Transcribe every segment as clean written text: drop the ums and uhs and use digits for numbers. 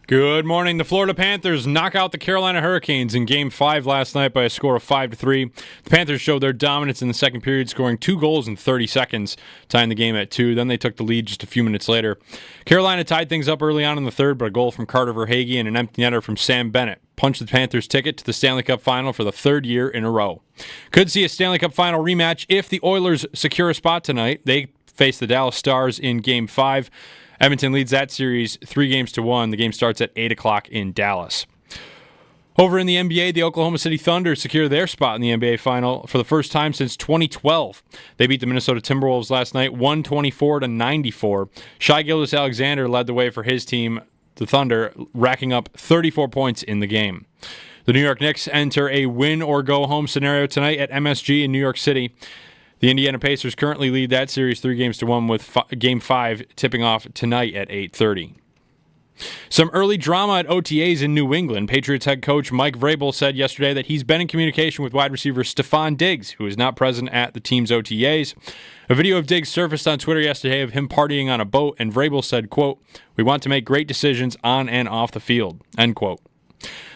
Good morning. The Florida Panthers knock out the Carolina Hurricanes in Game 5 last night by a score of 5-3. The Panthers showed their dominance in the second period, scoring 2 goals in 30 seconds, tying the game at 2. Then they took the lead just a few minutes later. Carolina tied things up early on in the third, but a goal from Carter Verhaeghe and an empty netter from Sam Bennett punched the Panthers' ticket to the Stanley Cup Final for the third year in a row. Could see a Stanley Cup Final rematch if the Oilers secure a spot tonight. They face the Dallas Stars in Game 5. Edmonton leads that series 3-1. The game starts at 8 o'clock in Dallas. Over in the NBA, the Oklahoma City Thunder secure their spot in the NBA Final for the first time since 2012. They beat the Minnesota Timberwolves last night, 124-94. Shai Gilgeous-Alexander led the way for his team, the Thunder, racking up 34 points in the game. The New York Knicks enter a win-or-go-home scenario tonight at MSG in New York City. The Indiana Pacers currently lead that series 3-1 with Game 5 tipping off tonight at 8:30. Some early drama at OTAs in New England. Patriots head coach Mike Vrabel said yesterday that he's been in communication with wide receiver Stephon Diggs, who is not present at the team's OTAs. A video of Diggs surfaced on Twitter yesterday of him partying on a boat, and Vrabel said, quote, "We want to make great decisions on and off the field," end quote.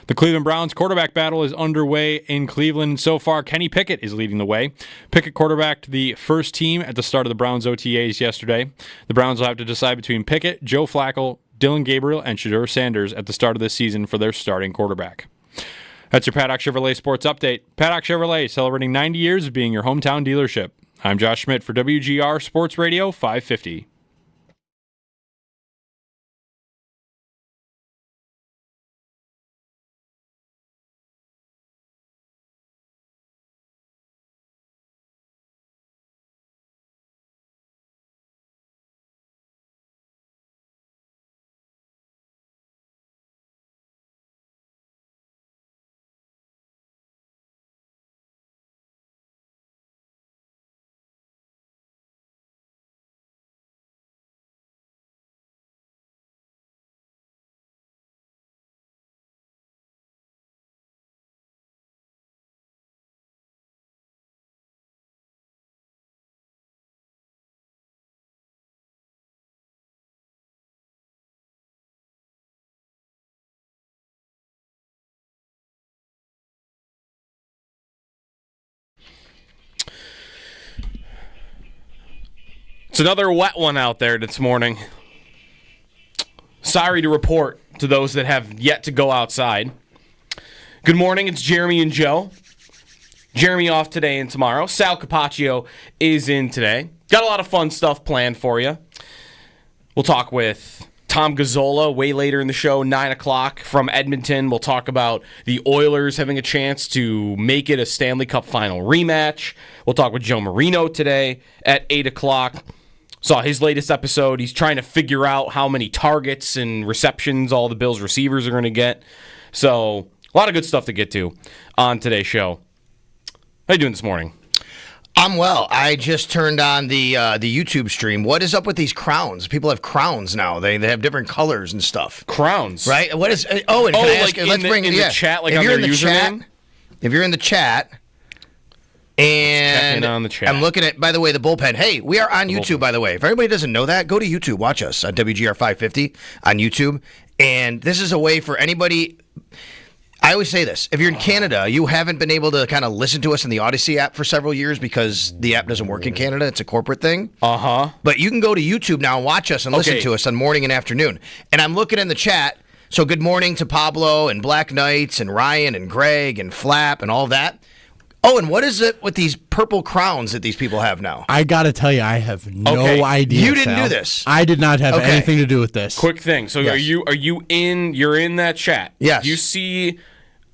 The Cleveland Browns quarterback battle is underway in Cleveland. So far, Kenny Pickett is leading the way. Pickett quarterbacked the first team at the start of the Browns OTAs yesterday. The Browns will have to decide between Pickett, Joe Flacco, Dylan Gabriel, and Shedeur Sanders at the start of this season for their starting quarterback. That's your Paddock Chevrolet Sports Update. Paddock Chevrolet, celebrating 90 years of being your hometown dealership. I'm Josh Schmidt for WGR Sports Radio 550. It's another wet one out there this morning. Sorry to report to those that have yet to go outside. Good morning, it's Jeremy and Joe. Jeremy off today and tomorrow. Sal Capaccio is in today. Got a lot of fun stuff planned for you. We'll talk with Tom Gazzola way later in the show, 9 o'clock from Edmonton. We'll talk about the Oilers having a chance to make it a Stanley Cup Final rematch. We'll talk with Joe Marino today at 8 o'clock. Saw his latest episode. He's trying to figure out how many targets and receptions all the Bills receivers are going to get. So, a lot of good stuff to get to on today's show. How you doing this morning? I'm well. I just turned on the YouTube stream. What is up with these crowns? People have crowns now. They have different colors and stuff. Crowns, right? What is? Oh, and can I ask? Like Let's bring in the chat, like if on you're their in the username. Chat, if you're in the chat. And on the chat. I'm looking at, by the way, the bullpen. Hey, we are on YouTube, by the way. If everybody doesn't know that, go to YouTube. Watch us on WGR 550 on YouTube. And this is a way for anybody. I always say this. If you're in Canada, you haven't been able to kind of listen to us in the Odyssey app for several years because the app doesn't work in Canada. It's a corporate thing. Uh-huh. But you can go to YouTube now and watch us and listen to us on morning and afternoon. And I'm looking in the chat. So good morning to Pablo and Black Knights and Ryan and Greg and Flap and all that. Oh, and what is it with these purple crowns that these people have now? I got to tell you, I have no idea. You didn't Sal. do this. I did not have anything to do with this. Quick thing. So Yes. you're in that chat? Yes. You see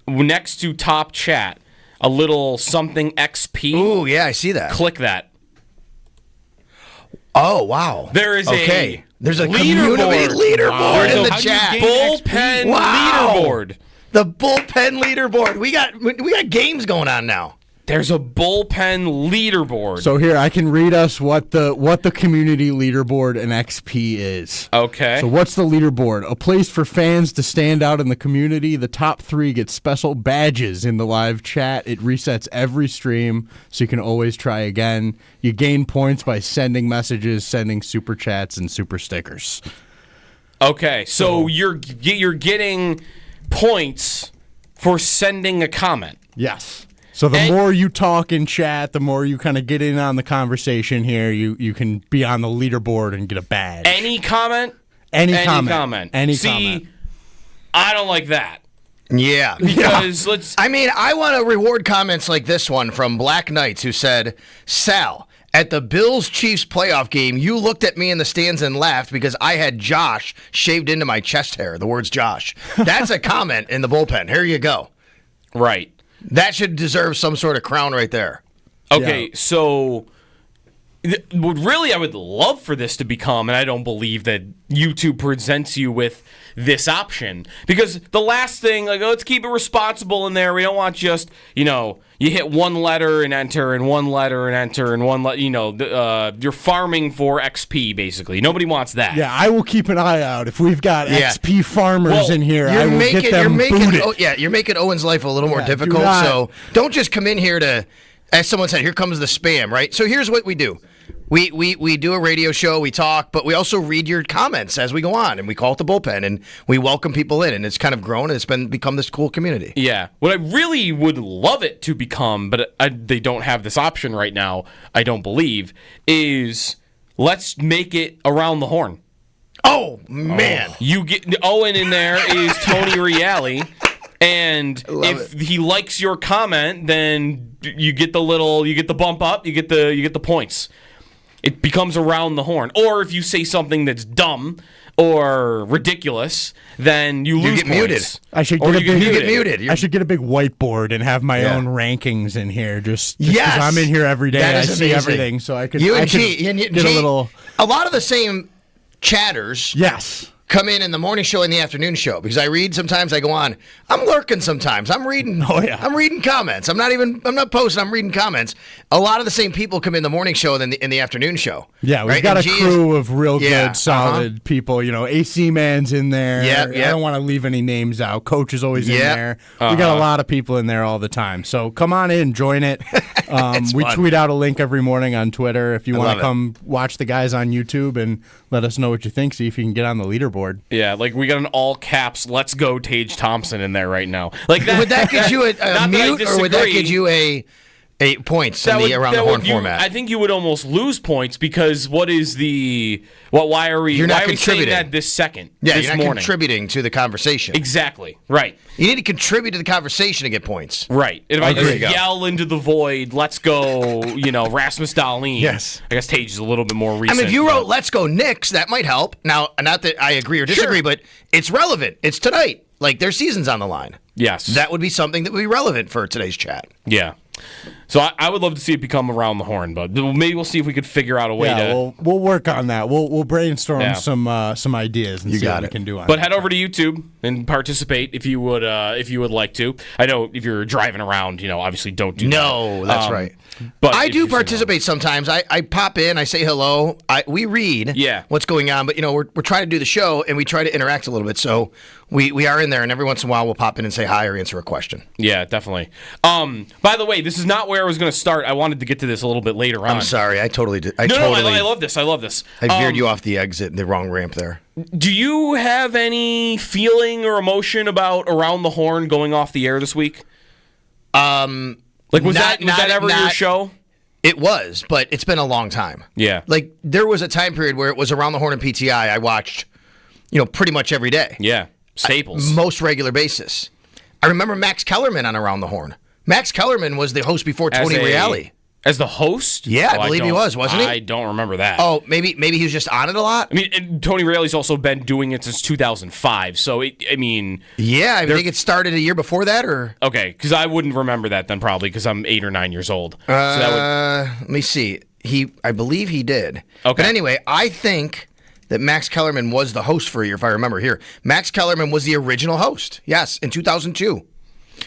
next to top chat a little something XP. Ooh, yeah, I see that. Click that. Oh, wow. There is There's a leaderboard. community leaderboard in the chat. Bullpen leaderboard. The bullpen leaderboard. We got games going on now. There's a bullpen leaderboard. So here, I can read us what the community leaderboard and XP is. Okay. So what's the leaderboard? A place for fans to stand out in the community. The top 3 get special badges in the live chat. It resets every stream, so you can always try again. You gain points by sending messages, sending super chats, and super stickers. Okay, so you're getting points for sending a comment. Yes. So the more you talk in chat, the more you kind of get in on the conversation here, you can be on the leaderboard and get a badge. Any comment? Any comment. See, I don't like that. Yeah. Because I want to reward comments like this one from Black Knights who said, Sal, at the Bills-Chiefs playoff game, you looked at me in the stands and laughed because I had Josh shaved into my chest hair. The words Josh. That's a comment in the bullpen. Here you go. Right. That should deserve some sort of crown right there. Okay, so really I would love for this to become, and I don't believe that YouTube presents you with this option, because the last thing, let's keep it responsible in there. We don't want just, you hit one letter and enter and one letter and enter and one you're farming for XP, basically. Nobody wants that. Yeah, I will keep an eye out. If we've got XP farmers in here, I will get them booted. You're making Owen's life a little more difficult, so don't just come in here to, as someone said, here comes the spam, right? So here's what we do. We do a radio show, we talk, but we also read your comments as we go on, and we call it the bullpen, and we welcome people in, and it's kind of grown, and it's become this cool community. Yeah. What I really would love it to become, but they don't have this option right now, I don't believe, is let's make it around the horn. Oh, man. You get Owen in there is Tony Reale. And if he likes your comment, then you get the bump up, you get the points. It becomes around the horn. Or if you say something that's dumb or ridiculous, then you lose get points. muted. I should get muted. I should get a big whiteboard and have my own rankings in here. Just because I'm in here every day, I see everything, so I could. You and get a little. A lot of the same chatters. Yes. Come in the morning show and the afternoon show, because I read sometimes, I go on. I'm lurking sometimes. I'm reading. Oh yeah. I'm reading comments. I'm not posting. I'm reading comments. A lot of the same people come in the morning show and in the afternoon show. Yeah, we've got a crew of real good, solid people. AC Man's in there. Yeah. I don't want to leave any names out. Coach is always in there. We got a lot of people in there all the time. So come on in, join it. We tweet out a link every morning on Twitter if you want to come watch the guys on YouTube and let us know what you think. See if you can get on the leaderboard. Yeah, we got an all caps "Let's go Tage Thompson" in there right now. Like that, would that get you a mute, or would that get you a points in the around the horn format? I think you would almost lose points, because why are we? You're not why are we saying contributing that this second? Yeah, this you're not morning? contributing to the conversation. Exactly. Right. You need to contribute to the conversation to get points. Right. If I just yell into the void, "Let's go," Rasmus Dahlin. Yes. I guess Tage is a little bit more recent. If you wrote "Let's go Knicks," that might help. Now, not that I agree or disagree, but it's relevant. It's tonight. Their season's on the line. Yes. That would be something that would be relevant for today's chat. Yeah. So I would love to see it become around the horn, but maybe we'll see if we could figure out a way to. We'll work on that. We'll brainstorm some ideas and see what we can do on it. But head over to YouTube and participate if you would like to. I know if you're driving around, obviously don't do that. No, that's right. But I do participate sometimes. I pop in, I say hello. We read what's going on, but we're trying to do the show and we try to interact a little bit. So we are in there, and every once in a while we'll pop in and say hi or answer a question. Yeah, definitely. By the way, this is not where I was going to start. I wanted to get to this a little bit later on. I'm sorry. I totally did. I love this. I love this. I veered you off the exit, the wrong ramp there. Do you have any feeling or emotion about Around the Horn going off the air this week? Was that ever your show? It was, but it's been a long time. Yeah. There was a time period where it was Around the Horn and PTI I watched, pretty much every day. Yeah. Staples. Most regular basis. I remember Max Kellerman on Around the Horn. Max Kellerman was the host before Tony Reale. As the host? Yeah, I believe he was, wasn't he? I don't remember that. Oh, maybe he was just on it a lot? And Tony Reale's also been doing it since 2005, so Yeah, I think it started a year before that, or? Okay, because I wouldn't remember that then probably, because I'm 8 or 9 years old. Let me see. I believe he did. Okay. But anyway, I think that Max Kellerman was the host for a year, if I remember here. Max Kellerman was the original host, yes, in 2002.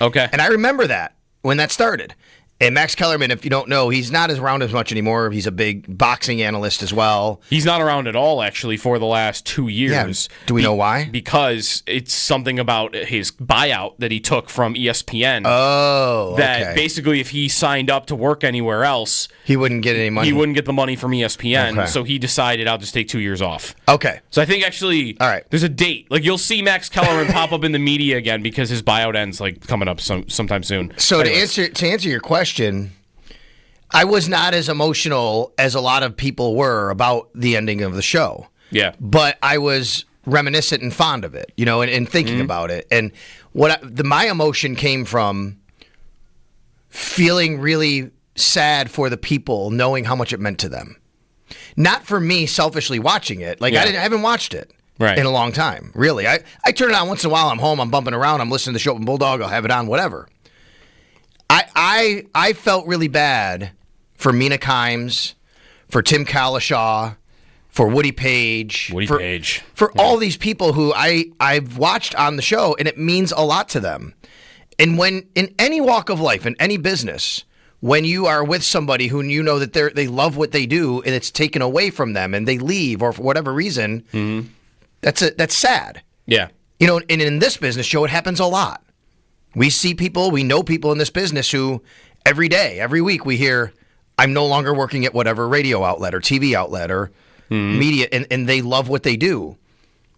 Okay. And I remember that, when that started. And Max Kellerman, if you don't know, he's not around as much anymore. He's a big boxing analyst as well. He's not around at all, actually, for the last 2 years. Yeah. Do we know why? Because it's something about his buyout that he took from ESPN. Oh, that basically if he signed up to work anywhere else, he wouldn't get any money. He wouldn't get the money from ESPN, Okay. so he decided I'll just take 2 years off. Okay. So I think actually there's a date. Like you'll see Max Kellerman pop up in the media again because his buyout ends like coming up sometime soon. So anyways. to answer your question, I was not as emotional as a lot of people were about the ending of the show. Yeah. But I was reminiscent and fond of it, and thinking about it. And my emotion came from feeling really sad for the people, knowing how much it meant to them. Not for me selfishly watching it. Like I haven't watched it in a long time, really. I turn it on once in a while. I'm home, I'm bumping around, I'm listening to the show with Bulldog, I'll have it on, whatever. I felt really bad for Mina Kimes, for Tim Kalishaw, for Woody Page. For all these people who I've watched on the show, and it means a lot to them. And when, in any walk of life, in any business, when you are with somebody who you know that they love what they do, and it's taken away from them, and they leave, or for whatever reason, that's sad. Yeah. And in this business show, it happens a lot. We see people, we know people in this business who every day, every week, we hear, I'm no longer working at whatever radio outlet or TV outlet or media, and they love what they do.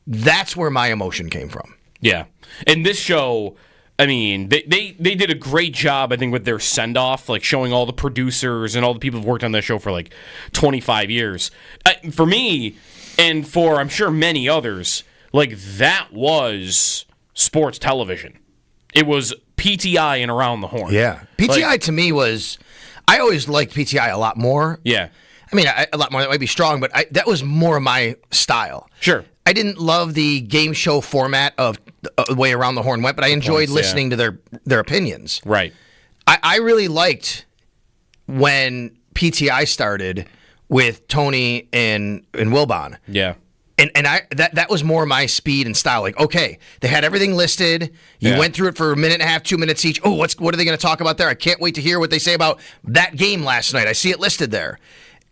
That's where my emotion came from. Yeah. And this show, I mean, they did a great job, I think, with their send-off, like showing all the producers and all the people who've worked on that show for like 25 years. For me, and for I'm sure many others, like that was sports television. It was PTI and Around the Horn. Yeah. PTI to me was, I always liked PTI a lot more. Yeah. I mean, a lot more, that might be strong, but that was more my style. Sure. I didn't love the game show format of the way Around the Horn went, but I enjoyed listening to their opinions. Right. I really liked when PTI started with Tony and Wilbon. Yeah. And that was more my speed and style. Like, okay, they had everything listed. You went through it for a minute and a half, 2 minutes each. Oh, what are they going to talk about there? I can't wait to hear what they say about that game last night. I see it listed there.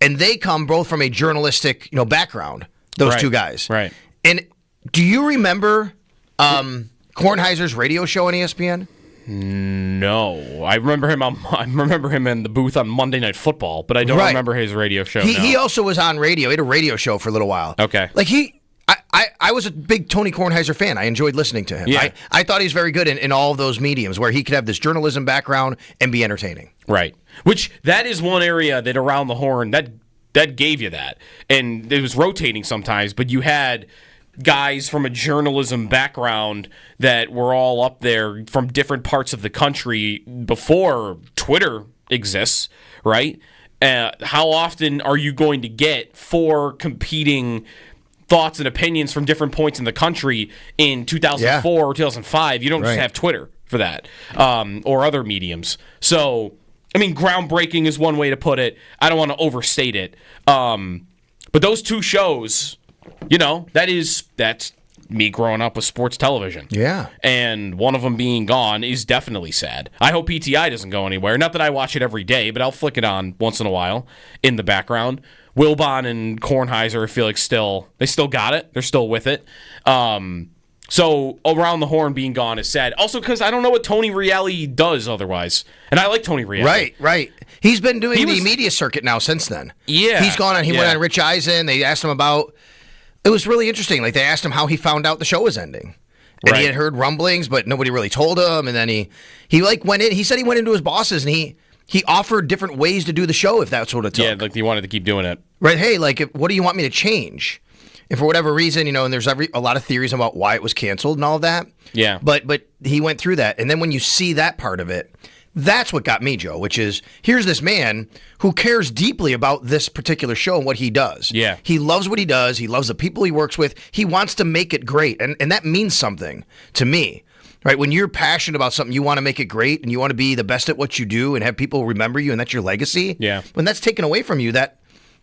And they come both from a journalistic, background, those two guys. Right. And do you remember Kornheiser's radio show on ESPN? No, I remember him in the booth on Monday Night Football, but I don't remember his radio show. He also was on radio. He had a radio show for a little while. Okay, like I was a big Tony Kornheiser fan. I enjoyed listening to him. Yeah. I thought he was very good in all of those mediums where he could have this journalism background and be entertaining. Right. Which that is one area that Around the Horn that gave you that, and it was rotating sometimes, but you had guys from a journalism background that were all up there from different parts of the country before Twitter exists, right? How often are you going to get 4 competing thoughts and opinions from different points in the country in 2004 or 2005? You don't just have Twitter for that, or other mediums. So, I mean, groundbreaking is one way to put it. I don't want to overstate it. But those two shows, that's me growing up with sports television. Yeah. And one of them being gone is definitely sad. I hope PTI doesn't go anywhere. Not that I watch it every day, but I'll flick it on once in a while in the background. Wilbon and Kornheiser, I feel like they still got it. They're still with it. So Around the Horn being gone is sad. Also because I don't know what Tony Reali does otherwise. And I like Tony Reali. Right. He's been doing the media circuit now since then. Yeah. He's gone on. He went on Rich Eisen. They asked him about... It was really interesting. Like, they asked him how he found out the show was ending. And he had heard rumblings, but nobody really told him. And then he went in. He said he went into his bosses, and he offered different ways to do the show if that's what it took. Yeah, like he wanted to keep doing it. Right. Hey, what do you want me to change? And for whatever reason, and there's a lot of theories about why it was canceled and all of that. Yeah. But he went through that. And then when you see that part of it, that's what got me, Joe, which is, here's this man who cares deeply about this particular show and what he does. Yeah. He loves what he does. He loves the people he works with. He wants to make it great. And that means something to me, right? When you're passionate about something, you want to make it great and you want to be the best at what you do and have people remember you, and that's your legacy. Yeah. When that's taken away from you,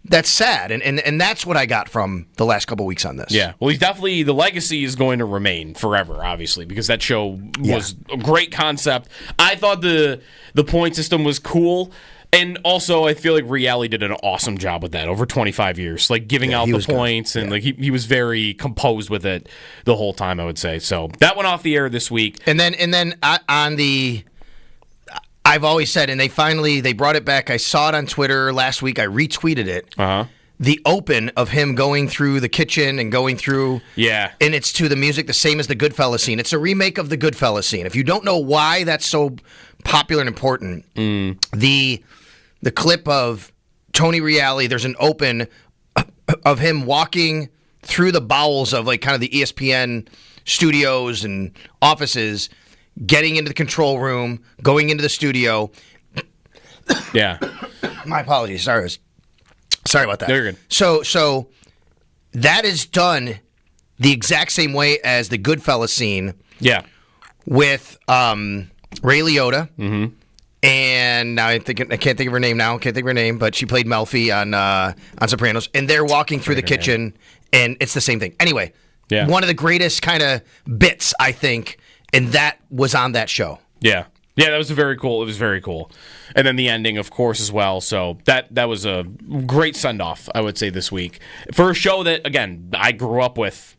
that's sad, and that's what I got from the last couple weeks on this. Yeah, well, he's definitely, the legacy is going to remain forever, obviously, because that show was a great concept. I thought the point system was cool. And also, I feel like Reale did an awesome job with that over 25 years, like giving out the points, and like he was very composed with it the whole time, I would say. So that went off the air this week. And then on the, I've always said, and they brought it back. I saw it on Twitter last week. I retweeted it. The open of him going through the kitchen and going through, and it's to the music the same as the Goodfellas scene. It's a remake of the Goodfellas scene. If you don't know why that's so popular and important, the clip of Tony Reale, there's an open of him walking through the bowels of like kind of the ESPN studios and offices, getting into the control room, going into the studio. Yeah. My apologies. Sorry about that. No, you're good. So that is done the exact same way as the Goodfellas scene. Yeah. With Ray Liotta. And now I can't think of her name now. Can't think of her name, but she played Melfi on Sopranos. And they're walking through the kitchen, and it's the same thing. Anyway, one of the greatest kind of bits, I think, and that was on that show. Yeah. Yeah, that was very cool. It was very cool. And then the ending, of course, as well. So that was a great send-off, I would say, this week. For a show that, again, I grew up with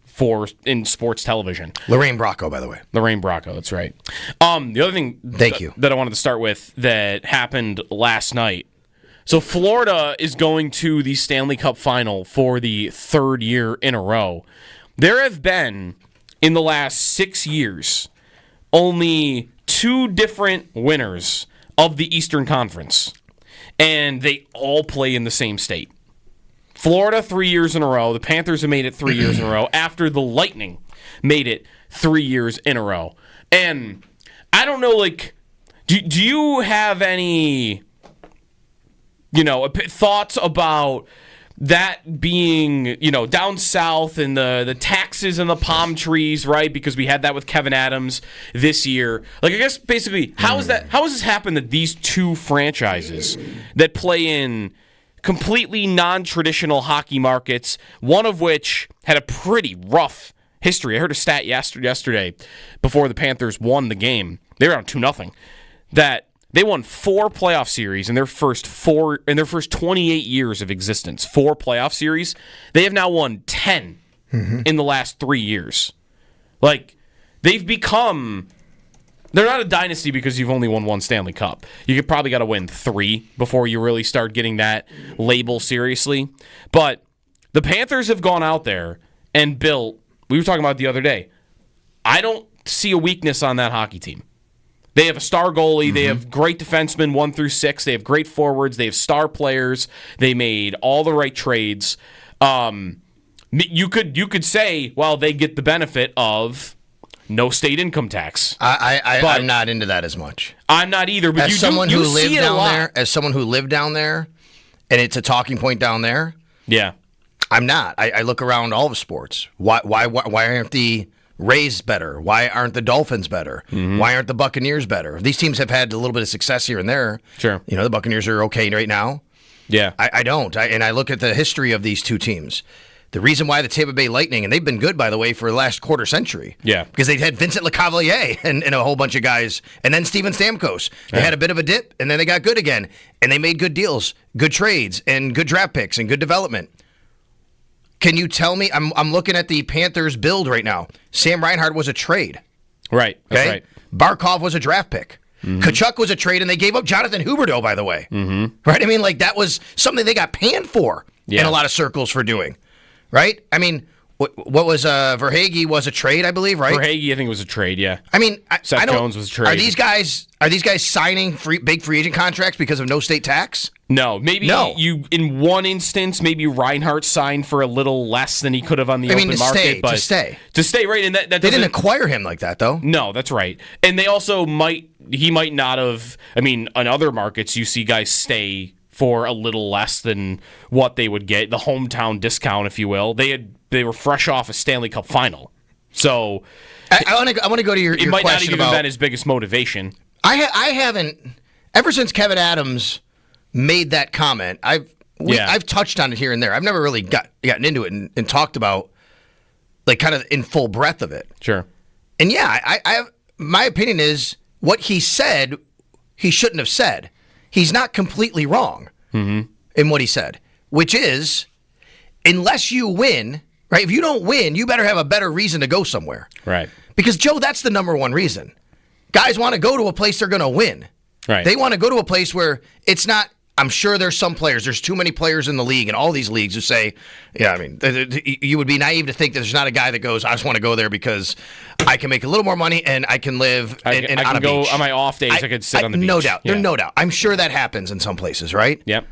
in sports television. Lorraine Bracco, by the way. Lorraine Bracco, that's right. The other thing that I wanted to start with that happened last night. So Florida is going to the Stanley Cup Final for the third year in a row. There have been, in the last 6 years, only 2 different winners of the Eastern Conference, and they all play in the same state. Florida 3 years in a row. The Panthers have made it 3 years in a row after the Lightning made it 3 years in a row. And I don't know, like, do you have any, thoughts about that being, down south and the taxes and the palm trees, right? Because we had that with Kevin Adams this year. Like, I guess basically, how has this happened that these 2 franchises that play in completely non-traditional hockey markets, one of which had a pretty rough history. I heard a stat yesterday before the Panthers won the game. They were on 2-0. That they won 4 playoff series in their first 28 years of existence. 4 playoff series. They have now won 10 in the last 3 years. Like, they've become. They're not a dynasty because you've only won 1 Stanley Cup. You probably got to win 3 before you really start getting that label seriously. But the Panthers have gone out there and built, we were talking about it the other day, I don't see a weakness on that hockey team. They have a star goalie. They have great defensemen 1 through 6. They have great forwards. They have star players. They made all the right trades. You could say, well, they get the benefit of no state income tax. I'm not into that as much. I'm not either. But as someone who lived down there, and it's a talking point down there. Yeah, I'm not. I look around all of sports. Why aren't the Rays better? Why aren't the Dolphins better? Why aren't the Buccaneers better? These teams have had a little bit of success here and there. Sure. The Buccaneers are okay right now. Yeah. I don't. And I look at the history of these 2 teams. The reason why the Tampa Bay Lightning, and they've been good, by the way, for the last quarter century. Yeah. Because they had Vincent LeCavalier and a whole bunch of guys, and then Steven Stamkos. They had a bit of a dip, and then they got good again. And they made good deals, good trades, and good draft picks, and good development. Can you tell me, I'm looking at the Panthers build right now. Sam Reinhart was a trade. Right. That's right. Barkov was a draft pick. Kachuk was a trade, and they gave up Jonathan Huberdeau, by the way. Right? I mean, like, that was something they got panned for in a lot of circles for doing. Right? I mean, what was Verhaeghe was a trade, I believe, right? Verhaeghe, I think, was a trade, yeah. I mean, Seth Jones was a trade. Are these guys signing big free agent contracts because of no state tax? No. You, in one instance, maybe Reinhardt signed for a little less than he could have on the open market. To stay. To stay, right. And that they didn't acquire him like that, though. No, that's right. And they also he might not have, in other markets, you see guys stay for a little less than what they would get, the hometown discount, if you will. They were fresh off a Stanley Cup final. So I want to go to your question about... It might not even have been his biggest motivation. I haven't... Ever since Kevin Adams made that comment, I've touched on it here and there. I've never really gotten into it and talked about, like, kind of in full breadth of it. Sure. And yeah, I have, my opinion is what he said, he shouldn't have said. He's not completely wrong in what he said, which is, unless you win, right? If you don't win, you better have a better reason to go somewhere. Right. Because, Joe, that's the number one reason. Guys want to go to a place they're going to win. Right. They want to go to a place where it's not, I'm sure there's some players, there's too many players in the league and all these leagues who say, yeah, I mean, you would be naive to think that there's not a guy that goes, I just want to go there because I can make a little more money and I can live on a beach. I can go on my off days, I could sit on the beach. No doubt. Yeah. There's no doubt. I'm sure that happens in some places, right? Yep.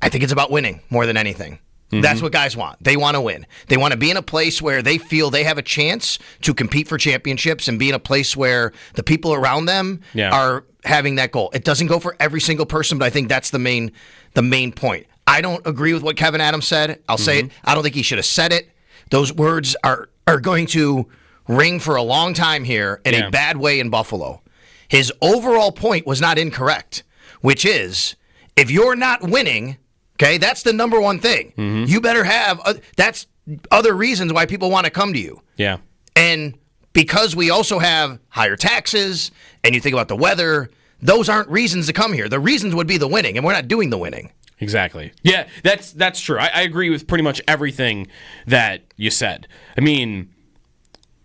I think it's about winning more than anything. That's what guys want. They want to win. They want to be in a place where they feel they have a chance to compete for championships and be in a place where the people around them are having that goal. It doesn't go for every single person, but I think that's the main point. I don't agree with what Kevin Adams said. I'll say it. I don't think he should have said it. Those words are going to ring for a long time here in a bad way in Buffalo. His overall point was not incorrect, which is if you're not winning, okay, that's the number one thing. You better have, that's other reasons why people want to come to you. Yeah. And because we also have higher taxes and you think about the weather, those aren't reasons to come here. The reasons would be the winning, and we're not doing the winning. Exactly. Yeah, that's true. I agree with pretty much everything that you said. I mean,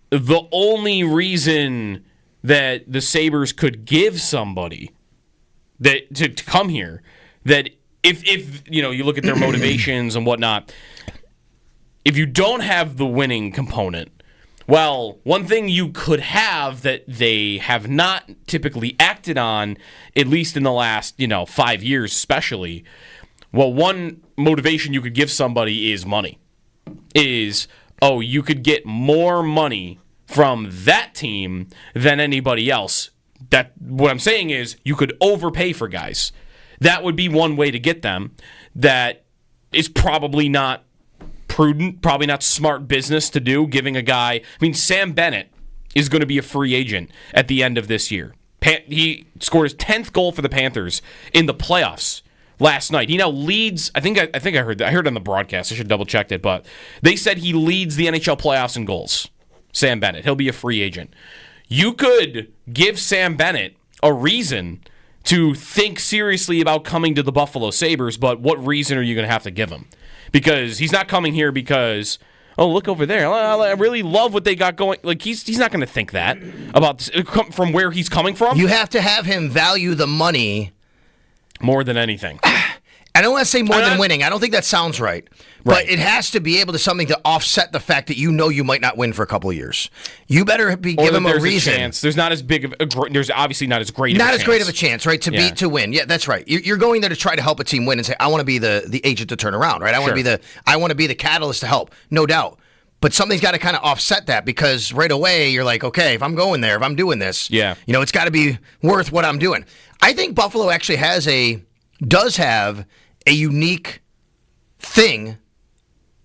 the only reason that the Sabres could give somebody that to come here, that if you know, you look at their motivations and whatnot, if you don't have the winning component, well, one thing you could have that they have not typically acted on, at least in the last 5 years especially, well, one motivation you could give somebody is money. You could get more money from that team than anybody else. That what I'm saying is you could overpay for guys. That would be one way to get them. That is probably not prudent, probably not smart business to do, giving a guy... I mean, Sam Bennett is going to be a free agent at the end of this year. He scored his 10th goal for the Panthers in the playoffs last night. He now leads... I think I heard that. I heard it on the broadcast. I should double-check it, but they said he leads the NHL playoffs in goals. Sam Bennett. He'll be a free agent. You could give Sam Bennett a reason to think seriously about coming to the Buffalo Sabres, but what reason are you going to have to give him? Because he's not coming here because, oh, look over there. I really love what they got going. Like, he's not going to think that about this, from where he's coming from. You have to have him value the money more than anything. I don't want to say more than winning. I don't think that sounds right. But it has to be able to something to offset the fact that you might not win for a couple of years. You better give him a reason. Chance. There's not as big of there's obviously not as great. Not as great of a chance, right? To win. Yeah, that's right. You're going there to try to help a team win and say, I want to be the agent to turn around, right? I want to be the catalyst to help, no doubt. But something's got to kind of offset that, because right away you're like, okay, if I'm going there, if I'm doing this, it's got to be worth what I'm doing. I think Buffalo actually does have a unique thing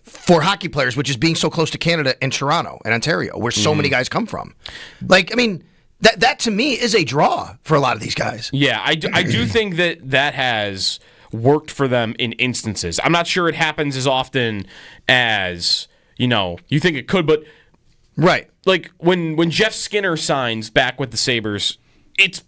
for hockey players, which is being so close to Canada and Toronto and Ontario, where so many guys come from. Like, I mean, that to me is a draw for a lot of these guys. Yeah, I do think that has worked for them in instances. I'm not sure it happens as often as, you think it could, but right. Like when Jeff Skinner signs back with the Sabres, it's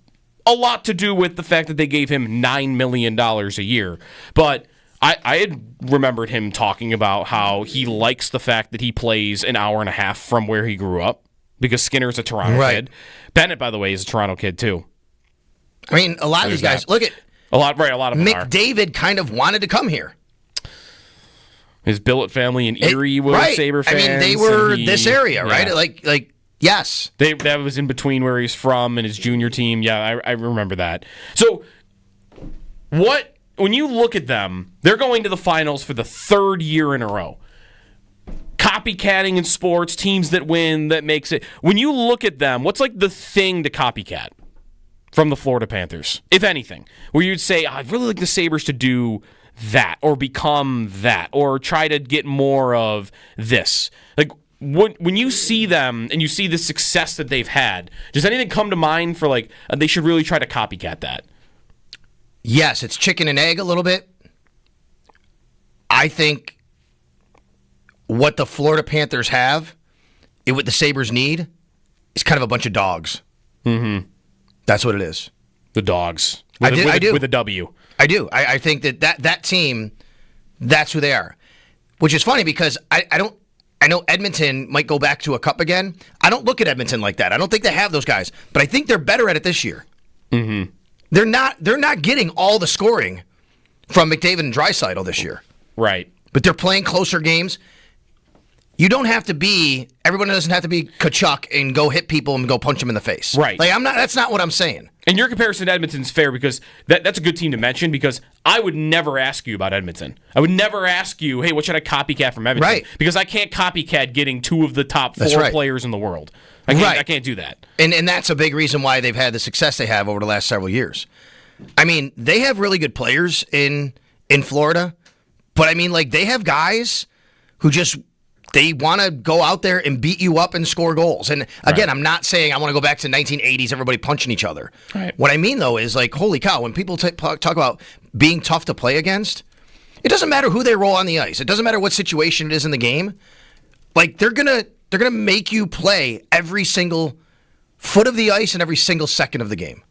a lot to do with the fact that they gave him $9 million a year. But I had remembered him talking about how he likes the fact that he plays an hour and a half from where he grew up, because Skinner's a Toronto kid. Bennett, by the way, is a Toronto kid too. I mean, a lot of these guys, look at a lot of them McDavid kind of wanted to come here. His billet family in Erie were Sabre fans. I mean, they were this area, right? Like yes. That was in between where he's from and his junior team. Yeah, I remember that. So when you look at them, they're going to the finals for the third year in a row. Copycatting in sports, teams that win, that makes it. When you look at them, what's like the thing to copycat from the Florida Panthers, if anything, where you'd say, I'd really like the Sabres to do that or become that or try to get more of this? Like, when you see them and you see the success that they've had, does anything come to mind for, like, they should really try to copycat that? Yes, it's chicken and egg a little bit. I think what the Florida Panthers have, and what the Sabres need, is kind of a bunch of dogs. Mm-hmm. That's what it is. The dogs. I do. With a W. I do. I think that team, that's who they are. Which is funny because I know Edmonton might go back to a cup again. I don't look at Edmonton like that. I don't think they have those guys. But I think they're better at it this year. Mm-hmm. They're not getting all the scoring from McDavid and Draisaitl this year. Right. But they're playing closer games. You don't have to be. Everyone doesn't have to be Kachuk and go hit people and go punch them in the face. Right. Like that's not what I'm saying. And your comparison to Edmonton's fair because that's a good team to mention because I would never ask you about Edmonton. I would never ask you, hey, what should I copycat from Edmonton? Right. Because I can't copycat getting two of the top four players in the world. I can't do that. And that's a big reason why they've had the success they have over the last several years. I mean, they have really good players in Florida, but I mean, like they have guys who just. They want to go out there and beat you up and score goals. And again, I'm not saying I want to go back to 1980s, everybody punching each other. Right. What I mean, though, is like, holy cow, when people talk about being tough to play against, it doesn't matter who they roll on the ice. It doesn't matter what situation it is in the game. Like, they're gonna make you play every single foot of the ice and every single second of the game.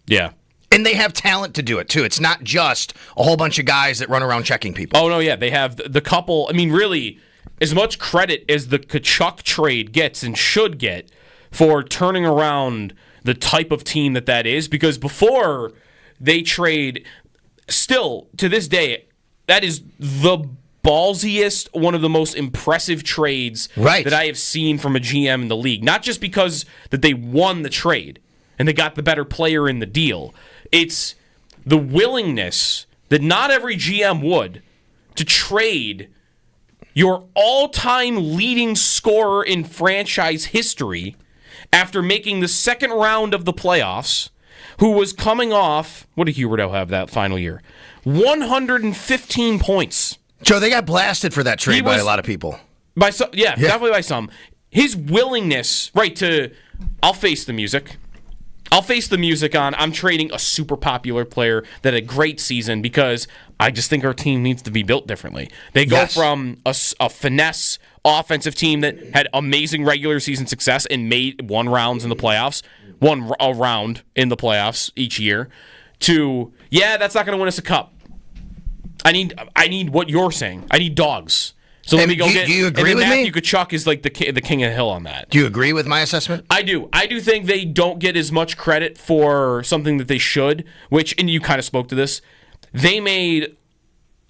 Yeah. And they have talent to do it, too. It's not just a whole bunch of guys that run around checking people. Oh, no, yeah. They have the couple. I mean, really, as much credit as the Kachuk trade gets and should get for turning around the type of team that is, because before they trade, still to this day, that is the ballsiest, one of the most impressive trades that I have seen from a GM in the league. Not just because that they won the trade and they got the better player in the deal. It's the willingness that not every GM would to trade your all-time leading scorer in franchise history after making the second round of the playoffs, who was coming off, what did Huberdeau have that final year? 115 points. Joe, they got blasted for that trade by a lot of people. By some, yeah, definitely by some. His willingness, I'll face the music. I'll face the music on I'm trading a super popular player that had a great season because I just think our team needs to be built differently. They go from a finesse offensive team that had amazing regular season success and won rounds in the playoffs, won a round in the playoffs each year, to, that's not going to win us a cup. I need what you're saying. I need dogs. So let me go get. Do you agree with Matthew me? Kachuk is like the king of the hill on that. Do you agree with my assessment? I do. I do think they don't get as much credit for something that they should. And you kind of spoke to this. They made,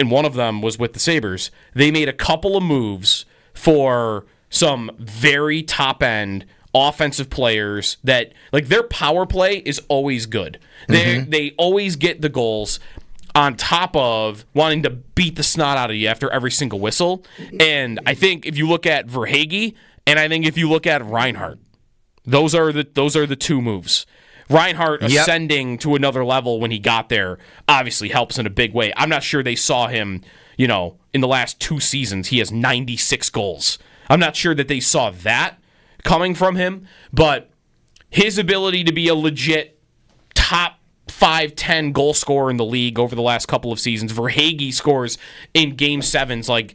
and one of them was with the Sabres. They made a couple of moves for some very top end offensive players that their power play is always good. They always get the goals. On top of wanting to beat the snot out of you after every single whistle. And I think if you look at Verhaeghe and I think if you look at Reinhart, those are the two moves. Reinhart ascending to another level when he got there obviously helps in a big way. I'm not sure they saw him, in the last 2 seasons, he has 96 goals. I'm not sure that they saw that coming from him, but his ability to be a legit top 5-10 goal scorer in the league over the last couple of seasons. Verhaeghe scores in Game 7s.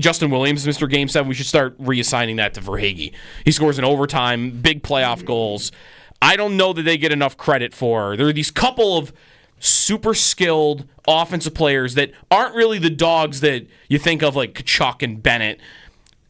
Justin Williams, Mr. Game 7, we should start reassigning that to Verhaeghe. He scores in overtime, big playoff goals. I don't know that they get enough credit for. There are these couple of super skilled offensive players that aren't really the dogs that you think of like Kachuk and Bennett,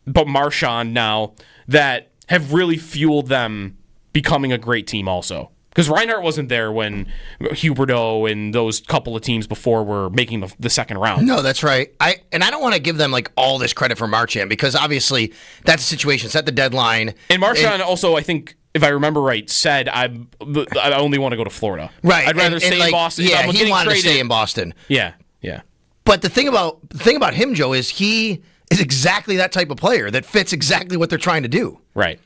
but Marchand now, that have really fueled them becoming a great team also. Because Reinhart wasn't there when Huberdeau and those couple of teams before were making the second round. No, that's right. I don't want to give them all this credit for Marchand because obviously that's a situation. Set the deadline. And Marchand also, I think, if I remember right, said I only want to go to Florida. Right. I'd rather stay in Boston. Yeah, he wanted to stay in Boston. Yeah. But the thing about him, Joe, is he is exactly that type of player that fits exactly what they're trying to do. Right.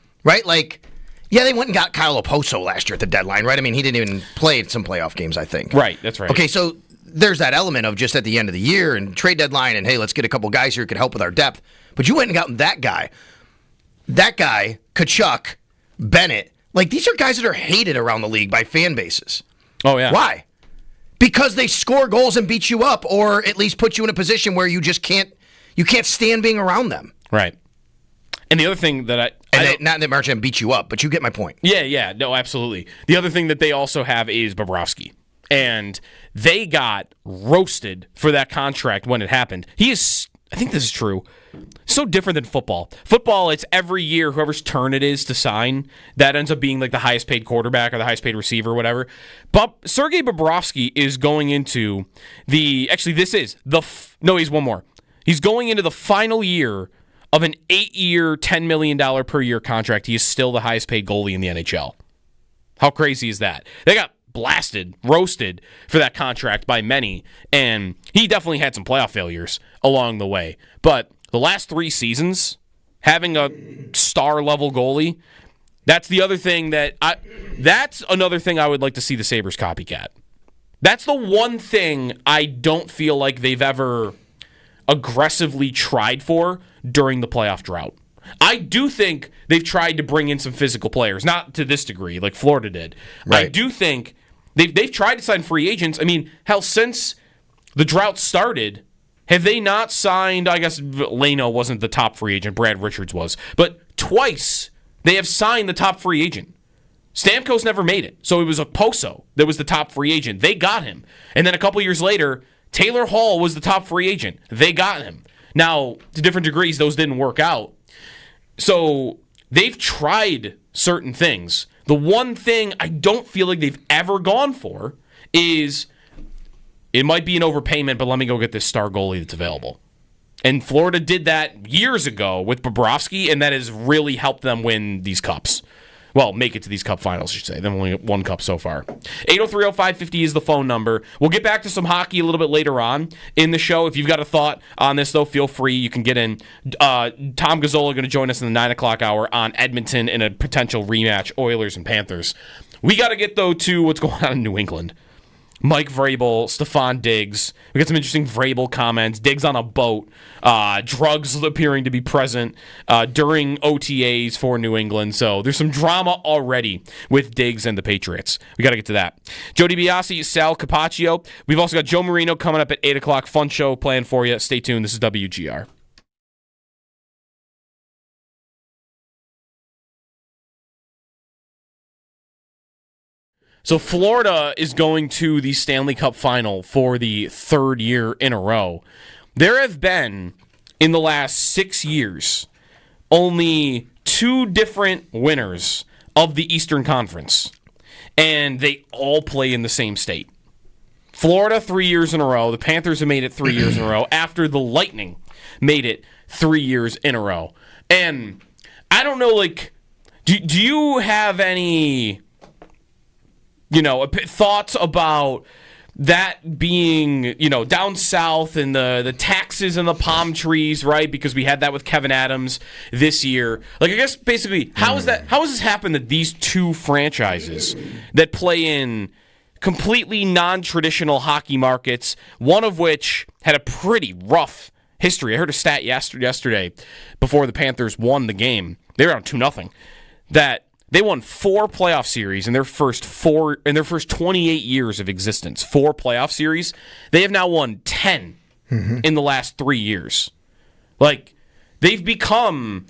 Yeah, they went and got Kyle Oposo last year at the deadline, right? I mean, he didn't even play in some playoff games, I think. Right, that's right. Okay, so there's that element of just at the end of the year and trade deadline and, hey, let's get a couple guys here who could help with our depth. But you went and got that guy. That guy, Kachuk, Bennett, these are guys that are hated around the league by fan bases. Oh, yeah. Why? Because they score goals and beat you up or at least put you in a position where you just can't you can't stand being around them. Right. And the other thing that not that Marchand beat you up, but you get my point. Yeah, no, absolutely. The other thing that they also have is Bobrovsky. And they got roasted for that contract when it happened. He is, I think this is true, so different than football. Football, it's every year whoever's turn it is to sign, that ends up being like the highest paid quarterback or the highest paid receiver or whatever. But Sergei Bobrovsky is going into he's one more. He's going into the final year of an 8-year, $10 million per year contract. He is still the highest paid goalie in the NHL. How crazy is that? They got blasted, roasted for that contract by many, and he definitely had some playoff failures along the way. But the last 3 seasons, having a star-level goalie, that's another thing I would like to see the Sabres copycat. That's the one thing I don't feel like they've ever aggressively tried for during the playoff drought. I do think they've tried to bring in some physical players, not to this degree like Florida did. Right. I do think they've tried to sign free agents. I mean, hell, since the drought started, have they not signed, I guess Leno wasn't the top free agent, Brad Richards was, but twice they have signed the top free agent. Stamkos never made it, so it was Okposo that was the top free agent. They got him. And then a couple years later, Taylor Hall was the top free agent. They got him. Now, to different degrees, those didn't work out. So they've tried certain things. The one thing I don't feel like they've ever gone for is, it might be an overpayment, but let me go get this star goalie that's available. And Florida did that years ago with Bobrovsky, and that has really helped them win these cups. Well, make it to these cup finals, I should say. They've only one cup so far. 803-0550 is the phone number. We'll get back to some hockey a little bit later on in the show. If you've got a thought on this, though, feel free. You can get in. Tom Gazzola going to join us in the 9 o'clock hour on Edmonton in a potential rematch, Oilers and Panthers. We got to get, though, to what's going on in New England. Mike Vrabel, Stephon Diggs. We got some interesting Vrabel comments. Diggs on a boat. Drugs appearing to be present during OTAs for New England. So there's some drama already with Diggs and the Patriots. We got to get to that. Joe DiBiase, Sal Capaccio. We've also got Joe Marino coming up at 8 o'clock. Fun show planned for you. Stay tuned. This is WGR. So Florida is going to the Stanley Cup Final for the 3rd year in a row. There have been, in the last 6 years, only 2 different winners of the Eastern Conference, and they all play in the same state. Florida 3 years in a row. The Panthers have made it 3 years in a row after the Lightning made it 3 years in a row. And I don't know, like, do you have any thoughts about that being, down south and the taxes and the palm trees, right? Because we had that with Kevin Adams this year. Like, I guess basically, how has this happened that these 2 franchises that play in completely non-traditional hockey markets, one of which had a pretty rough history. I heard a stat yesterday before the Panthers won the game. They were on 2-0. That they won 4 playoff series in their first 28 years of existence. 4 playoff series. They have now won 10 in the last 3 years. Like, they've become.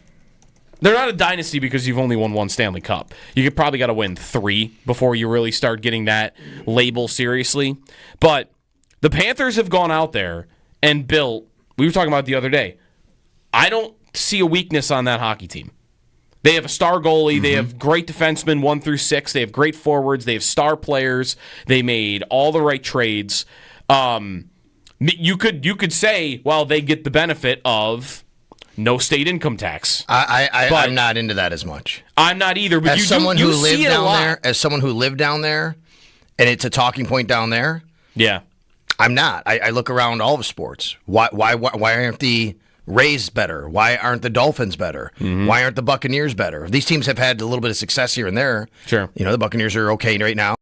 They're not a dynasty because you've only won 1 Stanley Cup. You probably got to win 3 before you really start getting that label seriously. But the Panthers have gone out there and built. We were talking about it the other day. I don't see a weakness on that hockey team. They have a star goalie. They have great defensemen 1 through 6. They have great forwards. They have star players. They made all the right trades. You could say, well, they get the benefit of no state income tax. I'm not into that as much. I'm not either. But as someone who lived down there, and it's a talking point down there. Yeah, I'm not. I look around all of sports. Why aren't the Rays better? Why aren't the Dolphins better? Why aren't the Buccaneers better? These teams have had a little bit of success here and there. Sure. The Buccaneers are okay right now.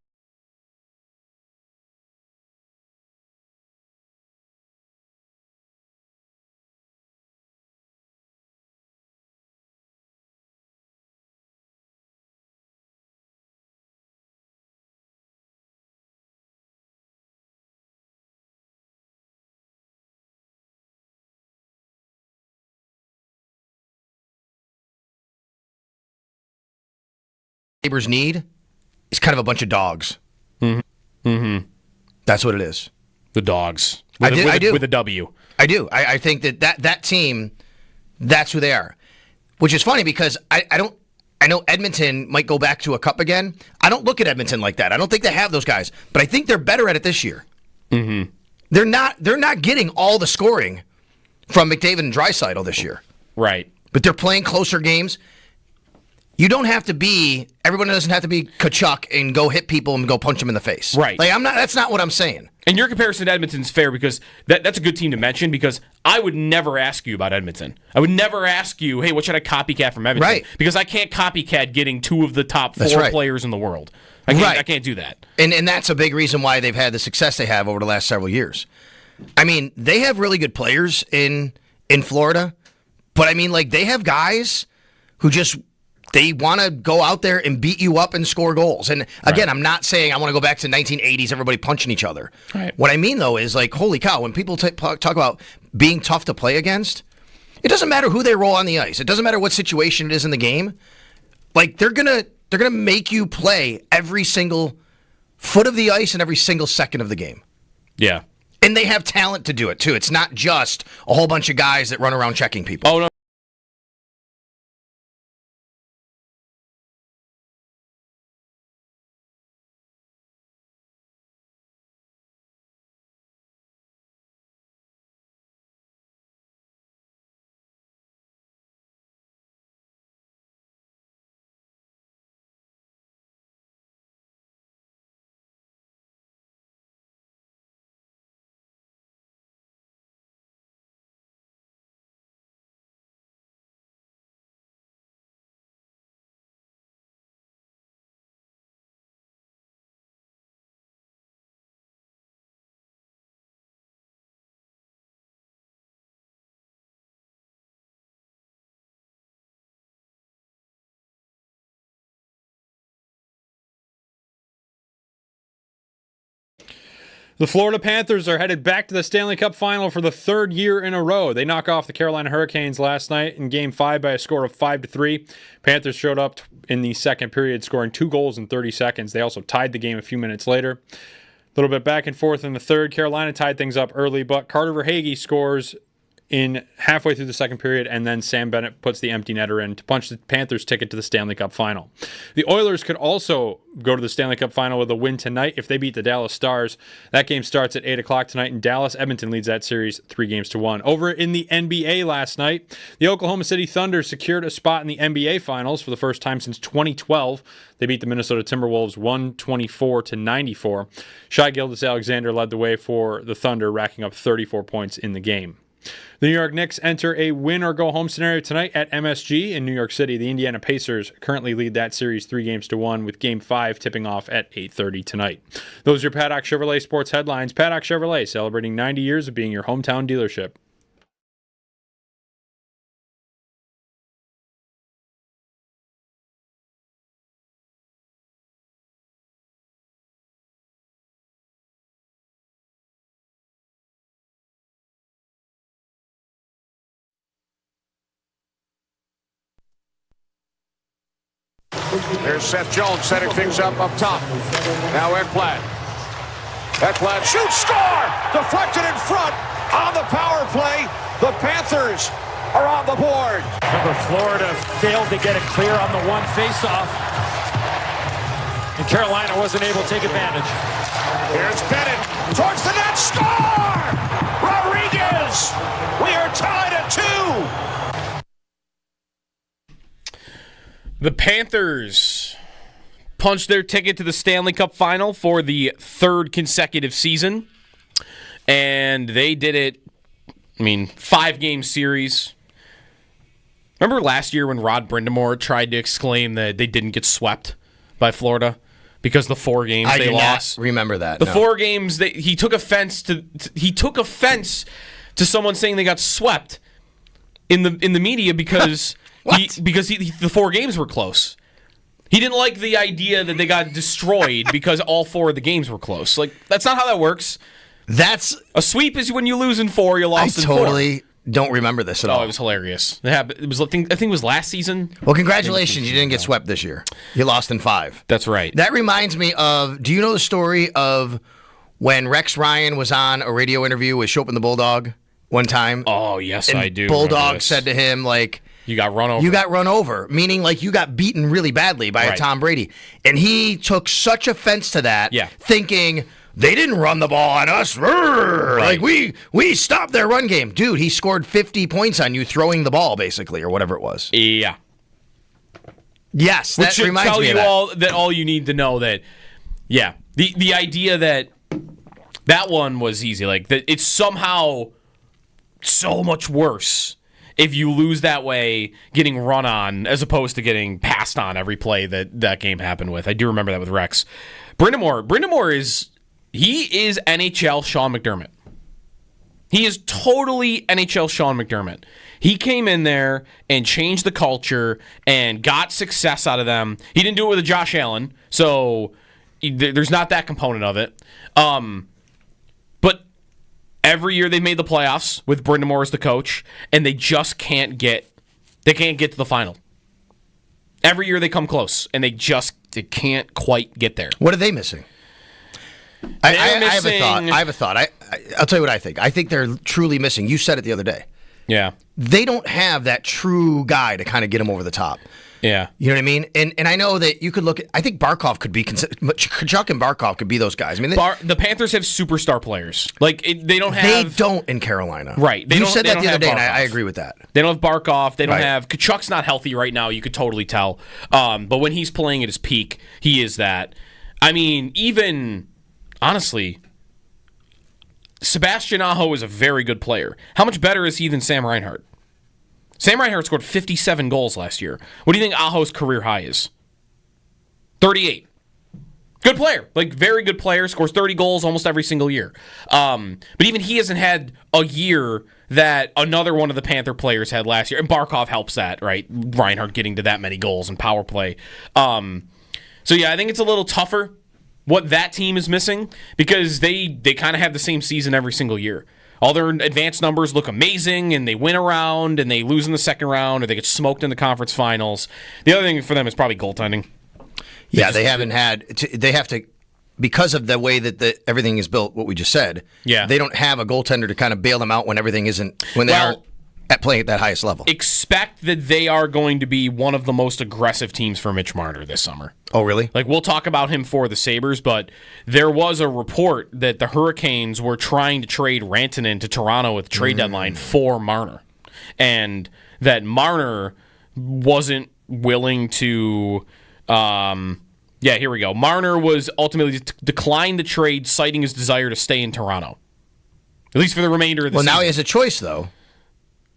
Sabres need is kind of a bunch of dogs. Mm-hmm. That's what it is. The dogs. I do. With a W. I do. I think that team, that's who they are. Which is funny because I know Edmonton might go back to a cup again. I don't look at Edmonton like that. I don't think they have those guys. But I think they're better at it this year. Mm-hmm. They're not getting all the scoring from McDavid and Draisaitl this year. Right. But they're playing closer games. You don't have to be, everyone doesn't have to be Kachuk and go hit people and go punch them in the face. Right. That's not what I'm saying. And your comparison to Edmonton's fair because that's a good team to mention because I would never ask you about Edmonton. I would never ask you, hey, what should I copycat from Edmonton? Right. Because I can't copycat getting 2 of the top 4 players in the world. I can't do that. And that's a big reason why they've had the success they have over the last several years. I mean, they have really good players in Florida, but I mean, like, they have guys who just, they want to go out there and beat you up and score goals. And again, I'm not saying I want to go back to 1980s, everybody punching each other. Right. What I mean, though, is like, holy cow, when people talk about being tough to play against, it doesn't matter who they roll on the ice. It doesn't matter what situation it is in the game. Like, they're gonna make you play every single foot of the ice and every single second of the game. Yeah. And they have talent to do it, too. It's not just a whole bunch of guys that run around checking people. Oh, no. The Florida Panthers are headed back to the Stanley Cup Final for the 3rd year in a row. They knock off the Carolina Hurricanes last night in Game 5 by a score of 5-3. Panthers showed up in the second period, scoring 2 goals in 30 seconds. They also tied the game a few minutes later. A little bit back and forth in the third. Carolina tied things up early, but Carter Verhaeghe scores in halfway through the second period, and then Sam Bennett puts the empty netter in to punch the Panthers' ticket to the Stanley Cup Final. The Oilers could also go to the Stanley Cup Final with a win tonight if they beat the Dallas Stars. That game starts at 8 o'clock tonight in Dallas. Edmonton leads that series 3-1. Over in the NBA last night, the Oklahoma City Thunder secured a spot in the NBA Finals for the first time since 2012. They beat the Minnesota Timberwolves 124-94. Shai Gilgeous-Alexander led the way for the Thunder, racking up 34 points in the game. The New York Knicks enter a win-or-go-home scenario tonight at MSG in New York City. The Indiana Pacers currently lead that series 3-1, with Game 5 tipping off at 8:30 tonight. Those are your Paddock Chevrolet sports headlines. Paddock Chevrolet, celebrating 90 years of being your hometown dealership. There's Seth Jones setting things up top. Now Ekblad. Ekblad shoots, score! Deflected in front on the power play. The Panthers are on the board. Remember, Florida failed to get it clear on the one faceoff, and Carolina wasn't able to take advantage. Here's Bennett towards the net, score! Rodriguez! We are tied at 2. The Panthers punched their ticket to the Stanley Cup Final for the 3rd consecutive season. And they did it, 5-game series. Remember last year when Rod Brindamore tried to exclaim that they didn't get swept by Florida because the 4 games they lost? I remember that. The 4 games, he took offense to someone saying they got swept in the media because... the 4 games were close. He didn't like the idea that they got destroyed because all 4 of the games were close. Like, that's not how that works. That's a sweep is when you lose in 4, you lost in 4. don't remember this at all. Oh, it was hilarious. It was. I think it was last season. Well, congratulations. You didn't get swept this year. You lost in 5. That's right. That reminds me of, do you know the story of when Rex Ryan was on a radio interview with Shope and the Bulldog one time? Oh, yes, and I do. Bulldog said to him, like, you got run over. You got run over, meaning like you got beaten really badly by a Tom Brady. And he took such offense to that, thinking they didn't run the ball on us. Like we stopped their run game. Dude, he scored 50 points on you throwing the ball, basically, or whatever it was. Yeah. Yes, that Which reminds tell me you of that. all that all you need to know that, the idea that one was easy. Like, that it's somehow so much worse if you lose that way, getting run on, as opposed to getting passed on every play that game happened with. I do remember that with Rex. Brindamore is NHL Sean McDermott. He is totally NHL Sean McDermott. He came in there and changed the culture and got success out of them. He didn't do it with a Josh Allen, so there's not that component of it. But every year they made the playoffs with Brindamore as the coach, and they just can't get to the final. Every year they come close, and they can't quite get there. What are they missing? I have a thought. I'll tell you what I think. I think they're truly missing. You said it the other day. Yeah. They don't have that true guy to kind of get them over the top. Yeah. You know what I mean? And I know that you could look at, I think Barkov could be considered, Kachuk and Barkov could be those guys. I mean, the Panthers have superstar players. Like, they don't have. They don't in Carolina. Right. You said that the other day, and I agree with that. They don't have Barkov. They don't have. Kachuk's not healthy right now. You could totally tell. But when he's playing at his peak, he is that. I mean, even, honestly, Sebastian Aho is a very good player. How much better is he than Sam Reinhart? Sam Reinhart scored 57 goals last year. What do you think Aho's career high is? 38. Good player. Like, very good player. Scores 30 goals almost every single year. But even he hasn't had a year that another one of the Panther players had last year. And Barkov helps that, right? Reinhart getting to that many goals and power play. So, yeah, I think it's a little tougher what that team is missing, because they kind of have the same season every single year. All their advanced numbers look amazing, and they win a round, and they lose in the second round, or they get smoked in the conference finals. The other thing for them is probably goaltending. They haven't had. They have to, because of the way that everything is built. What we just said. Yeah. They don't have a goaltender to kind of bail them out when everything isn't, when they aren't at playing at that highest level. Expect that they are going to be one of the most aggressive teams for Mitch Marner this summer. Oh, really? Like, we'll talk about him for the Sabres, but there was a report that the Hurricanes were trying to trade Rantanen to Toronto at the trade deadline for Marner, and that Marner wasn't willing to. Here we go. Marner was ultimately declined the trade, citing his desire to stay in Toronto, at least for the remainder of the season. Well, now he has a choice, though.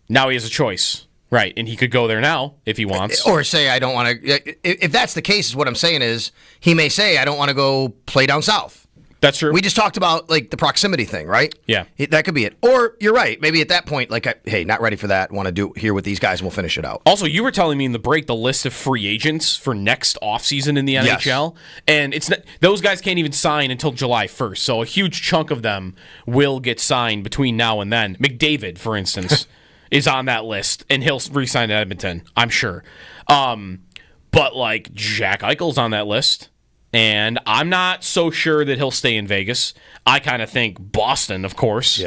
Now he has a choice. Right, and he could go there now if he wants. Or say, I don't want to. If that's the case, what I'm saying is, he may say, I don't want to go play down south. That's true. We just talked about, like, the proximity thing, right? Yeah. That could be it. Or, you're right, maybe at that point, like, hey, not ready for that, want to do here with these guys, and we'll finish it out. Also, you were telling me in the break the list of free agents for next offseason in the NHL, and it's not, those guys can't even sign until July 1st, so a huge chunk of them will get signed between now and then. McDavid, for instance, is on that list, and he'll re-sign at Edmonton, I'm sure. But, like, Jack Eichel's on that list, and I'm not so sure that he'll stay in Vegas. I kind of think Boston, of course,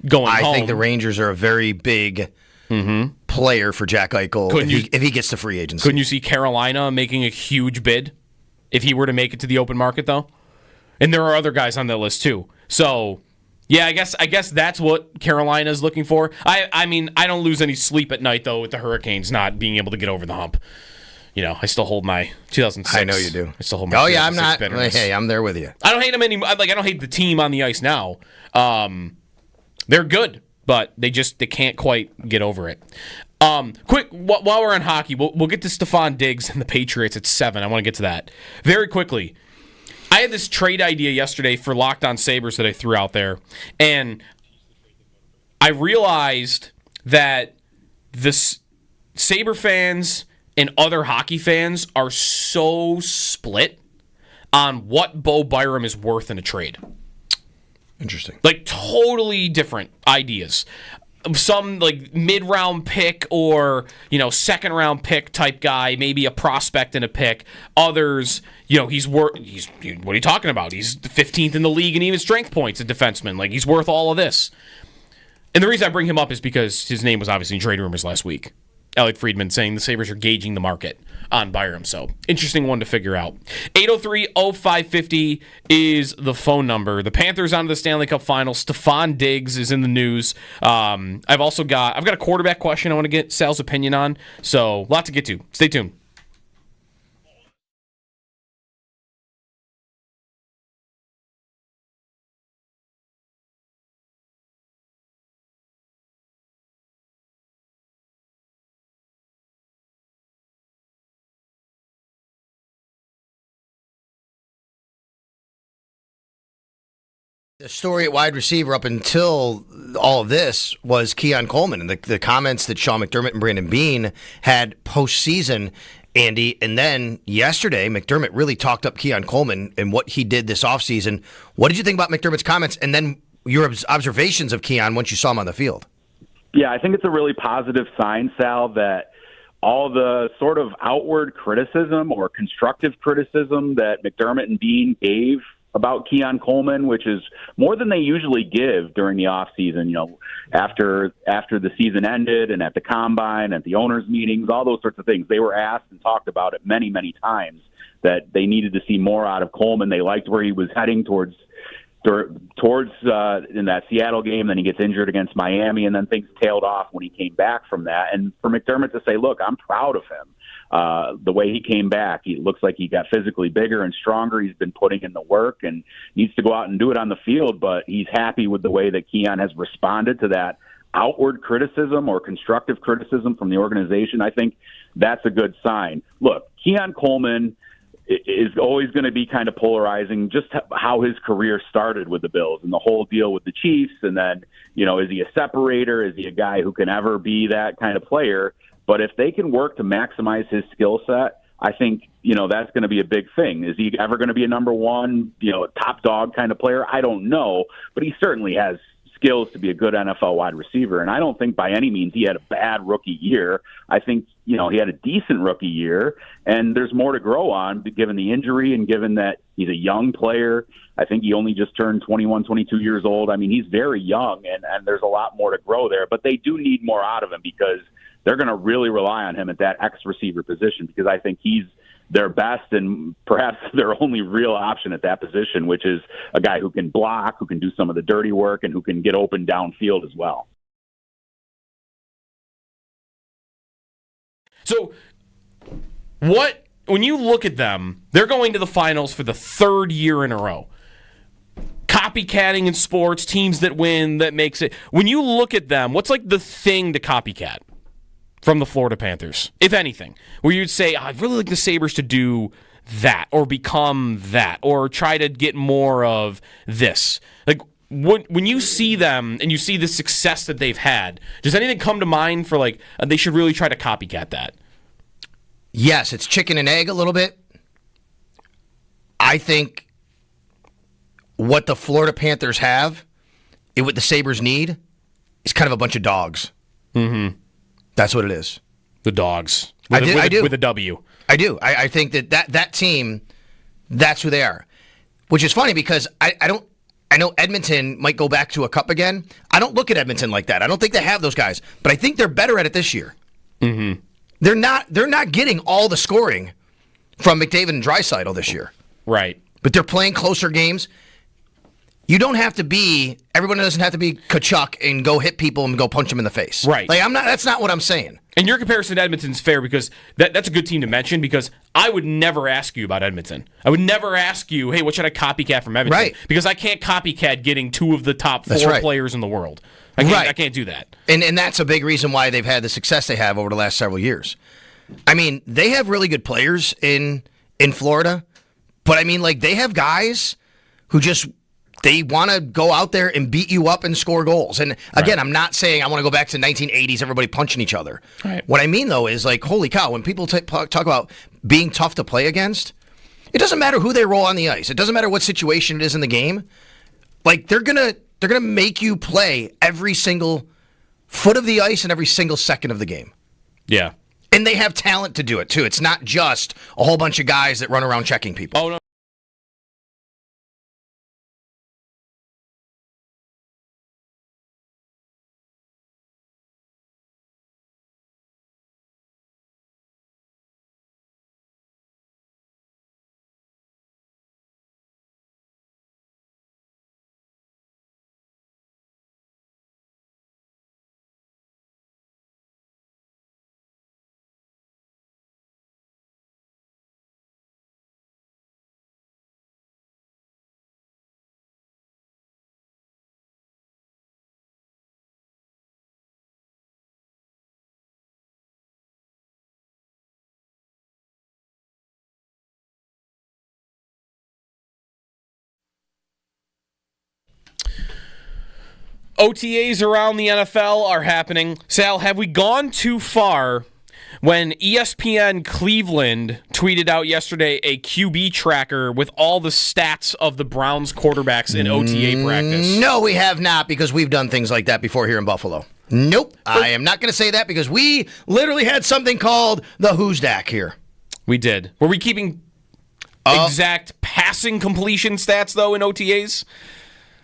going home. I think the Rangers are a very big player for Jack Eichel if he gets to free agency. Couldn't you see Carolina making a huge bid if he were to make it to the open market, though? And there are other guys on that list, too. So, yeah, I guess that's what Carolina's looking for. I mean, I don't lose any sleep at night, though, with the Hurricanes not being able to get over the hump. You know, I still hold my 2006. I know you do. I still hold my 2006 I'm not. bitterness. Hey, I'm there with you. I don't hate them anymore. Like, I don't hate the team on the ice now. They're good, but they can't quite get over it. Quick, while we're on hockey, we'll get to Stephon Diggs and the Patriots at 7. I want to get to that very quickly. I had this trade idea yesterday for Locked On Sabres that I threw out there, and I realized that the Sabre fans and other hockey fans are so split on what Bo Byram is worth in a trade. Interesting. Like, totally different ideas. some like mid-round pick or second-round pick type guy, maybe a prospect and a pick. Others, he's what are you talking about? He's the 15th in the league in even strength points, a defenseman. Like, he's worth all of this. And the reason I bring him up is because his name was obviously in trade rumors last week. Elliot Friedman saying the Sabres are gauging the market on Byram. So, interesting one to figure out. 803-0550 is the phone number. The Panthers on to the Stanley Cup Finals. Stephon Diggs is in the news. I've got a quarterback question I want to get Sal's opinion on. So, a lot to get to. Stay tuned. The story at wide receiver up until all of this was Keon Coleman and the comments that Sean McDermott and Brandon Beane had postseason, Andy. And then yesterday, McDermott really talked up Keon Coleman and what he did this offseason. What did you think about McDermott's comments and then your observations of Keon once you saw him on the field? Yeah, I think it's a really positive sign, Sal, that all the sort of outward criticism or constructive criticism that McDermott and Beane gave about Keon Coleman, which is more than they usually give during the offseason, after the season ended and at the combine, at the owners' meetings, all those sorts of things. They were asked and talked about it many, many times that they needed to see more out of Coleman. They liked where he was heading towards in that Seattle game. Then he gets injured against Miami, and then things tailed off when he came back from that. And for McDermott to say, look, I'm proud of him. The way he came back, he looks like he got physically bigger and stronger. He's been putting in the work and needs to go out and do it on the field, but he's happy with the way that Keon has responded to that outward criticism or constructive criticism from the organization. I think that's a good sign. Look, Keon Coleman is always going to be kind of polarizing, just how his career started with the Bills and the whole deal with the Chiefs. And then, is he a separator? Is he a guy who can ever be that kind of player? But if they can work to maximize his skill set, I think, that's going to be a big thing. Is he ever going to be a number one, top dog kind of player? I don't know, but he certainly has skills to be a good NFL wide receiver. And I don't think by any means he had a bad rookie year. I think, he had a decent rookie year, and there's more to grow on given the injury and given that he's a young player. I think he only just turned 21, 22 years old. I mean, he's very young, and there's a lot more to grow there. But they do need more out of him because they're going to really rely on him at that X receiver position, because I think he's their best and perhaps their only real option at that position, which is a guy who can block, who can do some of the dirty work, and who can get open downfield as well. So when you look at them, they're going to the finals for the third year in a row. Copycatting in sports, teams that win, that makes it. When you look at them, what's like the thing to copycat from the Florida Panthers, if anything, where you'd say, I'd really like the Sabres to do that or become that or try to get more of this? Like, when you see them and you see the success that they've had, does anything come to mind for like they should really try to copycat that? Yes, it's chicken and egg a little bit. I think what the Florida Panthers have and what the Sabres need is kind of a bunch of dogs. Mm-hmm. That's what it is. The dogs. I do. With a W. I do. I think that team, that's who they are. Which is funny because I know Edmonton might go back to a cup again. I don't look at Edmonton like that. I don't think they have those guys. But I think they're better at it this year. Mm-hmm. They're not getting all the scoring from McDavid and Draisaitl this year. Right. But they're playing closer games. You don't have to be, everyone doesn't have to be Kachuk and go hit people and go punch them in the face. Right. Like, that's not what I'm saying. And your comparison to Edmonton's fair because that's a good team to mention because I would never ask you about Edmonton. I would never ask you, hey, what should I copycat from Edmonton? Right. Because I can't copycat getting two of the top four players in the world. I can't do that. And that's a big reason why they've had the success they have over the last several years. I mean, they have really good players in Florida, but I mean, like, they have guys who just, they want to go out there and beat you up and score goals. And again, I'm not saying I want to go back to 1980s, everybody punching each other. Right. What I mean, though, is like, holy cow, when people talk about being tough to play against, it doesn't matter who they roll on the ice. It doesn't matter what situation it is in the game. Like, they're gonna make you play every single foot of the ice in every single second of the game. Yeah. And they have talent to do it, too. It's not just a whole bunch of guys that run around checking people. Oh, no. OTAs around the NFL are happening. Sal, have we gone too far when ESPN Cleveland tweeted out yesterday a QB tracker with all the stats of the Browns quarterbacks in OTA practice? No, we have not, because we've done things like that before here in Buffalo. Nope. I am not going to say that because we literally had something called the Who's Dak here. We did. Were we keeping exact passing completion stats, though, in OTAs?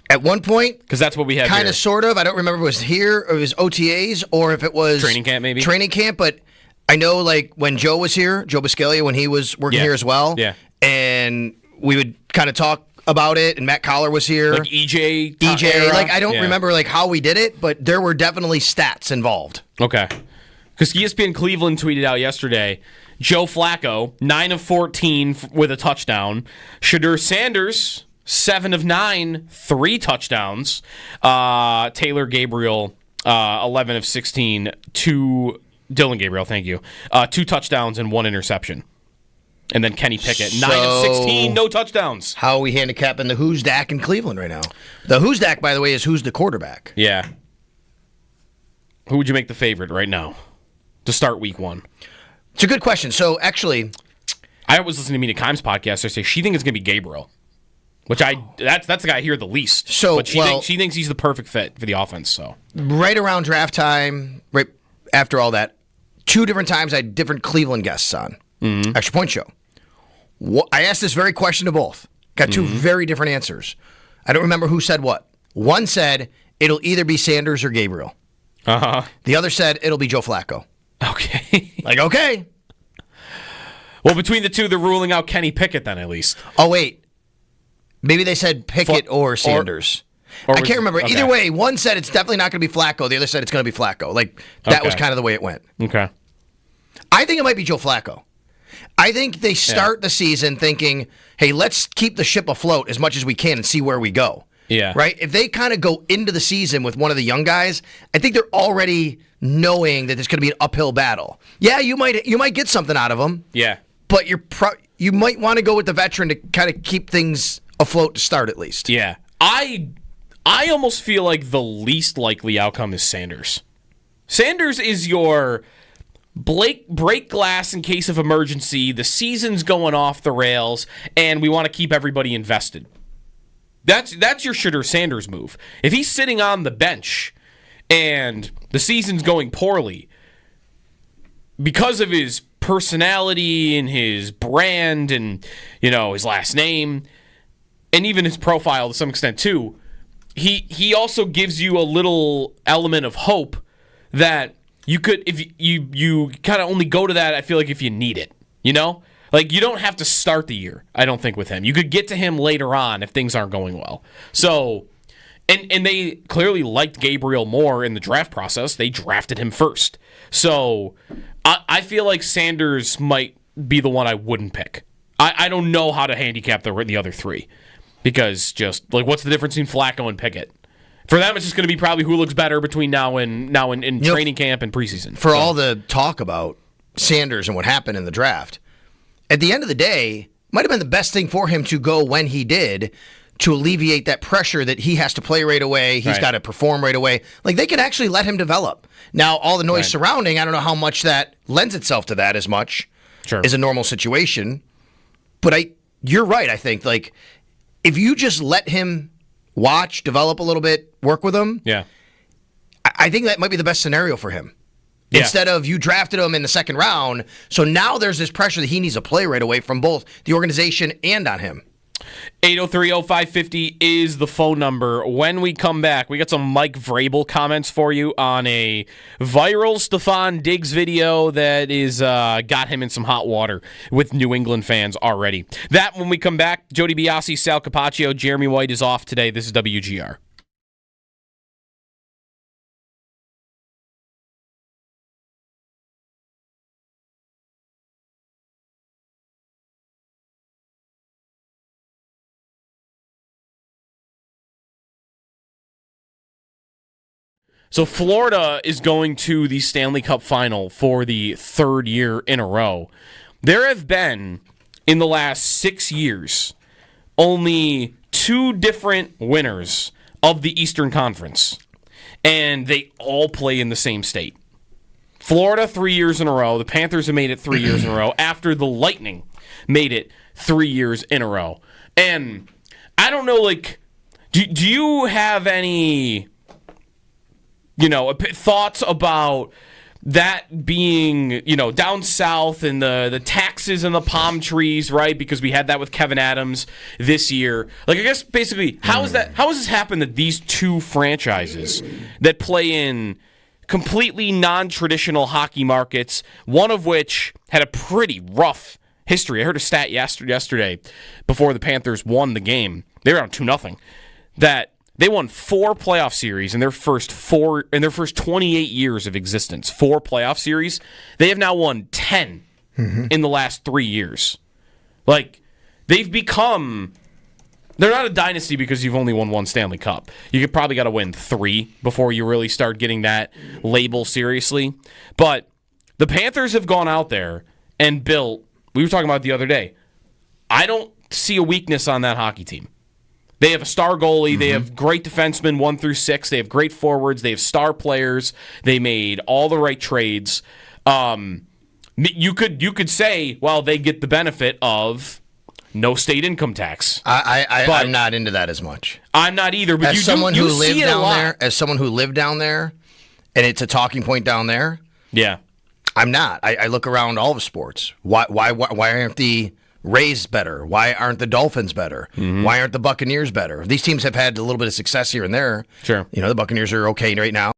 At one point, because that's what we have. Kind of, sort of. I don't remember if it was here or it was OTAs or if it was training camp, maybe training camp. But I know, like when Joe was here, Joe Biscaglia, when he was working here as well. Yeah, and we would kind of talk about it. And Matt Collar was here, like EJ. Like I don't remember like how we did it, but there were definitely stats involved. Okay, because ESPN Cleveland tweeted out yesterday. Joe Flacco, 9 of 14 with a touchdown. Shadur Sanders, 7 of 9, 3 touchdowns. Taylor Gabriel, 11 of 16, Dylan Gabriel, thank you. 2 touchdowns and 1 interception. And then Kenny Pickett, 9 of 16, no touchdowns. How are we handicapping the Who's Dak in Cleveland right now? The Who's Dak, by the way, is who's the quarterback. Yeah. Who would you make the favorite right now to start week 1? It's a good question. So, actually, I was listening to Mina Kimes' podcast. I say she thinks it's going to be Gabriel. Which that's the guy I hear the least. So, but she thinks he's the perfect fit for the offense. So right around draft time, right after all that, 2 different times I had different Cleveland guests on Extra Point Show. I asked this very question to both. Got 2 very different answers. I don't remember who said what. One said it'll either be Sanders or Gabriel. The other said it'll be Joe Flacco. Okay. Like, okay. Well, between the 2, they're ruling out Kenny Pickett then at least. Oh, wait. Maybe they said Pickett or Sanders. I can't remember. Okay. Either way, one said it's definitely not going to be Flacco. The other said it's going to be Flacco. Like, that was kind of the way it went. Okay. I think it might be Joe Flacco. I think they start the season thinking, hey, let's keep the ship afloat as much as we can and see where we go. Yeah. Right? If they kind of go into the season with one of the young guys, I think they're already knowing that there's going to be an uphill battle. Yeah, you might get something out of them. Yeah. But you might want to go with the veteran to kind of keep things afloat to start at least. Yeah. I almost feel like the least likely outcome is Sanders. Sanders is your break glass in case of emergency. The season's going off the rails, and we want to keep everybody invested. That's your Shadur Sanders move. If he's sitting on the bench and the season's going poorly because of his personality and his brand and his last name and even his profile to some extent too, he also gives you a little element of hope that you could, if you kind of only go to that, I feel like if you need it, Like, you don't have to start the year, I don't think, with him. You could get to him later on if things aren't going well. So, and they clearly liked Gabriel more in the draft process. They drafted him first. So, I feel like Sanders might be the one I wouldn't pick. I don't know how to handicap the other 3. Because just, like, what's the difference between Flacco and Pickett? For them, it's just going to be probably who looks better between now and training camp and preseason. For all the talk about Sanders and what happened in the draft, at the end of the day, might have been the best thing for him to go when he did to alleviate that pressure that he has to play right away. He's got to perform right away. Like, they could actually let him develop. Now, all the noise surrounding, I don't know how much that lends itself to that as much as a normal situation. But you're right, I think. Like, if you just let him watch, develop a little bit, work with him, I think that might be the best scenario for him. Yeah. Instead of you drafted him in the second round, so now there's this pressure that he needs to play right away from both the organization and on him. 803-0550 is the phone number. When we come back, we got some Mike Vrabel comments for you on a viral Stephon Diggs video that is got him in some hot water with New England fans already. That when we come back, Jody Biasi, Sal Capaccio, Jeremy White is off today. This is WGR. So Florida is going to the Stanley Cup Final for the third year in a row. There have been, in the last 6 years, only 2 different winners of the Eastern Conference, and they all play in the same state. Florida 3 years in a row. The Panthers have made it 3 years in a row after the Lightning made it 3 years in a row. And I don't know, like, do you have any... thoughts about that being, down south and the taxes and the palm trees, right? Because we had that with Kevin Adams this year. Like, I guess basically, how has this happened that these 2 franchises that play in completely non-traditional hockey markets, one of which had a pretty rough history. I heard a stat yesterday before the Panthers won the game. They were on 2-0. That they won 4 playoff series in their first 28 years of existence. 4 playoff series. They have now won 10 in the last 3 years. Like, they've become... They're not a dynasty because you've only won 1 Stanley Cup. You probably got to win 3 before you really start getting that label seriously. But the Panthers have gone out there and built... We were talking about it the other day. I don't see a weakness on that hockey team. They have a star goalie. They have great defensemen 1 through 6. They have great forwards. They have star players. They made all the right trades. You could say, well, they get the benefit of no state income tax. I'm not into that as much. I'm not either. But as someone who lived down there, and it's a talking point down there. Yeah, I'm not. I look around all of sports. Why aren't the Rays better? Why aren't the Dolphins better? Why aren't the Buccaneers better? These teams have had a little bit of success here and there. Sure. The Buccaneers are okay right now.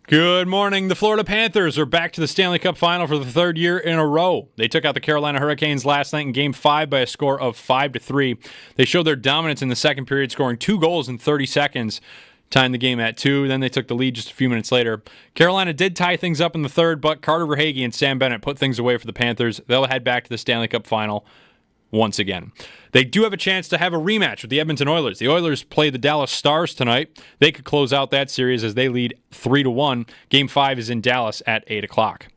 Good morning. The Florida Panthers are back to the Stanley Cup Final for the third year in a row. They took out the Carolina Hurricanes last night in Game 5 by a score of 5-3. They showed their dominance in the second period, scoring 2 goals in 30 seconds, tying the game at 2. Then they took the lead just a few minutes later. Carolina did tie things up in the third, but Carter Verhaeghe and Sam Bennett put things away for the Panthers. They'll head back to the Stanley Cup Final once again. They do have a chance to have a rematch with the Edmonton Oilers. The Oilers play the Dallas Stars tonight. They could close out that series as they lead 3-1. Game 5 is in Dallas at 8 o'clock.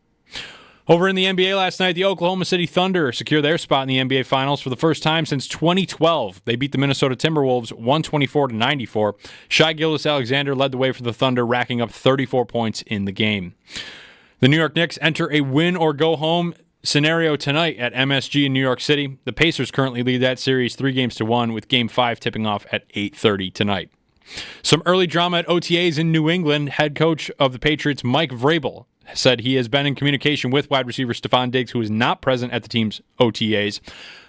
Over in the NBA last night, the Oklahoma City Thunder secured their spot in the NBA Finals for the first time since 2012. They beat the Minnesota Timberwolves 124-94. Shai Gilgeous-Alexander led the way for the Thunder, racking up 34 points in the game. The New York Knicks enter a win-or-go-home scenario tonight at MSG in New York City. The Pacers currently lead that series 3-1, with Game 5 tipping off at 8:30 tonight. Some early drama at OTAs in New England. Head coach of the Patriots, Mike Vrabel, said he has been in communication with wide receiver Stephon Diggs, who is not present at the team's OTAs.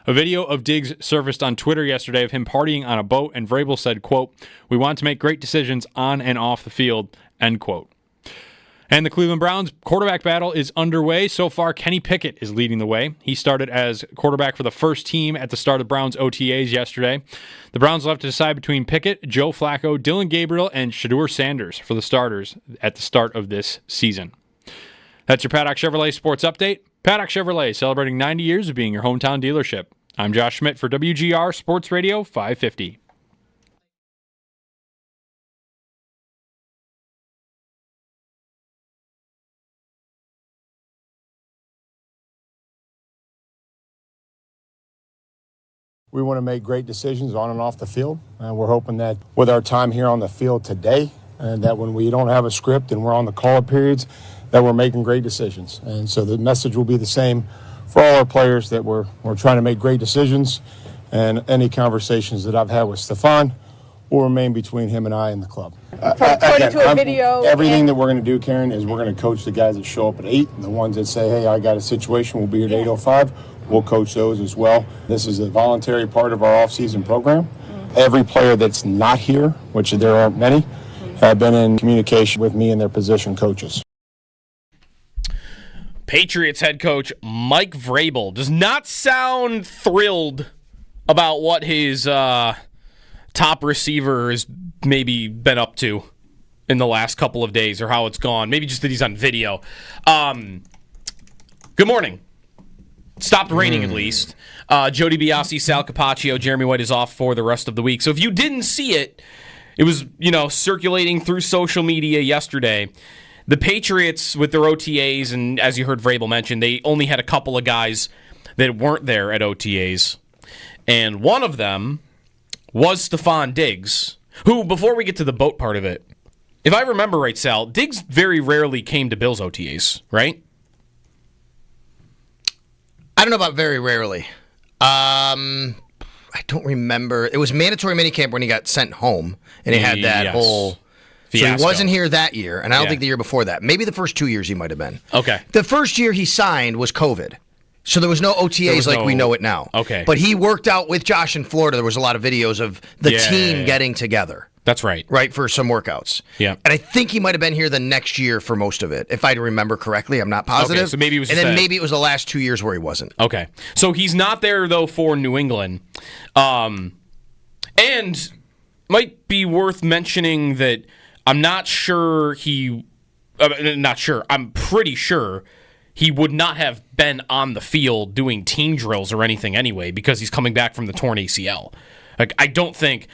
A video of Diggs surfaced on Twitter yesterday of him partying on a boat, and Vrabel said, quote, "We want to make great decisions on and off the field," end quote. And the Cleveland Browns quarterback battle is underway. So far, Kenny Pickett is leading the way. He started as quarterback for the first team at the start of Browns OTAs yesterday. The Browns will have to decide between Pickett, Joe Flacco, Dylan Gabriel, and Shedeur Sanders for the starters at the start of this season. That's your Paddock Chevrolet Sports Update. Paddock Chevrolet, celebrating 90 years of being your hometown dealership. I'm Josh Schmidt for WGR Sports Radio 550. We want to make great decisions on and off the field. We're hoping that with our time here on the field today, and that when we don't have a script and we're on the call-up periods, that we're making great decisions. And so the message will be the same for all our players, that we're trying to make great decisions, and any conversations that I've had with Stephon will remain between him and I and the club. According to a video. Everything that we're going to do, Karen, is we're going to coach the guys that show up at 8, and the ones that say, hey, I got a situation, we'll be here at 8:05. We'll coach those as well. This is a voluntary part of our offseason program. Every player that's not here, which there aren't many, have been in communication with me and their position coaches. Patriots head coach Mike Vrabel does not sound thrilled about what his top receiver has maybe been up to in the last couple of days, or how it's gone. Maybe just that he's on video. Good morning. Stopped raining at least. Joe DiBiase, Sal Capaccio, Jeremy White is off for the rest of the week. So if you didn't see it, it was, circulating through social media yesterday. The Patriots with their OTAs, and as you heard Vrabel mention, they only had a couple of guys that weren't there at OTAs. And one of them was Stephon Diggs, who, before we get to the boat part of it, if I remember right, Sal, Diggs very rarely came to Bills OTAs, right? I don't know about very rarely. I don't remember. It was mandatory minicamp when he got sent home, and he had that whole fiasco. So he wasn't here that year, and I don't think the year before that. Maybe the first 2 years he might have been. Okay. The first year he signed was COVID, so there was no OTAs like we know it now. Okay. But he worked out with Josh in Florida. There was a lot of videos of the team getting together. That's right. Right, for some workouts. Yeah. And I think he might have been here the next year for most of it, if I remember correctly. I'm not positive. Okay, so maybe it was maybe it was the last 2 years where he wasn't. Okay. So he's not there, though, for New England. And might be worth mentioning that I'm not sure I'm pretty sure he would not have been on the field doing team drills or anything anyway, because he's coming back from the torn ACL. Like, I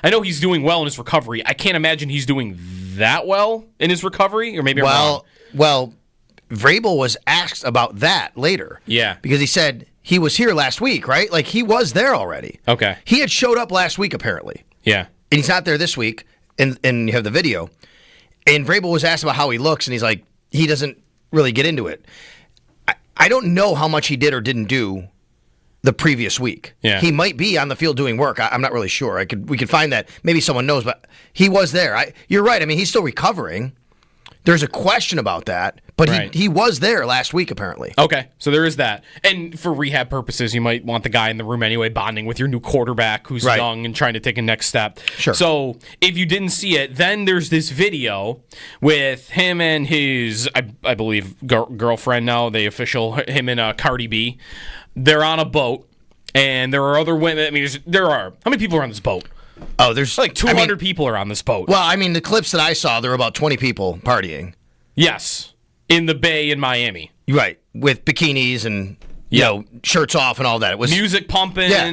know he's doing well in his recovery. I can't imagine he's doing that well in his recovery, or maybe I'm wrong. Well, Vrabel was asked about that later. Yeah. Because he said he was here last week, right? Like, he was there already. Okay. He had showed up last week, apparently. Yeah. And he's not there this week, and you have the video. And Vrabel was asked about how he looks, and he's like, he doesn't really get into it. I don't know how much he did or didn't do the previous week. Yeah. He might be on the field doing work. I'm not really sure. We could find that. Maybe someone knows, but he was there. You're right. I mean, he's still recovering. There's a question about that, but Right. he was there last week apparently. Okay, so there is that. And for rehab purposes, you might want the guy in the room anyway, bonding with your new quarterback who's Right. young and trying to take a next step. Sure. So if you didn't see it, then there's this video with him and his, I believe, girlfriend now, the official, him and Cardi B. They're on a boat, and there are other women. I mean, how many people are on this boat? Oh, there's Like 200 people are on this boat. Well, I mean, the clips that I saw, there were about 20 people partying. Yes, in the Bay in Miami. Right, with bikinis and you know shirts off and all that. It was Music pumping. Yeah,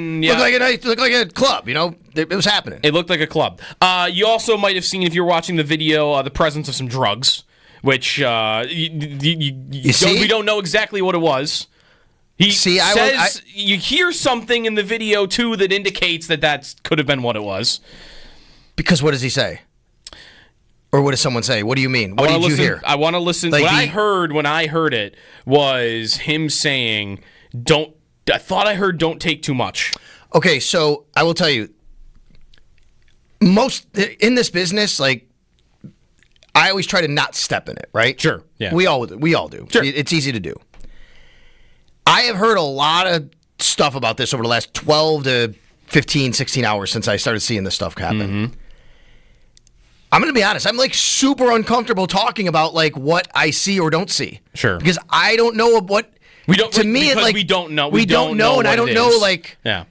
looked like a club. You know, it was happening. It looked like a club. You also might have seen, if you're watching the video, the presence of some drugs, which we don't know exactly what it was. He says you hear something in the video too that indicates that could have been what it was. Because what does he say? Or what does someone say? What do you mean? What did you hear? I want to listen. Like what I heard when I heard it was him saying, "Don't." I thought I heard, "Don't take too much." Okay, so I will tell you, most in this business, like I always try to not step in it. Right? Sure. Yeah. We all do. Sure. It's easy to do. I have heard a lot of stuff about this over the last 12 to 15, 16 hours since I started seeing this stuff happen. Mm-hmm. I'm going to be honest. I'm like super uncomfortable talking about like what I see or don't see. Sure. Because I don't know what. We don't. To me, because like we don't know. We don't know, and I don't know. Like, yeah.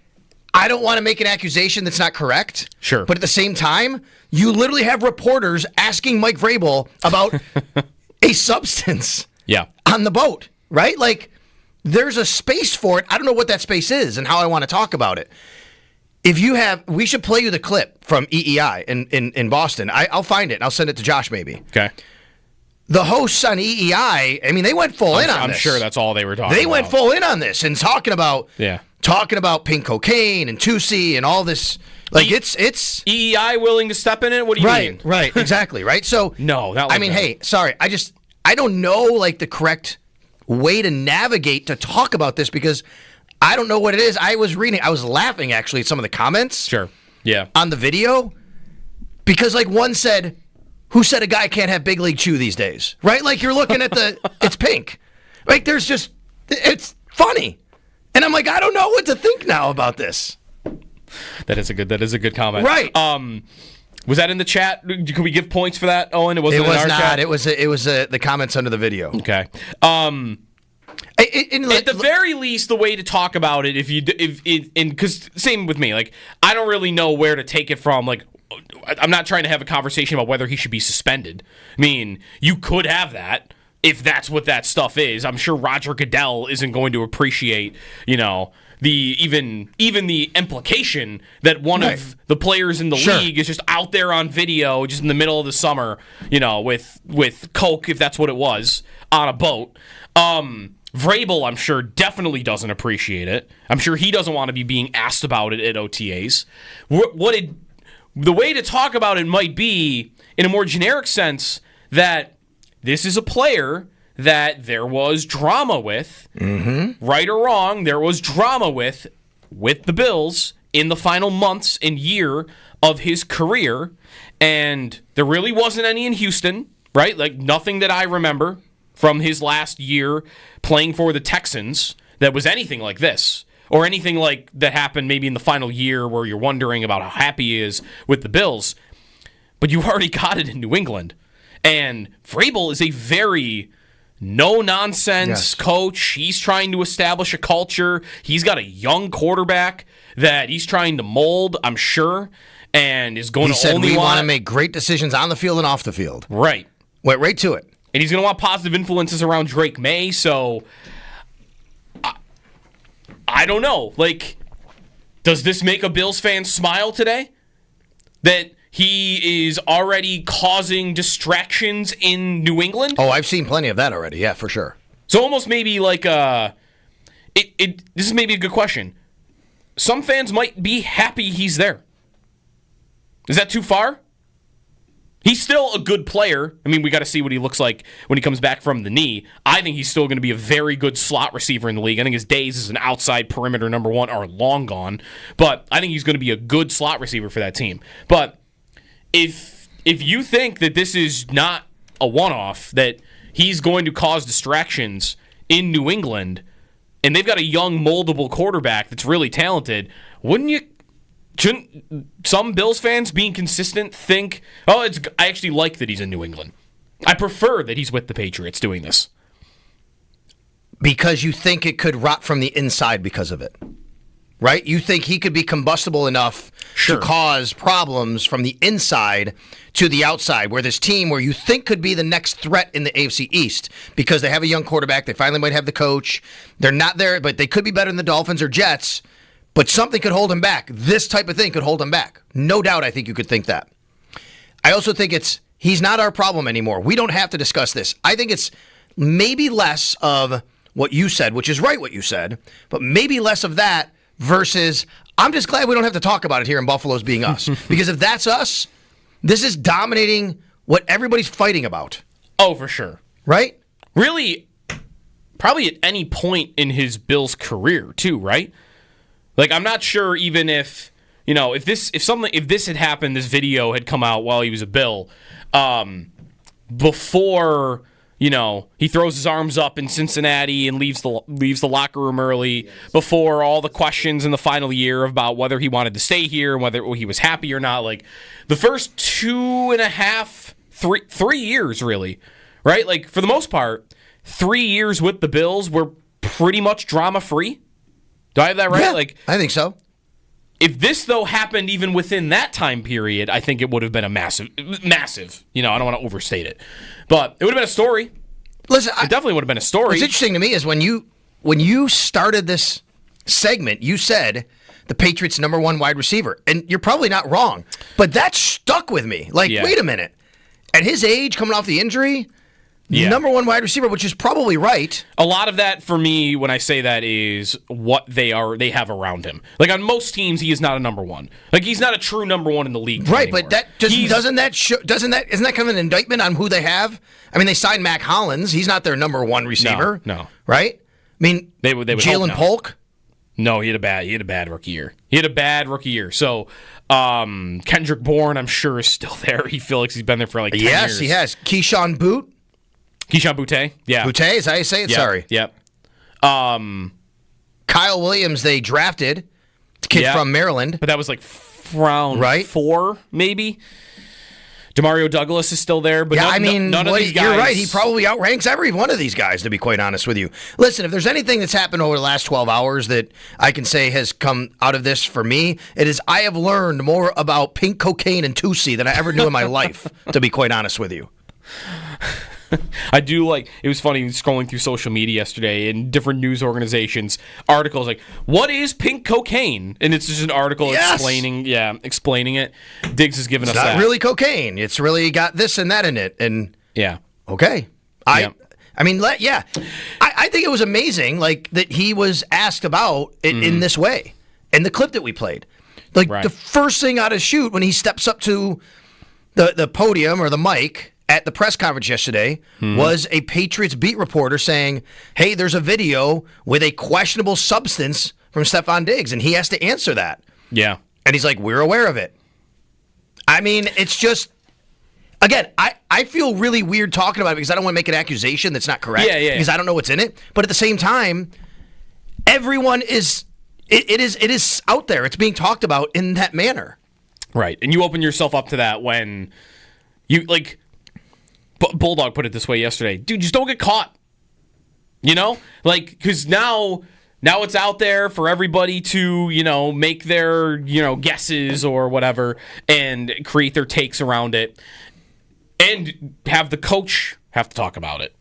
I don't want to make an accusation that's not correct. Sure. But at the same time, you literally have reporters asking Mike Vrabel about a substance. Yeah. On the boat, right? Like. There's a space for it. I don't know what that space is and how I want to talk about it. If you have, we should play you the clip from EEI in Boston. I'll find it and I'll send it to Josh maybe. Okay. The hosts on EEI, I mean, they went full in on this. I'm sure that's all they were talking about. They went full in on this and talking about pink cocaine and 2C and all this. Like it's EEI willing to step in it? What do you mean? Right, exactly, right? So no, not like I mean, that. hey, sorry, I don't know like the correct way to navigate to talk about this because I don't know what it is. I was laughing actually at some of the comments. Sure. Yeah. On the video because like one said, who said a guy can't have Big League Chew these days? Right? Like you're looking at it's pink. Like it's funny. And I'm like, I don't know what to think now about this. That is a good comment. Right. Was that in the chat? Could we give points for that, Owen? It was not. Chat? It was the comments under the video. Okay. At the very least, the way to talk about it, because same with me, like I don't really know where to take it from. Like I'm not trying to have a conversation about whether he should be suspended. I mean, you could have that if that's what that stuff is. I'm sure Roger Goodell isn't going to appreciate, the even the implication that one of the players in the league is just out there on video just in the middle of the summer, with coke, if that's what it was, on a boat. Vrabel, I'm sure, definitely doesn't appreciate it. I'm sure he doesn't want to be being asked about it at OTAs. The way to talk about it might be in a more generic sense that this is a player that there was drama with, right or wrong, there was drama with the Bills in the final months and year of his career, and there really wasn't any in Houston, right? Like nothing that I remember from his last year playing for the Texans that was anything like this, or anything like that happened maybe in the final year where you're wondering about how happy he is with the Bills, but you already got it in New England. And Vrabel is a very no-nonsense coach. He's trying to establish a culture. He's got a young quarterback that he's trying to mold, I'm sure, and is going to only want to make great decisions on the field and off the field. Right. Went right to it. And he's going to want positive influences around Drake May, so I don't know. Like, does this make a Bills fan smile today? That he is already causing distractions in New England? Oh, I've seen plenty of that already. Yeah, for sure. So almost maybe like this is maybe a good question. Some fans might be happy he's there. Is that too far? He's still a good player. I mean, we got to see what he looks like when he comes back from the knee. I think he's still going to be a very good slot receiver in the league. I think his days as an outside perimeter number one are long gone. But I think he's going to be a good slot receiver for that team. But if you think that this is not a one-off, that he's going to cause distractions in New England, and they've got a young, moldable quarterback that's really talented, shouldn't some Bills fans, being consistent, think, I actually like that he's in New England. I prefer that he's with the Patriots doing this. Because you think it could rot from the inside because of it, right? You think he could be combustible enough to cause problems from the inside to the outside, where this team, where you think could be the next threat in the AFC East, because they have a young quarterback, they finally might have the coach, they're not there, but they could be better than the Dolphins or Jets, but something could hold him back. This type of thing could hold him back. No doubt I think you could think that. I also think he's not our problem anymore. We don't have to discuss this. I think it's maybe less of what you said, which is right what you said, but maybe less of that versus, I'm just glad we don't have to talk about it here in Buffalo's being us. Because if that's us, this is dominating what everybody's fighting about. Oh, for sure. Right? Really, probably at any point in his Bills career, too, right? Like, I'm not sure even if, if this had happened, this video had come out while he was a Bill, before, he throws his arms up in Cincinnati and leaves the locker room early, before all the questions in the final year about whether he wanted to stay here and whether he was happy or not. Like, the first 3 years, really, right? Like, for the most part, 3 years with the Bills were pretty much drama-free. Do I have that right? Yeah, I think so. If this, though, happened even within that time period, I think it would have been a massive, I don't want to overstate it, but it would have been a story. Listen, it definitely would have been a story. What's interesting to me is when you started this segment, you said the Patriots' number one wide receiver, and you're probably not wrong, but that stuck with me. Like, wait a minute. At his age, coming off the injury, number one wide receiver, which is probably right. A lot of that for me, when I say that, is what they have around him. Like, on most teams, he is not a number one. Like, he's not a true number one in the league. Right, anymore. but that just isn't that kind of an indictment on who they have? I mean, they signed Mac Hollins. He's not their number one receiver. No. Right? I mean, they would Jalen Polk. No, he had a bad rookie year. So Kendrick Bourne, I'm sure, is still there. He feels like he's been there for like 10 years. Yes, he has. Keyshawn Boutte, yeah. Boutte, is that how you say it? Yep. Sorry. Yep. Kyle Williams, they drafted. The kid from Maryland. But that was like round 4, maybe. Demario Douglas is still there, but none of these guys. You're right. He probably outranks every one of these guys, to be quite honest with you. Listen, if there's anything that's happened over the last 12 hours that I can say has come out of this for me, it is I have learned more about pink cocaine and Tusi than I ever knew in my life, to be quite honest with you. I do like, it was funny scrolling through social media yesterday in different news organizations, articles like, what is pink cocaine? And it's just an article explaining it. Diggs has given us that. It's not really cocaine. It's really got this and that in it. And okay. I think it was amazing, like, that he was asked about it in this way. In the clip that we played. Like, the first thing out of shoot when he steps up to the podium or the mic at the press conference yesterday was a Patriots beat reporter saying, hey, there's a video with a questionable substance from Stephon Diggs, and he has to answer that. Yeah. And he's like, we're aware of it. I mean, it's just, again, I feel really weird talking about it because I don't want to make an accusation that's not correct because I don't know what's in it. But at the same time, everyone is, it is out there. It's being talked about in that manner. Right. And you open yourself up to that when you, like, Bulldog put it this way yesterday. Dude, just don't get caught. Like, because now it's out there for everybody to, make their, guesses or whatever and create their takes around it and have the coach have to talk about it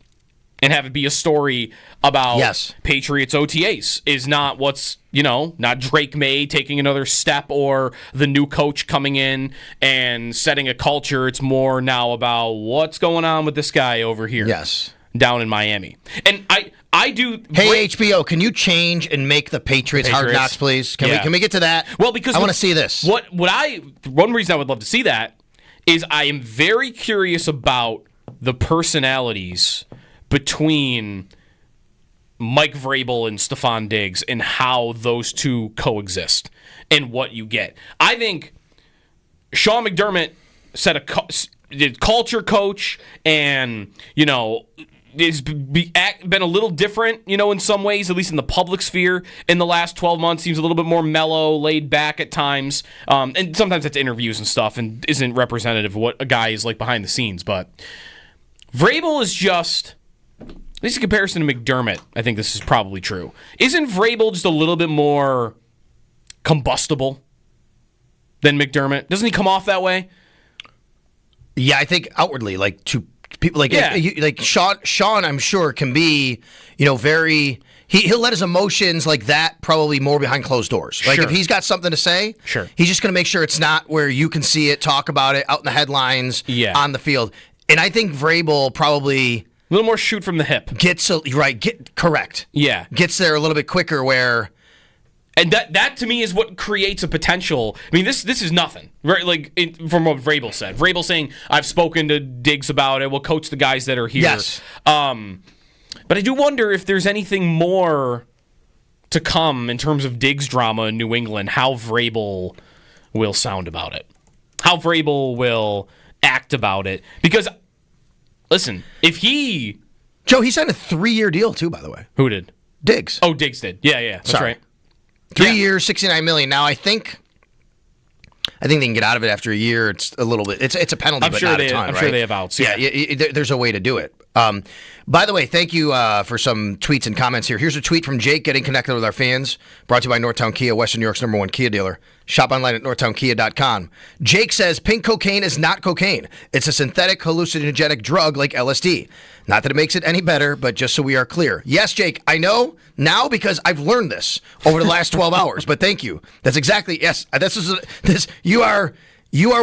and have it be a story about Patriots OTAs is not what's, not Drake May taking another step or the new coach coming in and setting a culture. It's more now about what's going on with this guy over here. Yes. Down in Miami. And I do. Hey, HBO, can you change and make the Patriots Hard Knocks, please? Can we get to that? Well, because I want to see this. One reason I would love to see that is I am very curious about the personalities between Mike Vrabel and Stephon Diggs and how those two coexist and what you get. I think Sean McDermott culture coach, and it's been a little different, in some ways, at least in the public sphere in the last 12 months. Seems a little bit more mellow, laid back at times. And sometimes it's interviews and stuff and isn't representative of what a guy is like behind the scenes. But Vrabel is just, at least in comparison to McDermott, I think this is probably true. Isn't Vrabel just a little bit more combustible than McDermott? Doesn't he come off that way? Yeah, I think outwardly, like to people, like Sean, I'm sure can be, very. He'll let his emotions like that probably more behind closed doors. Like if he's got something to say, he's just going to make sure it's not where you can see it, talk about it out in the headlines, on the field. And I think Vrabel probably a little more shoot from the hip. Correct. Yeah, gets there a little bit quicker where. And that to me is what creates a potential. I mean, this is nothing, right? Like from what Vrabel said. Vrabel saying, "I've spoken to Diggs about it. We'll coach the guys that are here." Yes. But I do wonder if there's anything more to come in terms of Diggs drama in New England. How Vrabel will sound about it. How Vrabel will act about it. Because listen, if Joe, he signed a 3-year deal too. By the way, who did? Diggs. Oh, Diggs did. Yeah. That's right. 3 years, $69 million. Now I think they can get out of it after a year. It's a little bit. It's a penalty, but not a ton. I'm sure they have outs. Yeah, there's a way to do it. By the way, thank you for some tweets and comments here. Here's a tweet from Jake getting connected with our fans. Brought to you by Northtown Kia, Western New York's #1 Kia dealer. Shop online at northtownkia.com. Jake says pink cocaine is not cocaine. It's a synthetic hallucinogenic drug like LSD. Not that it makes it any better, but just so we are clear. Yes, Jake, I know now because I've learned this over the last 12 hours. But thank you. That's exactly this. You are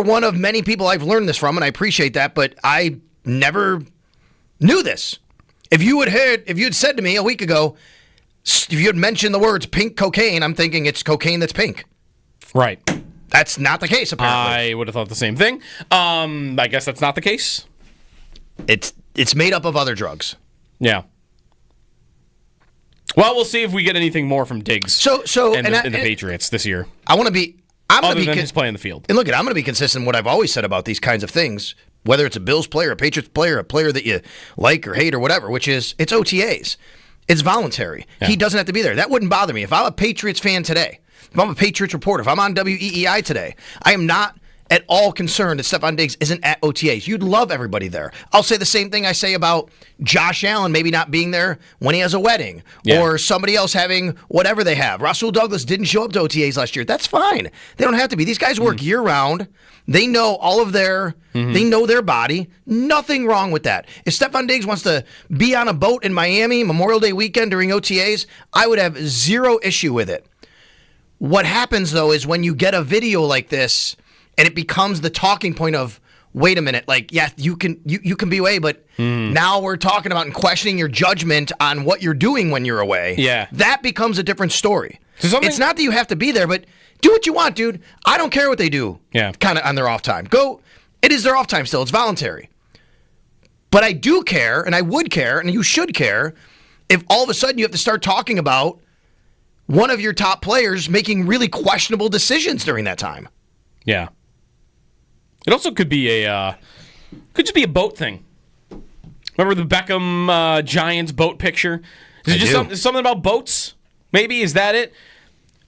one of many people I've learned this from, and I appreciate that. But I never knew this. If you had said to me a week ago, if you had mentioned the words pink cocaine, I'm thinking it's cocaine that's pink. Right. That's not the case, apparently. I would have thought the same thing. I guess that's not the case. It's made up of other drugs. Yeah. Well, we'll see if we get anything more from Diggs and the Patriots this year. I'm going to be his play in the field. And look, I'm going to be consistent in what I've always said about these kinds of things, whether it's a Bills player, a Patriots player, a player that you like or hate or whatever, which is it's OTAs. It's voluntary. Yeah. He doesn't have to be there. That wouldn't bother me. If I'm a Patriots fan today, if I'm a Patriots reporter, if I'm on WEEI today, I am not at all concerned that Stephon Diggs isn't at OTAs. You'd love everybody there. I'll say the same thing I say about Josh Allen maybe not being there when he has a wedding or somebody else having whatever they have. Rasul Douglas didn't show up to OTAs last year. That's fine. They don't have to be. These guys work year-round. They know all of they know their body. Nothing wrong with that. If Stephon Diggs wants to be on a boat in Miami Memorial Day weekend during OTAs, I would have zero issue with it. What happens, though, is when you get a video like this and it becomes the talking point of, wait a minute, like, yeah, you can be away, but now we're talking about and questioning your judgment on what you're doing when you're away. Yeah. That becomes a different story. It's not that you have to be there, but do what you want, dude. I don't care what they do kind of on their off time. Go. It is their off time still. It's voluntary. But I do care, and I would care, and you should care, if all of a sudden you have to start talking about one of your top players making really questionable decisions during that time. Yeah. It also could be could just be a boat thing. Remember the Beckham Giants boat picture? Is it just something about boats? Maybe, is that it?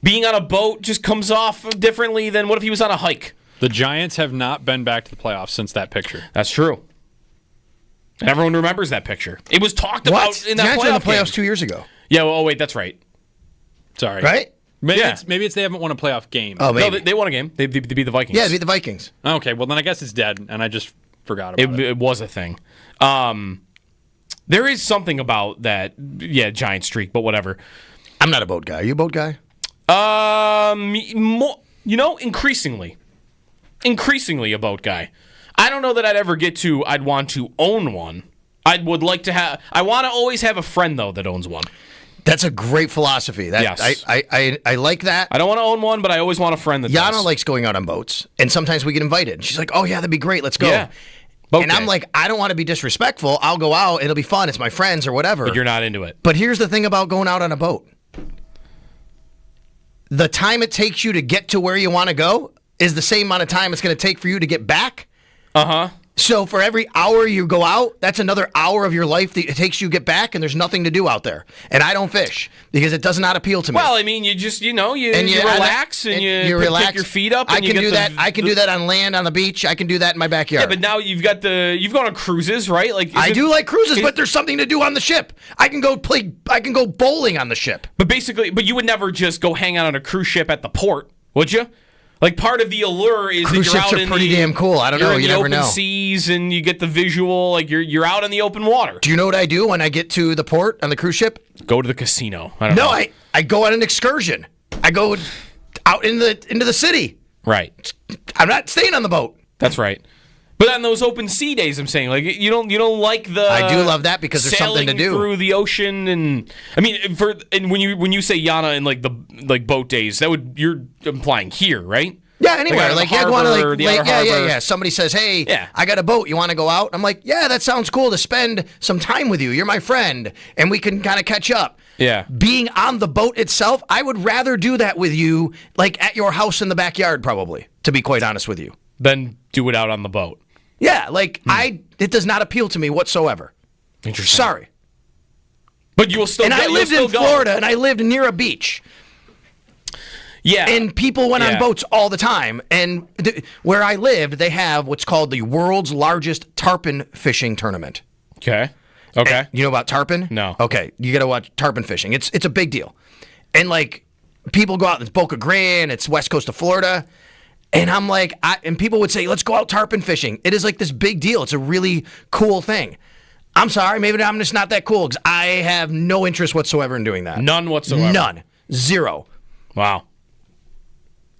Being on a boat just comes off differently than what if he was on a hike? The Giants have not been back to the playoffs since that picture. That's true. And everyone remembers that picture. It was talked about in that Giants were in the playoffs game 2 years ago. Yeah, well, wait, that's right. Sorry. Right? Maybe it's they haven't won a playoff game. Oh, maybe. No, they won a game. They beat the Vikings. Yeah, they beat the Vikings. Okay, well, then I guess it's dead, and I just forgot about it. It was a thing. There is something about that, giant streak, but whatever. I'm not a boat guy. Are you a boat guy? Increasingly a boat guy. I don't know that I'd ever get to, I'd want to own one. I want to always have a friend, though, that owns one. That's a great philosophy. Yes. I like that. I don't want to own one, but I always want a friend that Yana does. likes going out on boats, and sometimes we get invited. She's like, oh, yeah, that'd be great. Let's go. Yeah. I'm like, I don't want to be disrespectful. I'll go out. It'll be fun. It's my friends or whatever. But you're not into it. But here's the thing about going out on a boat. The time it takes you to get to where you want to go is the same amount of time it's going to take for you to get back. Uh-huh. So for every hour you go out, that's another hour of your life that it takes you to get back, and there's nothing to do out there. And I don't fish because it does not appeal to me. Well, I mean, you just, you relax and you relax. Kick your feet up. And I can do that. I can do that on land, on the beach. I can do that in my backyard. Yeah, but now you've gone on cruises, right? Like I do like cruises, but there's something to do on the ship. I can go bowling on the ship. But you would never just go hang out on a cruise ship at the port, would you? Like, part of the allure is cruise that you're ships out are in pretty damn cool. I don't know. You never know. Open seas, and you get the visual. Like, you're out in the open water. Do you know what I do when I get to the port on the cruise ship? Go to the casino. I don't know. I go on an excursion. I go out into the city. Right. I'm not staying on the boat. That's right. But on those open sea days, I'm saying, like, you don't like the. I do love that because there's something to do sailing through the ocean, and I mean, when you say Yana and like the boat days, you're implying here, right? Yeah, anywhere. Like I want to yeah. Somebody says, "Hey, I got a boat. You want to go out?" I'm like, "Yeah, that sounds cool to spend some time with you. You're my friend, and we can kind of catch up." Yeah. Being on the boat itself, I would rather do that with you, like at your house in the backyard, probably. To be quite honest with you, than do it out on the boat. Yeah, it does not appeal to me whatsoever. Interesting. Sorry. But you will still. And I lived in Florida, and I lived near a beach. Yeah. And people went on boats all the time. And where I lived, they have what's called the world's largest tarpon fishing tournament. Okay. And you know about tarpon? No. Okay. You got to watch tarpon fishing. It's a big deal. And people go out. It's Boca Grande. It's west coast of Florida. And I'm like, and people would say, let's go out tarpon fishing. It is like this big deal. It's a really cool thing. I'm sorry, maybe I'm just not that cool because I have no interest whatsoever in doing that. None whatsoever. None. Zero. Wow.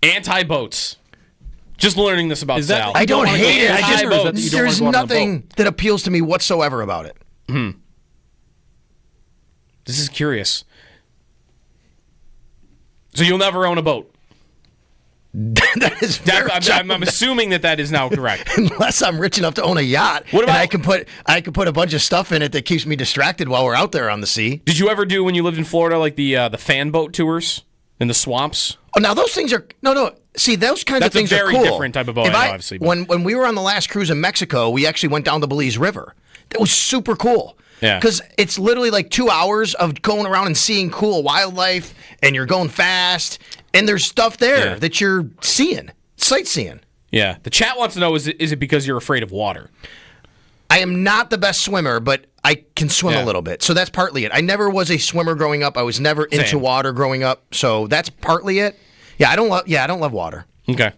Anti-boats. Just learning this about Sal. I don't hate it. There's nothing that appeals to me whatsoever about it. This is curious. So you'll never own a boat? That is I'm assuming that is now correct. Unless I'm rich enough to own a yacht, what about, and I can put a bunch of stuff in it that keeps me distracted while we're out there on the sea. Did you ever do when you lived in Florida like the fan boat tours in the swamps? Oh, now those things are no. See, those kinds of things are cool. That's a very different type of boat, obviously. When we were on the last cruise in Mexico, we actually went down the Belize River. That was super cool. Yeah. Because it's literally like 2 hours of going around and seeing cool wildlife, and you're going fast, and there's stuff there that you're seeing, sightseeing. Yeah. The chat wants to know, is it because you're afraid of water? I am not the best swimmer, but I can swim a little bit. So that's partly it. I never was a swimmer growing up. I was never into water growing up. So that's partly it. Yeah, I don't love water. Okay.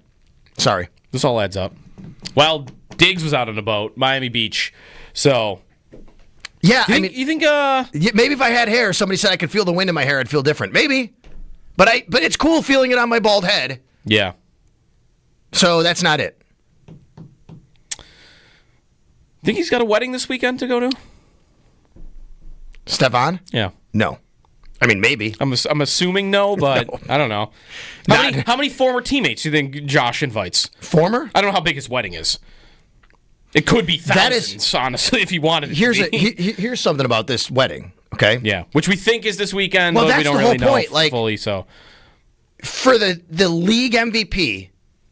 Sorry. This all adds up. Well, Diggs was out on a boat, Miami Beach. So yeah, you think maybe if I had hair, somebody said I could feel the wind in my hair, I'd feel different. Maybe. But it's cool feeling it on my bald head. Yeah. So that's not it. Think he's got a wedding this weekend to go to? Stefan? Yeah. No. I mean, maybe. I'm assuming no, but no. I don't know. How many former teammates do you think Josh invites? Former? I don't know how big his wedding is. It could be thousands, honestly, if he wanted it to be. Here's something about this wedding, okay? Yeah, which we think is this weekend, well, but we don't really know point. Fully. So, for the league MVP,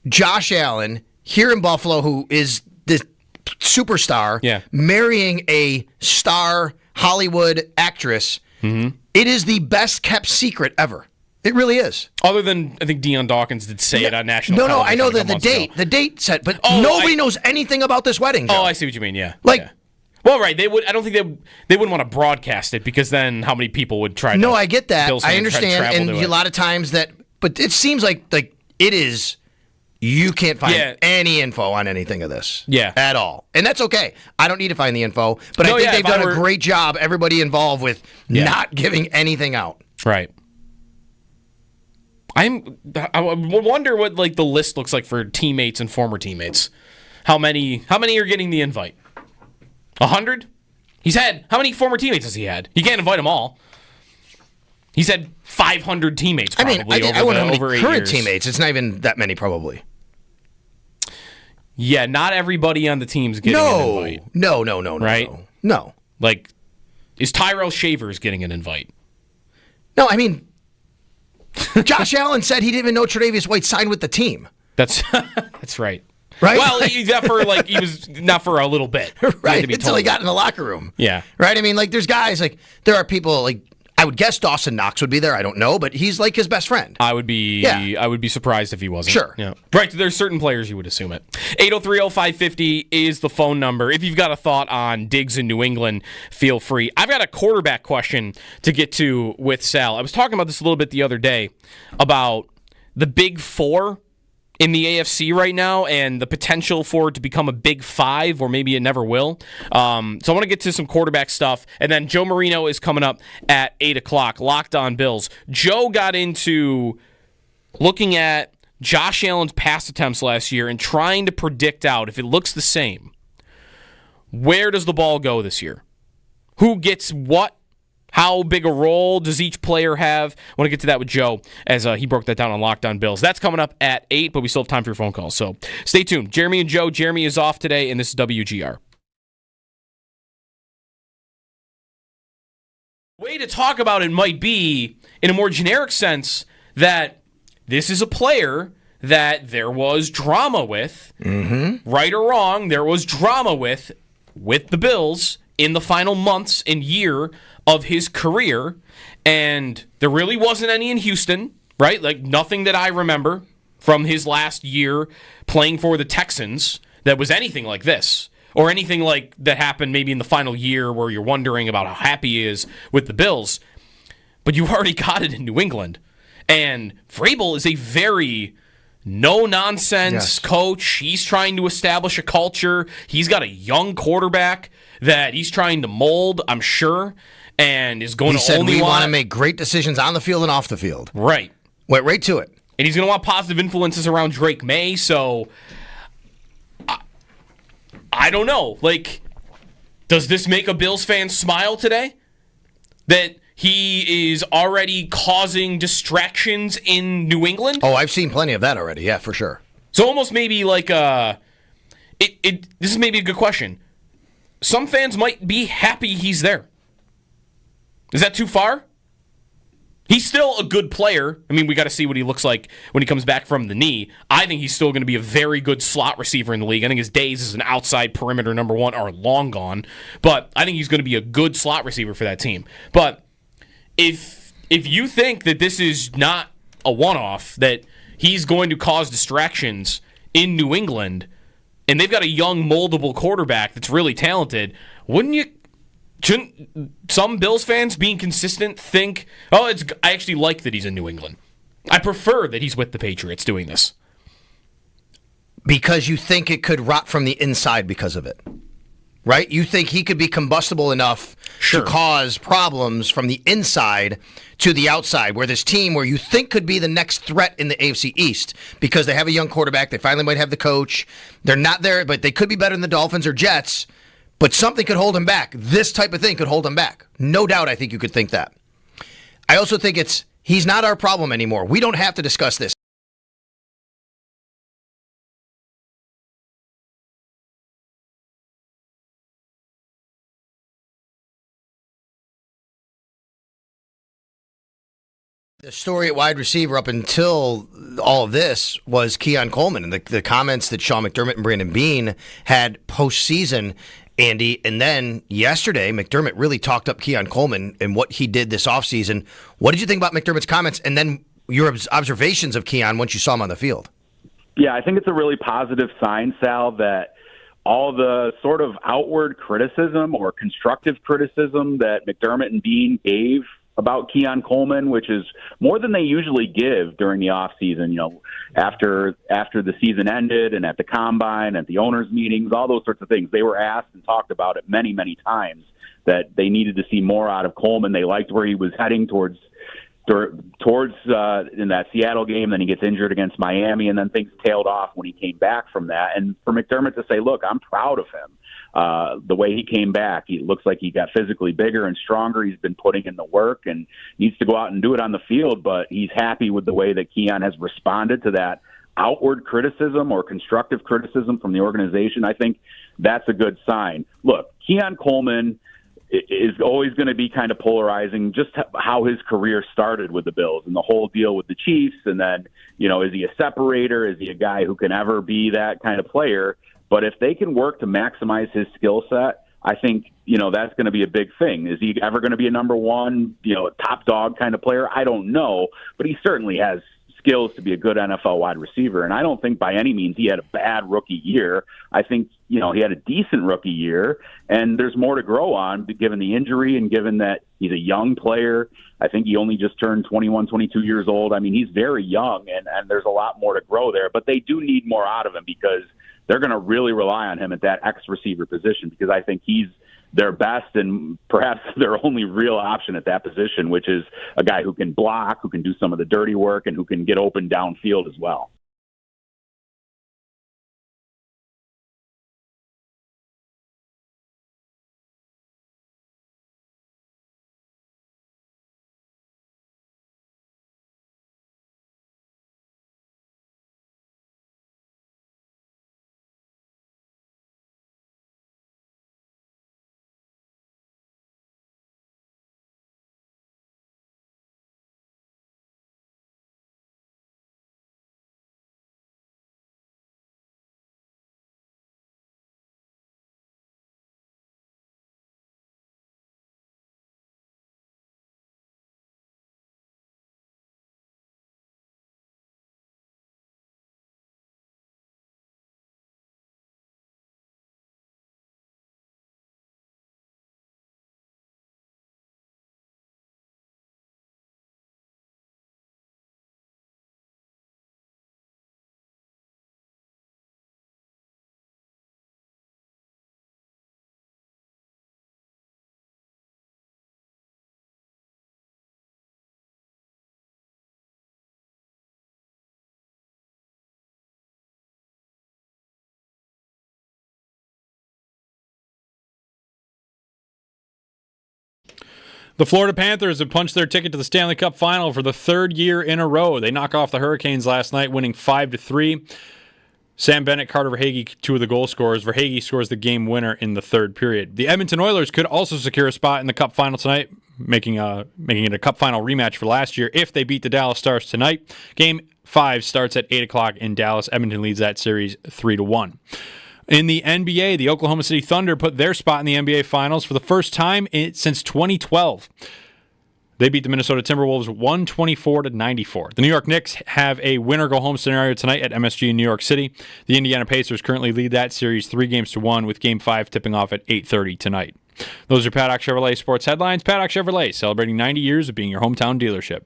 Josh Allen, here in Buffalo, who is the superstar, marrying a star Hollywood actress, it is the best kept secret ever. It really is. Other than, I think Deion Dawkins did say it on national television. No, I know that the date set, but nobody knows anything about this wedding, Joe. Oh, I see what you mean, yeah. Well, right, they would. I don't think they wouldn't want to broadcast it because then how many people would try to... No, I get that. I understand, and a lot of times that... But it seems like it is... You can't find any info on anything of this. Yeah. At all. And that's okay. I don't need to find the info, but I think they've done a great job, everybody involved, with not giving anything out. Right. I wonder what the list looks like for teammates and former teammates. How many are getting the invite? 100? How many former teammates has he had? He can't invite them all. He's had 500 teammates probably over 8 years. I wonder how many current teammates. It's not even that many probably. Yeah, not everybody on the team's getting an invite. No. Right? No. Is Tyrell Shavers getting an invite? No, I mean, Josh Allen said he didn't even know Tre'Davious White signed with the team. That's right. Right? Well, he was not for a little bit. Right, until he got in the locker room. Yeah. Right? I mean, there's guys, there are people, I would guess Dawson Knox would be there. I don't know, but he's his best friend. I would be surprised if he wasn't. Sure. Yeah. Right, there's certain players you would assume it. 803-0550 is the phone number. If you've got a thought on Diggs in New England, feel free. I've got a quarterback question to get to with Sal. I was talking about this a little bit the other day about the Big Four in the AFC right now and the potential for it to become a Big Five, or maybe it never will. So I want to get to some quarterback stuff. And then Joe Marino is coming up at 8 o'clock, Locked On Bills. Joe got into looking at Josh Allen's pass attempts last year and trying to predict out, if it looks the same, where does the ball go this year? Who gets what? How big a role does each player have? I want to get to that with Joe as he broke that down on Locked On Bills. That's coming up at 8, but we still have time for your phone calls. So stay tuned. Jeremy and Joe. Jeremy is off today, and this is WGR. Way to talk about it might be, in a more generic sense, that this is a player that there was drama with, right or wrong, there was drama with the Bills in the final months and year of his career, and there really wasn't any in Houston, right? Nothing that I remember from his last year playing for the Texans that was anything like this, or anything like that happened maybe in the final year where you're wondering about how happy he is with the Bills. But you've already got it in New England. And Vrabel is a very no-nonsense coach. He's trying to establish a culture. He's got a young quarterback that he's trying to mold, I'm sure, and is going to only want to make great decisions on the field and off the field. Right. Went right to it. And he's going to want positive influences around Drake May, so I don't know. Does this make a Bills fan smile today? That he is already causing distractions in New England? Oh, I've seen plenty of that already, yeah, for sure. So almost maybe this is maybe a good question. Some fans might be happy he's there. Is that too far? He's still a good player. I mean, we got to see what he looks like when he comes back from the knee. I think he's still going to be a very good slot receiver in the league. I think his days as an outside perimeter number one are long gone. But I think he's going to be a good slot receiver for that team. But if you think that this is not a one-off, that he's going to cause distractions in New England, and they've got a young, moldable quarterback that's really talented, shouldn't some Bills fans, being consistent, think, I actually like that he's in New England. I prefer that he's with the Patriots doing this. Because you think it could rot from the inside because of it, right? You think he could be combustible enough to cause problems from the inside to the outside, where this team, where you think could be the next threat in the AFC East, because they have a young quarterback, they finally might have the coach, they're not there, but they could be better than the Dolphins or Jets, but something could hold him back. This type of thing could hold him back. No doubt I think you could think that. I also think he's not our problem anymore. We don't have to discuss this. The story at wide receiver up until all of this was Keon Coleman, and the comments that Sean McDermott and Brandon Beane had postseason, Andy. And then yesterday, McDermott really talked up Keon Coleman and what he did this offseason. What did you think about McDermott's comments, and then your observations of Keon once you saw him on the field? Yeah, I think it's a really positive sign, Sal, that all the sort of outward criticism or constructive criticism that McDermott and Beane gave about Keon Coleman, which is more than they usually give during the offseason, after the season ended and at the combine, at the owners' meetings, all those sorts of things. They were asked and talked about it many, many times that they needed to see more out of Coleman. They liked where he was heading towards in that Seattle game. Then he gets injured against Miami, and then things tailed off when he came back from that. And for McDermott to say, look, I'm proud of him. The way he came back, he looks like he got physically bigger and stronger. He's been putting in the work and needs to go out and do it on the field, but he's happy with the way that Keon has responded to that outward criticism or constructive criticism from the organization. I think that's a good sign. Look, Keon Coleman is always going to be kind of polarizing, just how his career started with the Bills and the whole deal with the Chiefs. And then, is he a separator? Is he a guy who can ever be that kind of player? But if they can work to maximize his skill set, I think, that's going to be a big thing. Is he ever going to be a number one, top dog kind of player? I don't know, but he certainly has skills to be a good NFL wide receiver. And I don't think by any means he had a bad rookie year. I think, he had a decent rookie year, and there's more to grow on given the injury and given that he's a young player. I think he only just turned 21, 22 years old. I mean, he's very young, and there's a lot more to grow there, but they do need more out of him because they're going to really rely on him at that X receiver position, because I think he's their best and perhaps their only real option at that position, which is a guy who can block, who can do some of the dirty work, and who can get open downfield as well. The Florida Panthers have punched their ticket to the Stanley Cup Final for the third year in a row. They knock off the Hurricanes last night, winning 5-3. Sam Bennett, Carter Verhaeghe, two of the goal scorers. Verhaeghe scores the game winner in the third period. The Edmonton Oilers could also secure a spot in the Cup Final tonight, making it a Cup Final rematch for last year if they beat the Dallas Stars tonight. Game 5 starts at 8 o'clock in Dallas. Edmonton leads that series 3-1. In the NBA, the Oklahoma City Thunder put their spot in the NBA Finals for the first time since 2012. They beat the Minnesota Timberwolves 124-94. The New York Knicks have a winner-go-home scenario tonight at MSG in New York City. The Indiana Pacers currently lead that series 3-1, with Game 5 tipping off at 8:30 tonight. Those are Paddock Chevrolet sports headlines. Paddock Chevrolet, celebrating 90 years of being your hometown dealership.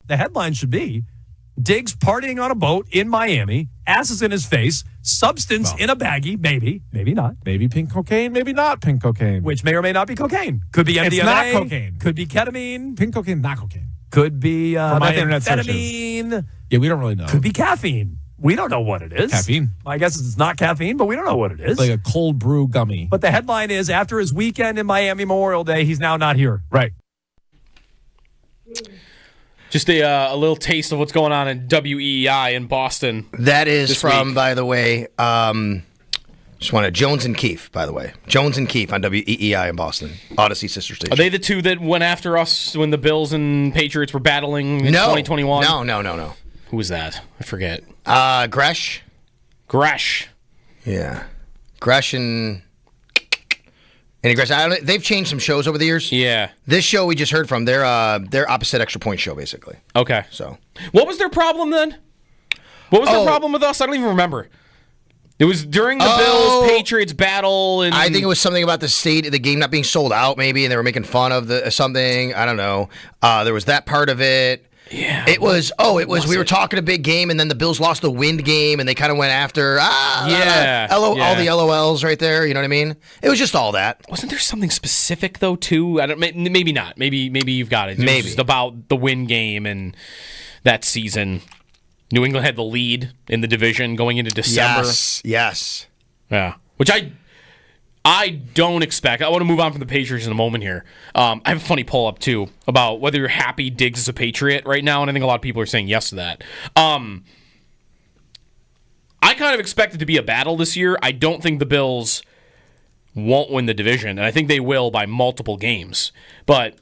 The headline should be, Diggs partying on a boat in Miami, asses in his face, substance in a baggie, maybe not. Maybe pink cocaine, maybe not pink cocaine. Which may or may not be cocaine. Could be MDMA. It's not cocaine. Could be ketamine. Pink cocaine, not cocaine. Could be methamphetamine. Yeah, we don't really know. Could be caffeine. We don't know what it is. Caffeine. I guess it's not caffeine, but we don't know what it is. Like a cold brew gummy. But the headline is, after his weekend in Miami Memorial Day, he's now not here. Right. Just a little taste of what's going on in WEEI in Boston. That is from, by the way, just wanted Jones and Keefe, by the way. Jones and Keefe on WEEI in Boston. Odyssey sister station. Are they the two that went after us when the Bills and Patriots were battling in 2021? No. Who was that? I forget. Gresh. Yeah. Gresh and Gresh. They've changed some shows over the years. Yeah. This show we just heard from, they're opposite extra point show, basically. Okay. So, what was their problem then? What was their problem with us? I don't even remember. It was during the Bills-Patriots battle. And I think it was something about the game not being sold out, maybe, and they were making fun of something. I don't know. There was that part of it. Yeah. It was we were talking a big game, and then the Bills lost the wind game, and they kind of went after all the LOLs right there. You know what I mean? It was just all that. Wasn't there something specific though too? Maybe not. Maybe you've got it. It was just about the wind game and that season. New England had the lead in the division going into December. Yes. Yeah, which I don't expect. I want to move on from the Patriots in a moment here. I have a funny poll up, too, about whether you're happy Diggs is a Patriot right now, and I think a lot of people are saying yes to that. I kind of expect it to be a battle this year. I don't think the Bills won't win the division, and I think they will by multiple games. But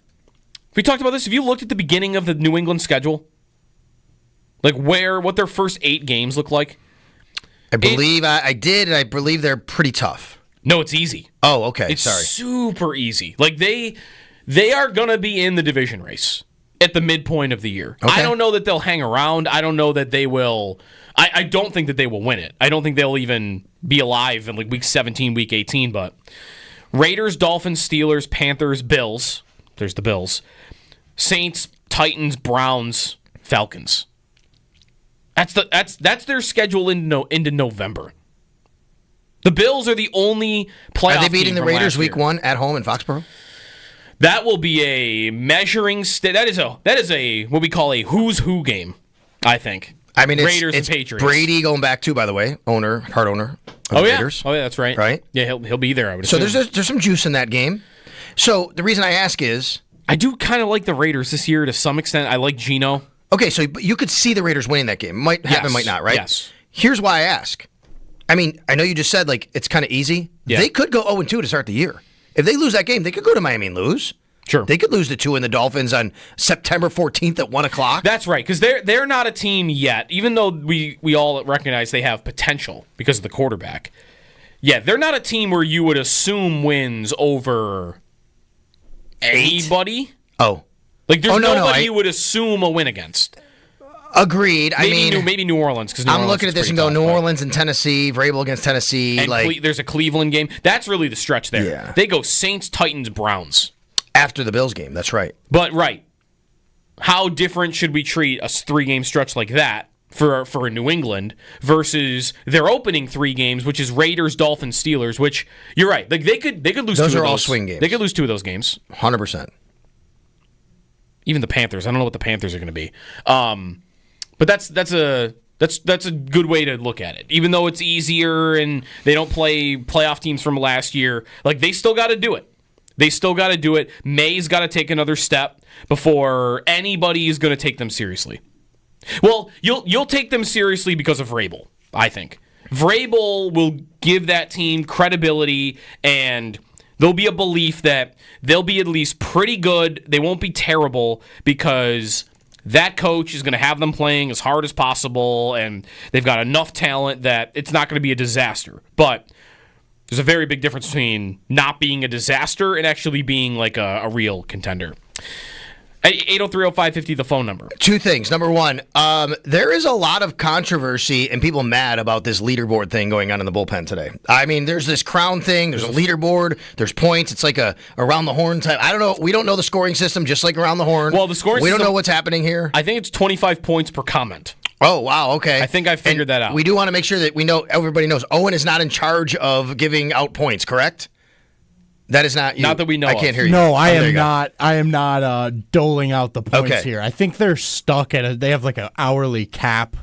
we talked about this. Have you looked at the beginning of the New England schedule? Like what their first 8 games look like? I believe I did, and I believe they're pretty tough. No, it's easy. Oh, okay. It's Sorry. super easy. Like they are going to be in the division race at the midpoint of the year. Okay. I don't know that they'll hang around. I don't know that they will. I don't think that they will win it. I don't think they'll even be alive in like week 17, week 18. But Raiders, Dolphins, Steelers, Panthers, Bills. There's the Bills. Saints, Titans, Browns, Falcons. That's their schedule into November. The Bills are the only playoff team. Are they beating the from Raiders last week year. 1 at home in Foxborough? That will be a measuring stick. That is a what we call a who's who game, I think. I mean, Raiders it's and Patriots. Brady going back to, by the way, part owner of the Raiders. Oh yeah, that's right. Right? Yeah, he'll be there. I would So assume. there's some juice in that game. So the reason I ask is, I do kind of like the Raiders this year to some extent. I like Geno. okay, so you could see the Raiders winning that game. Might happen, Yes. might not, right? Yes. Here's why I ask. I mean, I know you just said like it's kind of easy. Yeah. They could go 0-2 to start the year. If they lose that game, they could go to Miami and lose. Sure. They could lose to 2 in the Dolphins on September 14th at 1 o'clock. That's right, because they're not a team yet, even though we all recognize they have potential because of the quarterback. Yeah, they're not a team where you would assume wins over anybody. Oh. Like there's No, nobody you would assume a win against. Agreed. Maybe New Orleans, because I'm looking at this and go New Orleans and Tennessee, Vrabel against Tennessee. And there's a Cleveland game. That's really the stretch there. Yeah. They go Saints, Titans, Browns. After the Bills game, that's right. But, right, how different should we treat a 3-game stretch like that for New England versus their opening 3 games, which is Raiders, Dolphins, Steelers, which, you're right, like they could lose 2 of those. Those are all swing games. They could lose 2 of those games. 100%. Even the Panthers. I don't know what the Panthers are going to be. But that's a good way to look at it. Even though it's easier and they don't play playoff teams from last year, like they still got to do it. They still got to do it. May's got to take another step before anybody is going to take them seriously. Well, you'll take them seriously because of Vrabel, I think. Vrabel will give that team credibility, and there'll be a belief that they'll be at least pretty good. They won't be terrible because that coach is going to have them playing as hard as possible, and they've got enough talent that it's not going to be a disaster. But there's a very big difference between not being a disaster and actually being like a real contender. 803-0550, the phone number. 2 things. Number 1, there is a lot of controversy and people mad about this leaderboard thing going on in the bullpen today. I mean, there's this crown thing, there's a leaderboard, there's points. It's like a around the horn type. I don't know. We don't know the scoring system, just like around the horn. Well, the scoring we system, don't know what's happening here. I think it's 25 points per comment. Oh, wow. Okay. I think I figured that out. We do want to make sure that we know, everybody knows, Owen is not in charge of giving out points, correct? That is not you. Not that we know I can't of. hear you. No, I there am you go. not. I am not doling out the points Okay. here. I think they're stuck at they have like an hourly cap.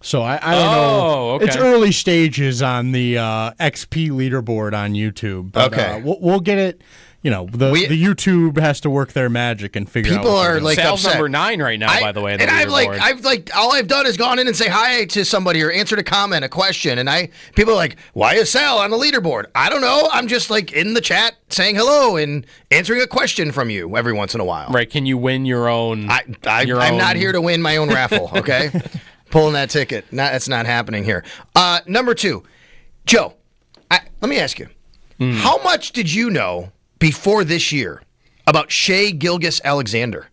So I don't know. Okay. It's early stages on the XP leaderboard on YouTube. But, Okay. we'll get it. You know, the YouTube has to work their magic and figure out. People what are they're doing. like Sal's upset. number 9 right now, by the way. And I've all I've done is gone in and say hi to somebody or answered a comment, a question, and people are like, "Why is Sal on the leaderboard?" I don't know. I'm just like in the chat saying hello and answering a question from you every once in a while. Right? Can you win your own? I'm not here to win my own raffle. Okay, pulling that ticket. That's not happening here. Number 2, Joe. Let me ask you, how much did you know before this year about Shai Gilgeous-Alexander?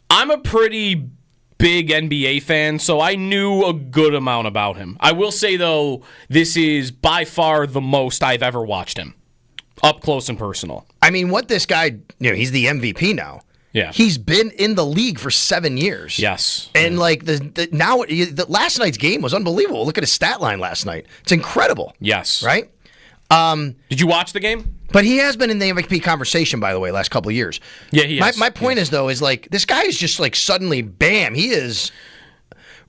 I'm a pretty big NBA fan, so I knew a good amount about him. I will say, though, this is by far the most I've ever watched him, up close and personal. I mean, what this guy, he's the MVP now. Yeah. He's been in the league for 7 years. Yes. And like the last night's game was unbelievable. Look at his stat line last night. It's incredible. Yes. Right? Did you watch the game? But he has been in the MVP conversation, by the way, last couple of years. Yeah, he is. My point is, though, is like this guy is just like suddenly, bam, he is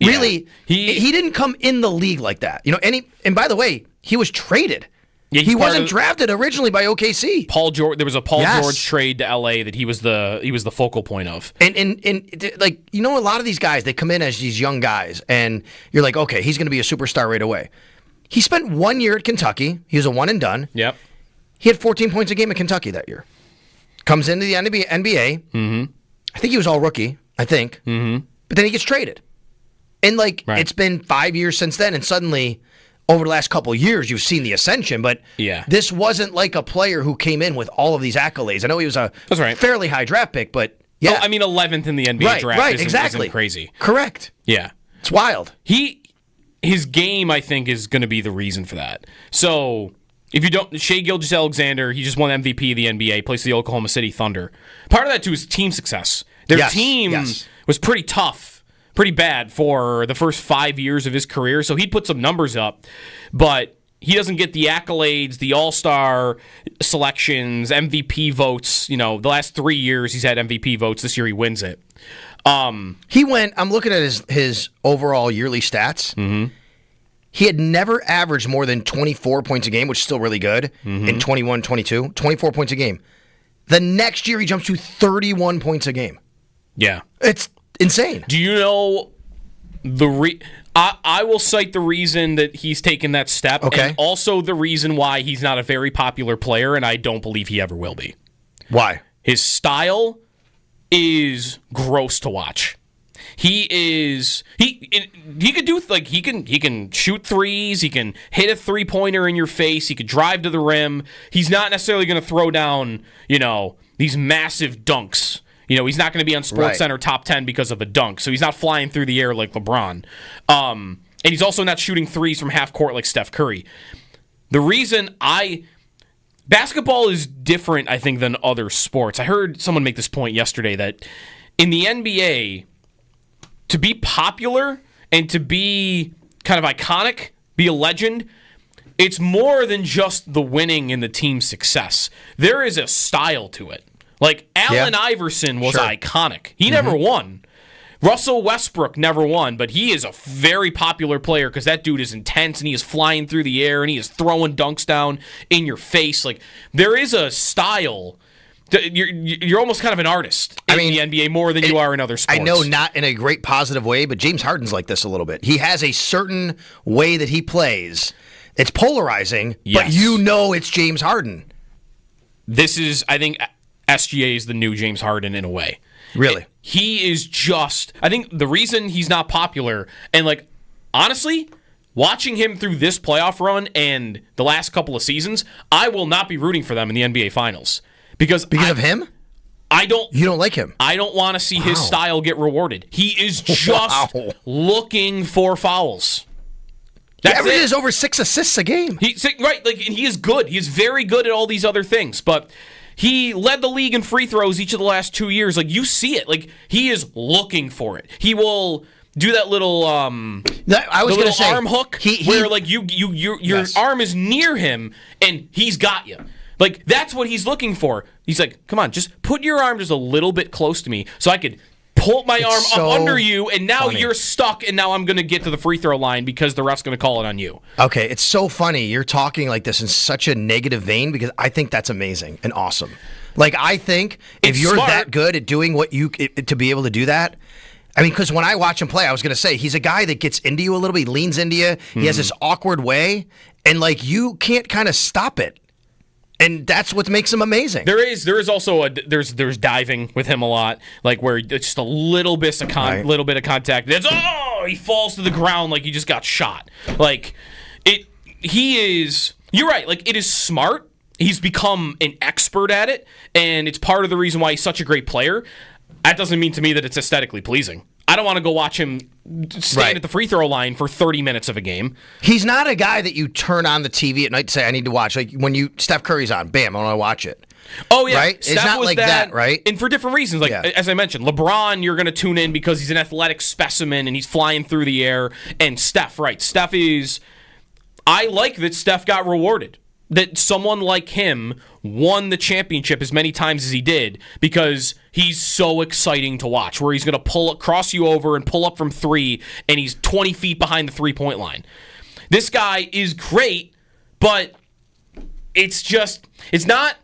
Really, he didn't come in the league like that. You know, and by the way, he was traded. Yeah, he wasn't drafted originally by OKC. Paul George. There was a Paul George trade to LA that he was the focal point of. And like, you know, a lot of these guys, they come in as these young guys, and you're like, okay, he's going to be a superstar right away. He spent 1 year at Kentucky. He was a one and done. Yep. He had 14 points a game at Kentucky that year. Comes into the NBA. Mm-hmm. I think he was all rookie. I think. Mm-hmm. But then he gets traded. And it's been 5 years since then, and suddenly, over the last couple of years, you've seen the ascension. But this wasn't like a player who came in with all of these accolades. I know he was a fairly high draft pick, but yeah. Oh, I mean, 11th in the NBA draft isn't crazy. Correct. Yeah. It's wild. His game, I think, is going to be the reason for that. So, if you don't, Shai Gilgeous-Alexander, he just won MVP of the NBA, plays for the Oklahoma City Thunder. Part of that, too, is team success. Their team was pretty tough, pretty bad for the first 5 years of his career, so he'd put some numbers up, but he doesn't get the accolades, the all-star selections, MVP votes. You know, the last 3 years he's had MVP votes. This year he wins it. He went, I'm looking at his overall yearly stats. Mm-hmm. He had never averaged more than 24 points a game, which is still really good, in 21-22. 24 points a game. The next year he jumps to 31 points a game. Yeah. It's insane. Do you know I will cite the reason that he's taken that step, and also the reason why he's not a very popular player, and I don't believe he ever will be. Why? His style is gross to watch. He could do he can shoot threes, he can hit a 3-pointer in your face, he could drive to the rim. He's not necessarily going to throw down, these massive dunks. He's not going to be on SportsCenter top 10 because of a dunk, so he's not flying through the air like LeBron. And he's also not shooting threes from half court like Steph Curry. The reason basketball is different, I think, than other sports. I heard someone make this point yesterday that in the NBA, to be popular and to be kind of iconic, be a legend, it's more than just the winning and the team success. There is a style to it. Like, Allen Iverson was iconic. He never won. Russell Westbrook never won, but he is a very popular player because that dude is intense and he is flying through the air and he is throwing dunks down in your face. Like, there is a style. You're almost kind of an artist in the NBA more than you are in other sports. I know, not in a great positive way, but James Harden's like this a little bit. He has a certain way that he plays. It's polarizing, but it's James Harden. This is, I think, SGA is the new James Harden in a way. Really? He is I think the reason he's not popular, and honestly, watching him through this playoff run and the last couple of seasons, I will not be rooting for them in the NBA Finals. Because of him? You don't like him? I don't want to see his style get rewarded. He is just looking for fouls. He averages over 6 assists a game. And he is good. He is very good at all these other things, but he led the league in free throws each of the last 2 years. You see it. He is looking for it. He will do that little arm hook where your arm is near him and he's got you. That's what he's looking for. He's like, come on, just put your arm just a little bit close to me so I could pull my arm up under you, and now you're stuck, and now I'm going to get to the free throw line because the ref's going to call it on you. Okay, it's so funny. You're talking like this in such a negative vein because I think that's amazing and awesome. I think if you're that good at doing to be able to do that, because when I watch him play, I was going to say, he's a guy that gets into you a little bit. He leans into you. He has this awkward way, and you can't kind of stop it. And that's what makes him amazing. There is also there's diving with him a lot, where it's just a little bit of contact. He falls to the ground like he just got shot. You're right. It is smart. He's become an expert at it, and it's part of the reason why he's such a great player. That doesn't mean to me that it's aesthetically pleasing. I don't want to go watch him stand at the free throw line for 30 minutes of a game. He's not a guy that you turn on the TV at night and say, I need to watch. When Steph Curry's on, bam, I want to watch it. Oh, yeah. Right? Steph it's not was like that, right? And for different reasons. As I mentioned, LeBron, you're going to tune in because he's an athletic specimen and he's flying through the air. And Steph, right. Steph is... I like that Steph got rewarded. that someone like him won the championship as many times as he did because he's so exciting to watch, where he's going to cross you over and pull up from 3, and he's 20 feet behind the 3-point line. This guy is great, but it's not.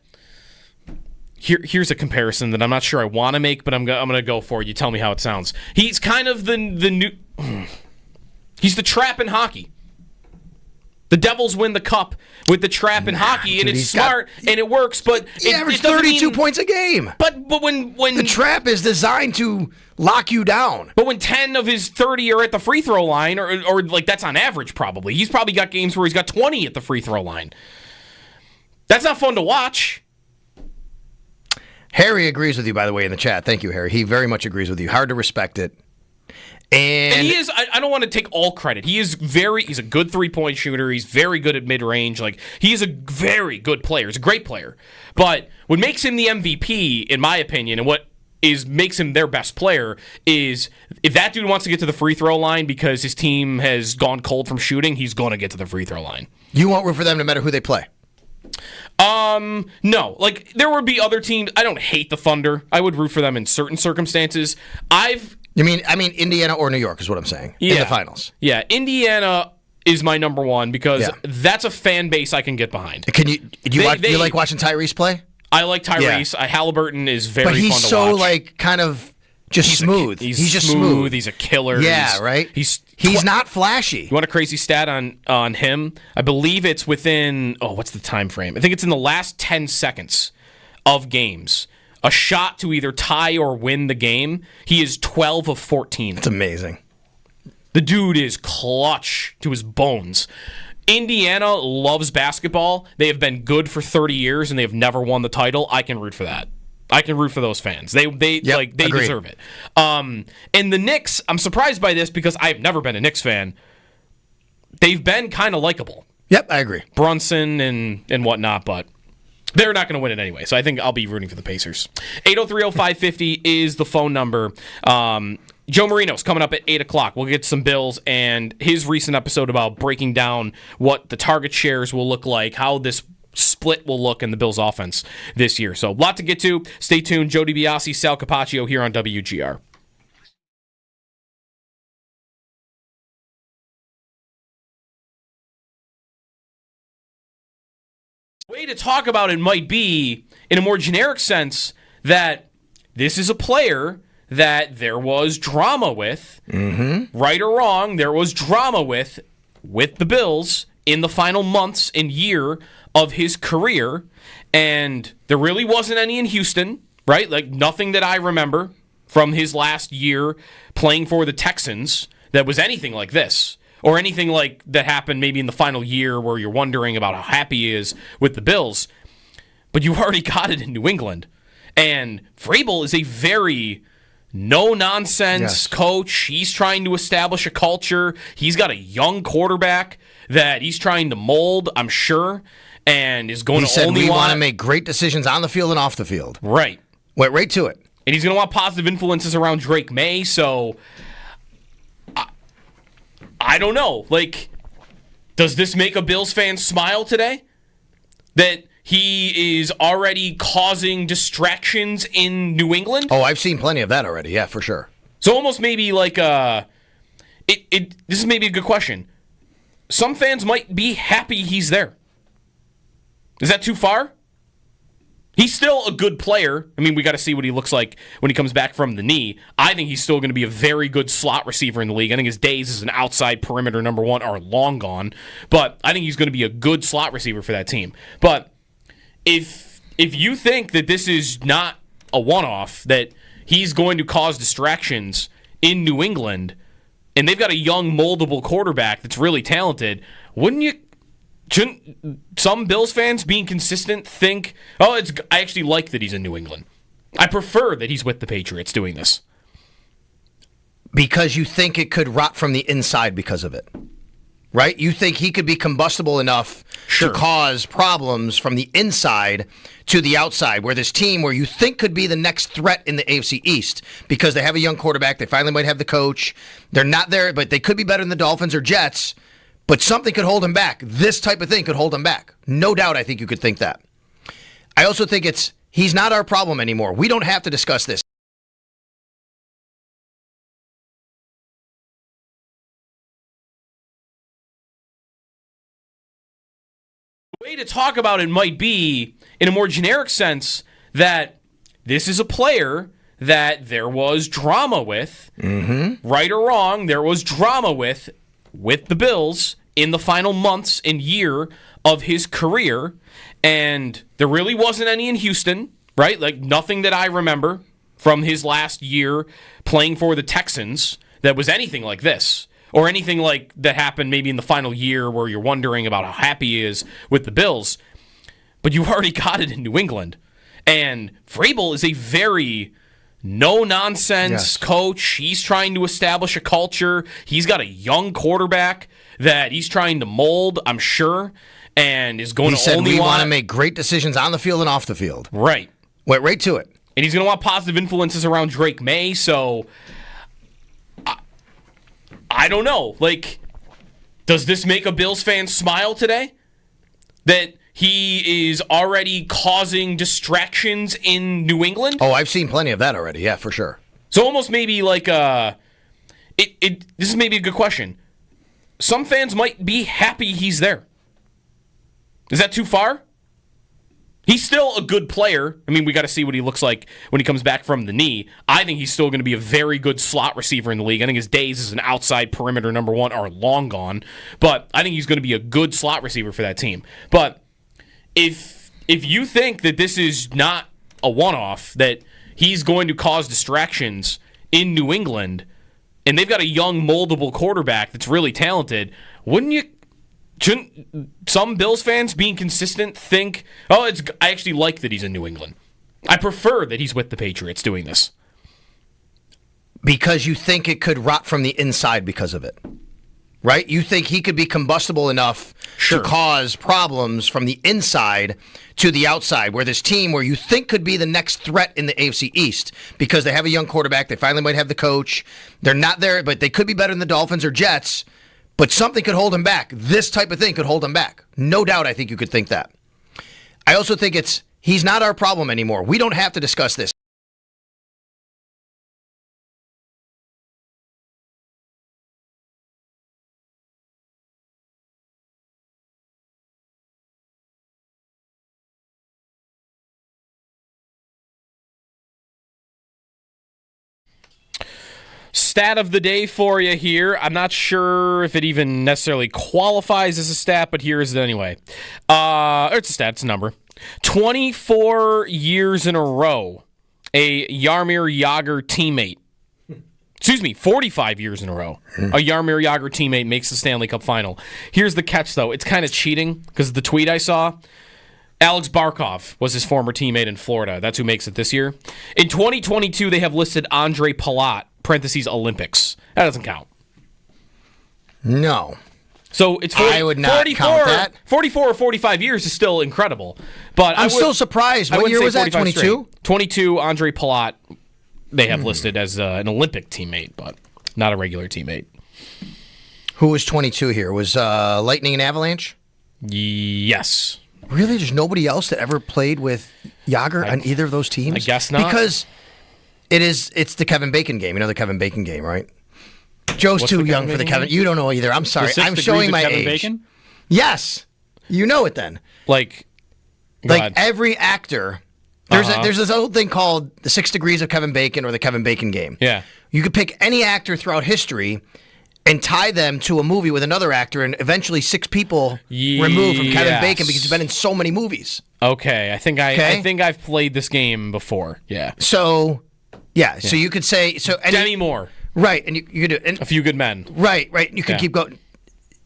Here's a comparison that I'm not sure I want to make, but I'm going to go for it. You tell me how it sounds. He's kind of the new. He's the trap in hockey. The Devils win the cup with the trap in hockey, and it's smart and it works. But he averaged 32 points a game. But when the trap is designed to lock you down. But when 10 of his 30 are at the free throw line, or like that's on average probably. He's probably got games where he's got 20 at the free throw line. That's not fun to watch. Harry agrees with you, by the way, in the chat. Thank you, Harry. He very much agrees with you. Hard to respect it. And he is, I don't want to take all credit. He's a good 3-point shooter. He's very good at mid-range. Like, he is a very good player. He's a great player. But what makes him the MVP, in my opinion, and what makes him their best player is if that dude wants to get to the free throw line because his team has gone cold from shooting, he's going to get to the free throw line. You won't root for them no matter who they play? No. Like, there would be other teams. I don't hate the Thunder. I would root for them in certain circumstances. You mean Indiana or New York is what I'm saying in the finals. Yeah, Indiana is my number one because that's a fan base I can get behind. You like watching Tyrese play? I like Tyrese. Yeah. Halliburton is very fun to watch. But he's so like kind of just smooth. He's just smooth. He's a killer. Yeah, right? He's not flashy. You want a crazy stat on him? I believe it's within what's the time frame? I think it's in the last 10 seconds of games. A shot to either tie or win the game. He is 12 of 14. That's amazing. The dude is clutch to his bones. Indiana loves basketball. They have been good for 30 years, and they have never won the title. I can root for that. I can root for those fans. They deserve it. And the Knicks, I'm surprised by this because I've never been a Knicks fan. They've been kind of likable. Yep, I agree. Brunson and whatnot, but they're not going to win it anyway, so I think I'll be rooting for the Pacers. 803-0550 is the phone number. Joe Marino's coming up at 8 o'clock. We'll get some Bills and his recent episode about breaking down what the target shares will look like, how this split will look in the Bills' offense this year. So a lot to get to. Stay tuned. Joe DiBiase, Sal Capaccio here on WGR. Way to talk about it might be, in a more generic sense, that this is a player that there was drama with, right or wrong, there was drama with the Bills in the final months and year of his career, and there really wasn't any in Houston, right? Like, nothing that I remember from his last year playing for the Texans that was anything like this. Or anything like that happened maybe in the final year where you're wondering about how happy he is with the Bills. But you already got it in New England. And Vrabel is a very no-nonsense coach. He's trying to establish a culture. He's got a young quarterback that he's trying to mold, I'm sure, and is going to only want to make great decisions on the field and off the field. Right. Went right to it. And he's going to want positive influences around Drake May, so I don't know. Like, does this make a Bills fan smile today? That he is already causing distractions in New England? Oh, I've seen plenty of that already. Yeah, for sure. So almost maybe like this is maybe a good question. Some fans might be happy he's there. Is that too far? He's still a good player. I mean, we got to see what he looks like when he comes back from the knee. I think he's still going to be a very good slot receiver in the league. I think his days as an outside perimeter number one are long gone. But I think he's going to be a good slot receiver for that team. But if you think that this is not a one-off, that he's going to cause distractions in New England, and they've got a young, moldable quarterback that's really talented, shouldn't some Bills fans, being consistent, think, I actually like that he's in New England. I prefer that he's with the Patriots doing this. Because you think it could rot from the inside because of it, right? You think he could be combustible enough to cause problems from the inside to the outside, where this team, where you think could be the next threat in the AFC East, because they have a young quarterback, they finally might have the coach, they're not there, but they could be better than the Dolphins or Jets. but something could hold him back. This type of thing could hold him back. No doubt, I think you could think that. I also think he's not our problem anymore. We don't have to discuss this. The way to talk about it might be, in a more generic sense, that this is a player that there was drama with, right or wrong, there was drama with the Bills in the final months and year of his career, and there really wasn't any in Houston, right? Like, nothing that I remember from his last year playing for the Texans that was anything like this, or anything like that happened maybe in the final year where you're wondering about how happy he is with the Bills. But you already got it in New England. And Vrabel is a very no-nonsense coach. He's trying to establish a culture. He's got a young quarterback that he's trying to mold, I'm sure, and is going to only want to make great decisions on the field and off the field. Right. Went right to it. And he's going to want positive influences around Drake May, so I don't know. Like, does this make a Bills fan smile today? That he is already causing distractions in New England? Oh, I've seen plenty of that already. Yeah, for sure. So almost maybe like this is maybe a good question. Some fans might be happy he's there. Is that too far? He's still a good player. I mean, we got to see what he looks like when he comes back from the knee. I think he's still going to be a very good slot receiver in the league. I think his days as an outside perimeter number one are long gone. But I think he's going to be a good slot receiver for that team. But if you think that this is not a one-off, that he's going to cause distractions in New England, and they've got a young, moldable quarterback that's really talented, shouldn't some Bills fans, being consistent, think, I actually like that he's in New England. I prefer that he's with the Patriots doing this. Because you think it could rot from the inside because of it. Right? You think he could be combustible enough to cause problems from the inside to the outside, where this team, where you think could be the next threat in the AFC East, because they have a young quarterback, they finally might have the coach, they're not there, but they could be better than the Dolphins or Jets, but something could hold him back. This type of thing could hold him back. No doubt, I think you could think that. I also think he's not our problem anymore. We don't have to discuss this. Stat of the day for you here. I'm not sure if it even necessarily qualifies as a stat, but here is it anyway. It's a stat, it's a number. 24 years in a row, a Jaromir Jagr teammate. 45 years in a row. A Jaromir Jagr teammate makes the Stanley Cup final. Here's the catch, though. It's kind of cheating, because the tweet I saw, Alex Barkov was his former teammate in Florida. That's who makes it this year. In 2022, they have listed Andre Palat, parentheses Olympics. That doesn't count. No. So it's I would not count that. 44 or 45 years is still incredible. But I'm still surprised. What year was that, 22? 22, Andre Palat, they have listed as an Olympic teammate, but not a regular teammate. Who was 22 here? Was Lightning and Avalanche? Yes. Really? There's nobody else that ever played with Jagr on either of those teams? I guess not. Because it's the Kevin Bacon game. You know the Kevin Bacon game, right? Joe's too young for the Kevin. You don't know either. I'm sorry. I'm showing my age. Bacon? Yes. You know it then. Like every actor. There's this old thing called the 6 Degrees of Kevin Bacon or the Kevin Bacon game. Yeah. You could pick any actor throughout history and tie them to a movie with another actor, and eventually 6 people removed from Kevin Bacon because he's been in so many movies. Okay. I think I've played this game before. Yeah. So you could say Demi Moore. Right, and you could do A Few Good Men. Right. You could keep going.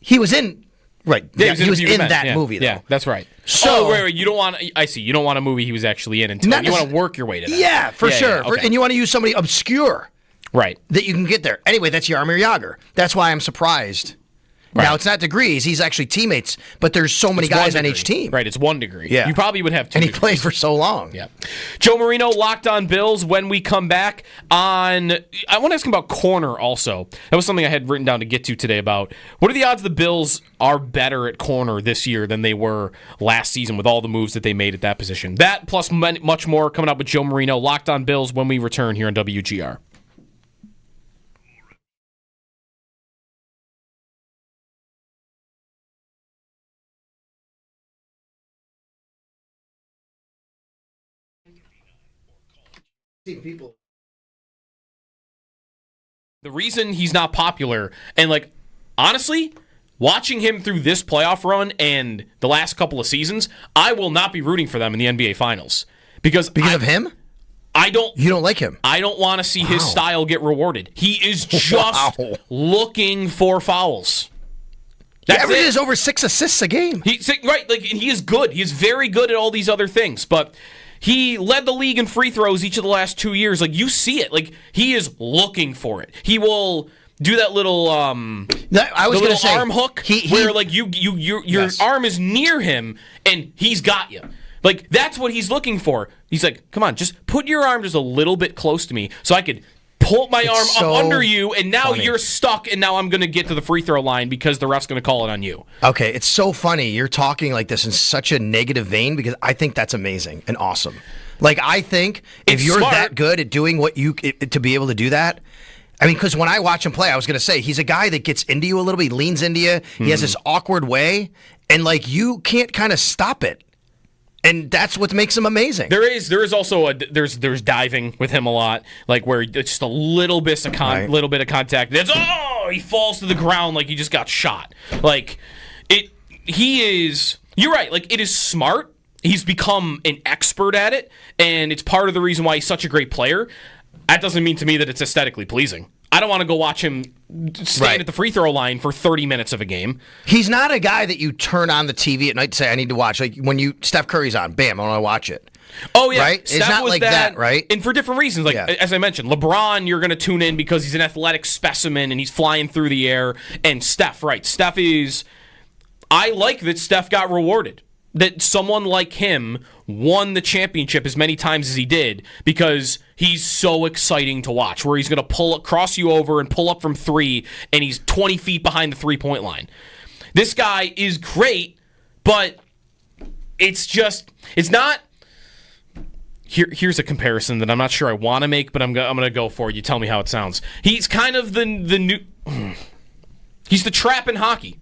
He was in he was in that movie though. Yeah, that's right. So wait, you don't want you don't want a movie he was actually in until you want to work your way to that. Yeah, for sure. Yeah, okay. And you want to use somebody obscure. Right. That you can get there. Anyway, that's Jaromir Jagr. That's why I'm surprised. Right. Now, it's not degrees. He's actually teammates, but there's so many guys on each team. Right, it's 1 degree. Yeah. You probably would have 2 And he degrees. played for so long. Yeah. Joe Marino, Locked On Bills. When we come back I want to ask him about corner also. That was something I had written down to get to today about what are the odds the Bills are better at corner this year than they were last season with all the moves that they made at that position. That plus much more coming up with Joe Marino, Locked On Bills, when we return here on WGR. People. The reason he's not popular, and honestly, watching him through this playoff run and the last couple of seasons, I will not be rooting for them in the NBA Finals because of him. You don't like him. I don't want to see his style get rewarded. He is just looking for fouls. He averages over 6 assists a game. He is good. He is very good at all these other things, but he led the league in free throws each of the last 2 years. You see it. He is looking for it. He will do that little arm hook where your arm is near him and he's got you. That's what he's looking for. He's like, come on, just put your arm just a little bit close to me so I could pull my arm up under you, and now you're stuck, and now I'm going to get to the free throw line because the ref's going to call it on you. Okay, it's so funny. You're talking like this in such a negative vein because I think that's amazing and awesome. I think if you're that good at doing what to be able to do that, I mean, because when I watch him play, I was going to say, he's a guy that gets into you a little bit. He leans into you. He has this awkward way, and you can't kind of stop it. And that's what makes him amazing. There is also there's diving with him a lot, where it's just a little bit of contact. He falls to the ground like he just got shot. He is. You're right. It is smart. He's become an expert at it, and it's part of the reason why he's such a great player. That doesn't mean to me that it's aesthetically pleasing. I don't want to go watch him stand at the free throw line for 30 minutes of a game. He's not a guy that you turn on the TV at night and say, I need to watch. When Steph Curry's on, bam, I want to watch it. Oh, yeah. Right? Steph it's not was like that, right? And for different reasons. As I mentioned, LeBron, you're going to tune in because he's an athletic specimen and he's flying through the air. And Steph, right. Steph is... I like that Steph got rewarded. That someone like him won the championship as many times as he did because he's so exciting to watch, where he's going to cross you over and pull up from 3, and he's 20 feet behind the three-point line. This guy is great, but it's not... Here's a comparison that I'm not sure I want to make, but I'm going to go for it. You tell me how it sounds. He's kind of the new... He's the trap in hockey.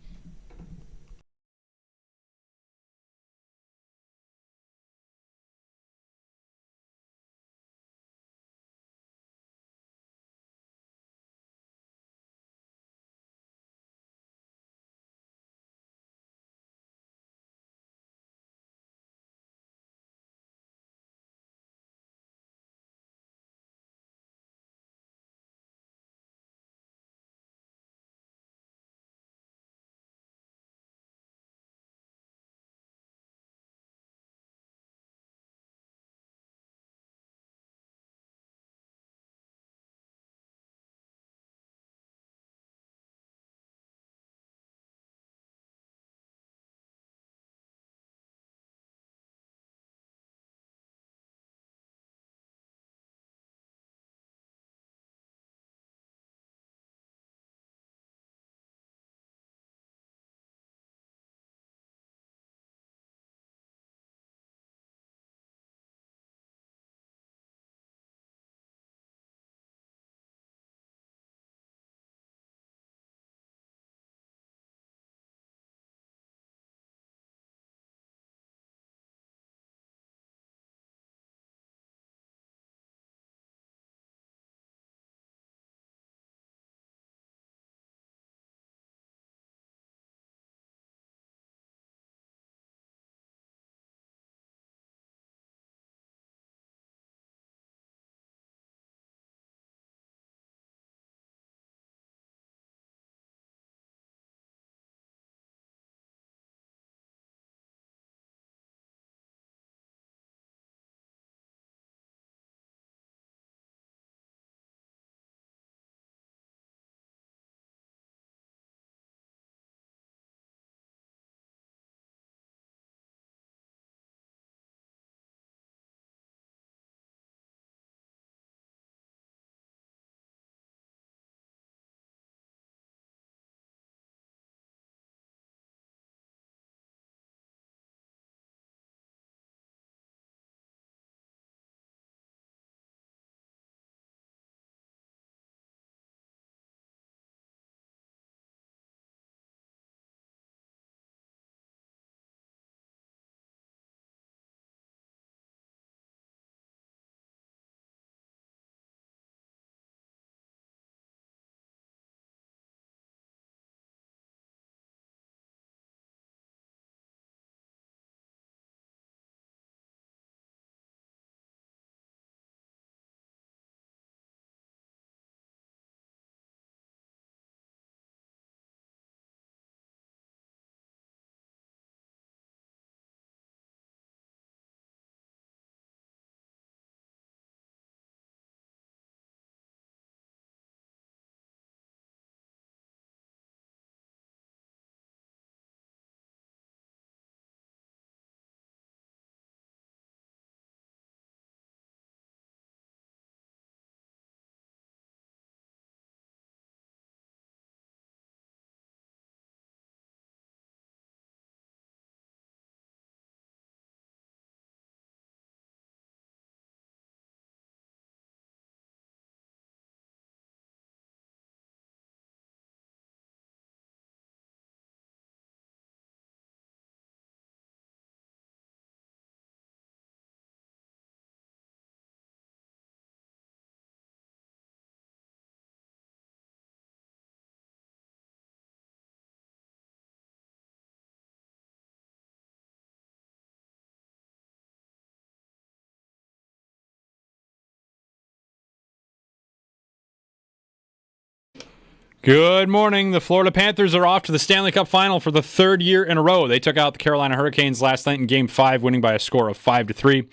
Good morning. The Florida Panthers are off to the Stanley Cup Final for the third year in a row. They took out the Carolina Hurricanes last night in Game 5, winning by a score of 5-3.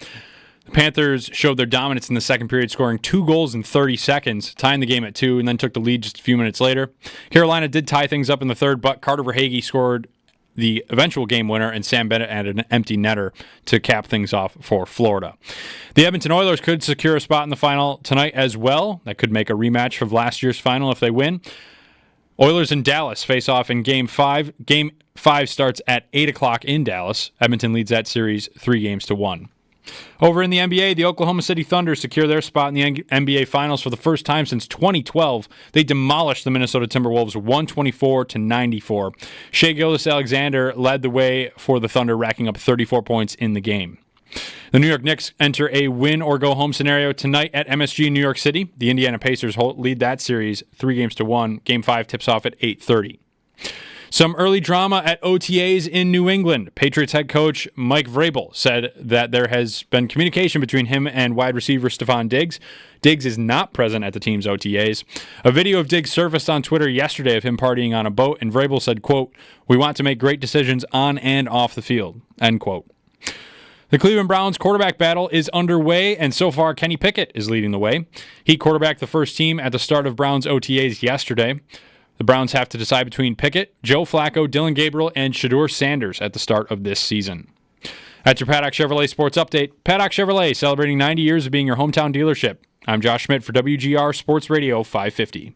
The Panthers showed their dominance in the second period, scoring 2 goals in 30 seconds, tying the game at 2, and then took the lead just a few minutes later. Carolina did tie things up in the third, but Carter Verhaeghe scored the eventual game winner, and Sam Bennett added an empty netter to cap things off for Florida. The Edmonton Oilers could secure a spot in the final tonight as well. That could make a rematch of last year's final if they win. Oilers and Dallas face off in Game 5. Game 5 starts at 8 o'clock in Dallas. Edmonton leads that series 3-1. Over in the NBA, the Oklahoma City Thunder secure their spot in the NBA Finals for the first time since 2012. They demolished the Minnesota Timberwolves 124-94. Shai Gilgeous-Alexander led the way for the Thunder, racking up 34 points in the game. The New York Knicks enter a win-or-go-home scenario tonight at MSG in New York City. The Indiana Pacers lead that series 3-1. Game 5 tips off at 8:30. Some early drama at OTAs in New England. Patriots head coach Mike Vrabel said that there has been communication between him and wide receiver Stephon Diggs. Diggs is not present at the team's OTAs. A video of Diggs surfaced on Twitter yesterday of him partying on a boat, and Vrabel said, quote, "We want to make great decisions on and off the field," end quote. The Cleveland Browns quarterback battle is underway, and so far Kenny Pickett is leading the way. He quarterbacked the first team at the start of Browns OTAs yesterday. The Browns have to decide between Pickett, Joe Flacco, Dylan Gabriel, and Shedeur Sanders at the start of this season. That's your Paddock Chevrolet Sports Update. Paddock Chevrolet, celebrating 90 years of being your hometown dealership. I'm Josh Schmidt for WGR Sports Radio 550.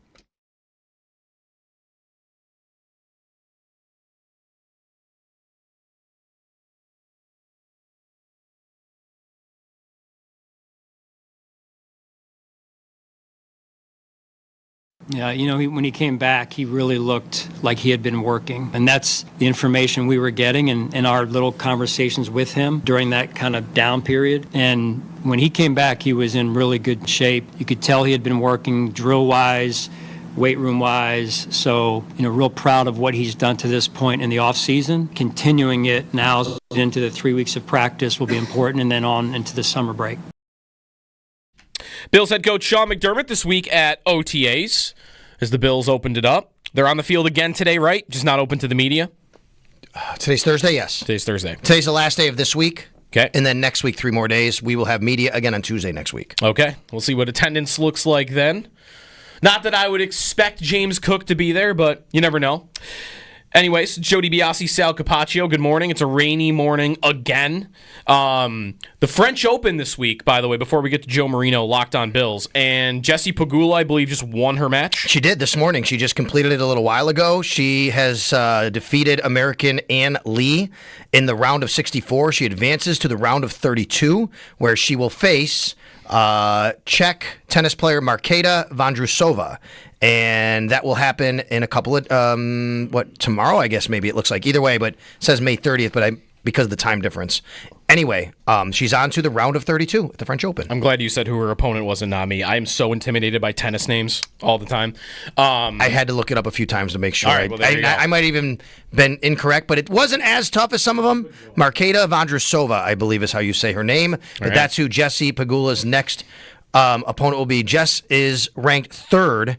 Yeah, when he came back, he really looked like he had been working. And that's the information we were getting in our little conversations with him during that kind of down period. And when he came back, he was in really good shape. You could tell he had been working drill-wise, weight room-wise. So, real proud of what he's done to this point in the offseason. Continuing it now into the 3 weeks of practice will be important, and then on into the summer break. Bills head coach Sean McDermott this week at OTAs as the Bills opened it up. They're on the field again today, right? Just not open to the media? Today's Thursday, yes. Today's Thursday. Today's the last day of this week. Okay. And then next week, 3 more days. We will have media again on Tuesday next week. Okay. We'll see what attendance looks like then. Not that I would expect James Cook to be there, but you never know. Anyways, Joe DiBiase, Sal Capaccio, good morning. It's a rainy morning again. The French Open this week, by the way, before we get to Joe Marino, Locked on Bills. And Jessie Pegula, I believe, just won her match. She did this morning. She just completed it a little while ago. She has defeated American Ann Lee in the round of 64. She advances to the round of 32, where she will face Czech tennis player Markéta Vondrousová. And that will happen in a couple of, tomorrow, I guess, maybe it looks like. Either way, but it says May 30th, but because of the time difference. Anyway, she's on to the round of 32 at the French Open. I'm glad you said who her opponent was and not me. I am so intimidated by tennis names all the time. I had to look it up a few times to make sure. All right, well, I might even been incorrect, but it wasn't as tough as some of them. Markéta Vondrousová, I believe is how you say her name. But that's who Jessie Pegula's next opponent will be. Jess is ranked 3rd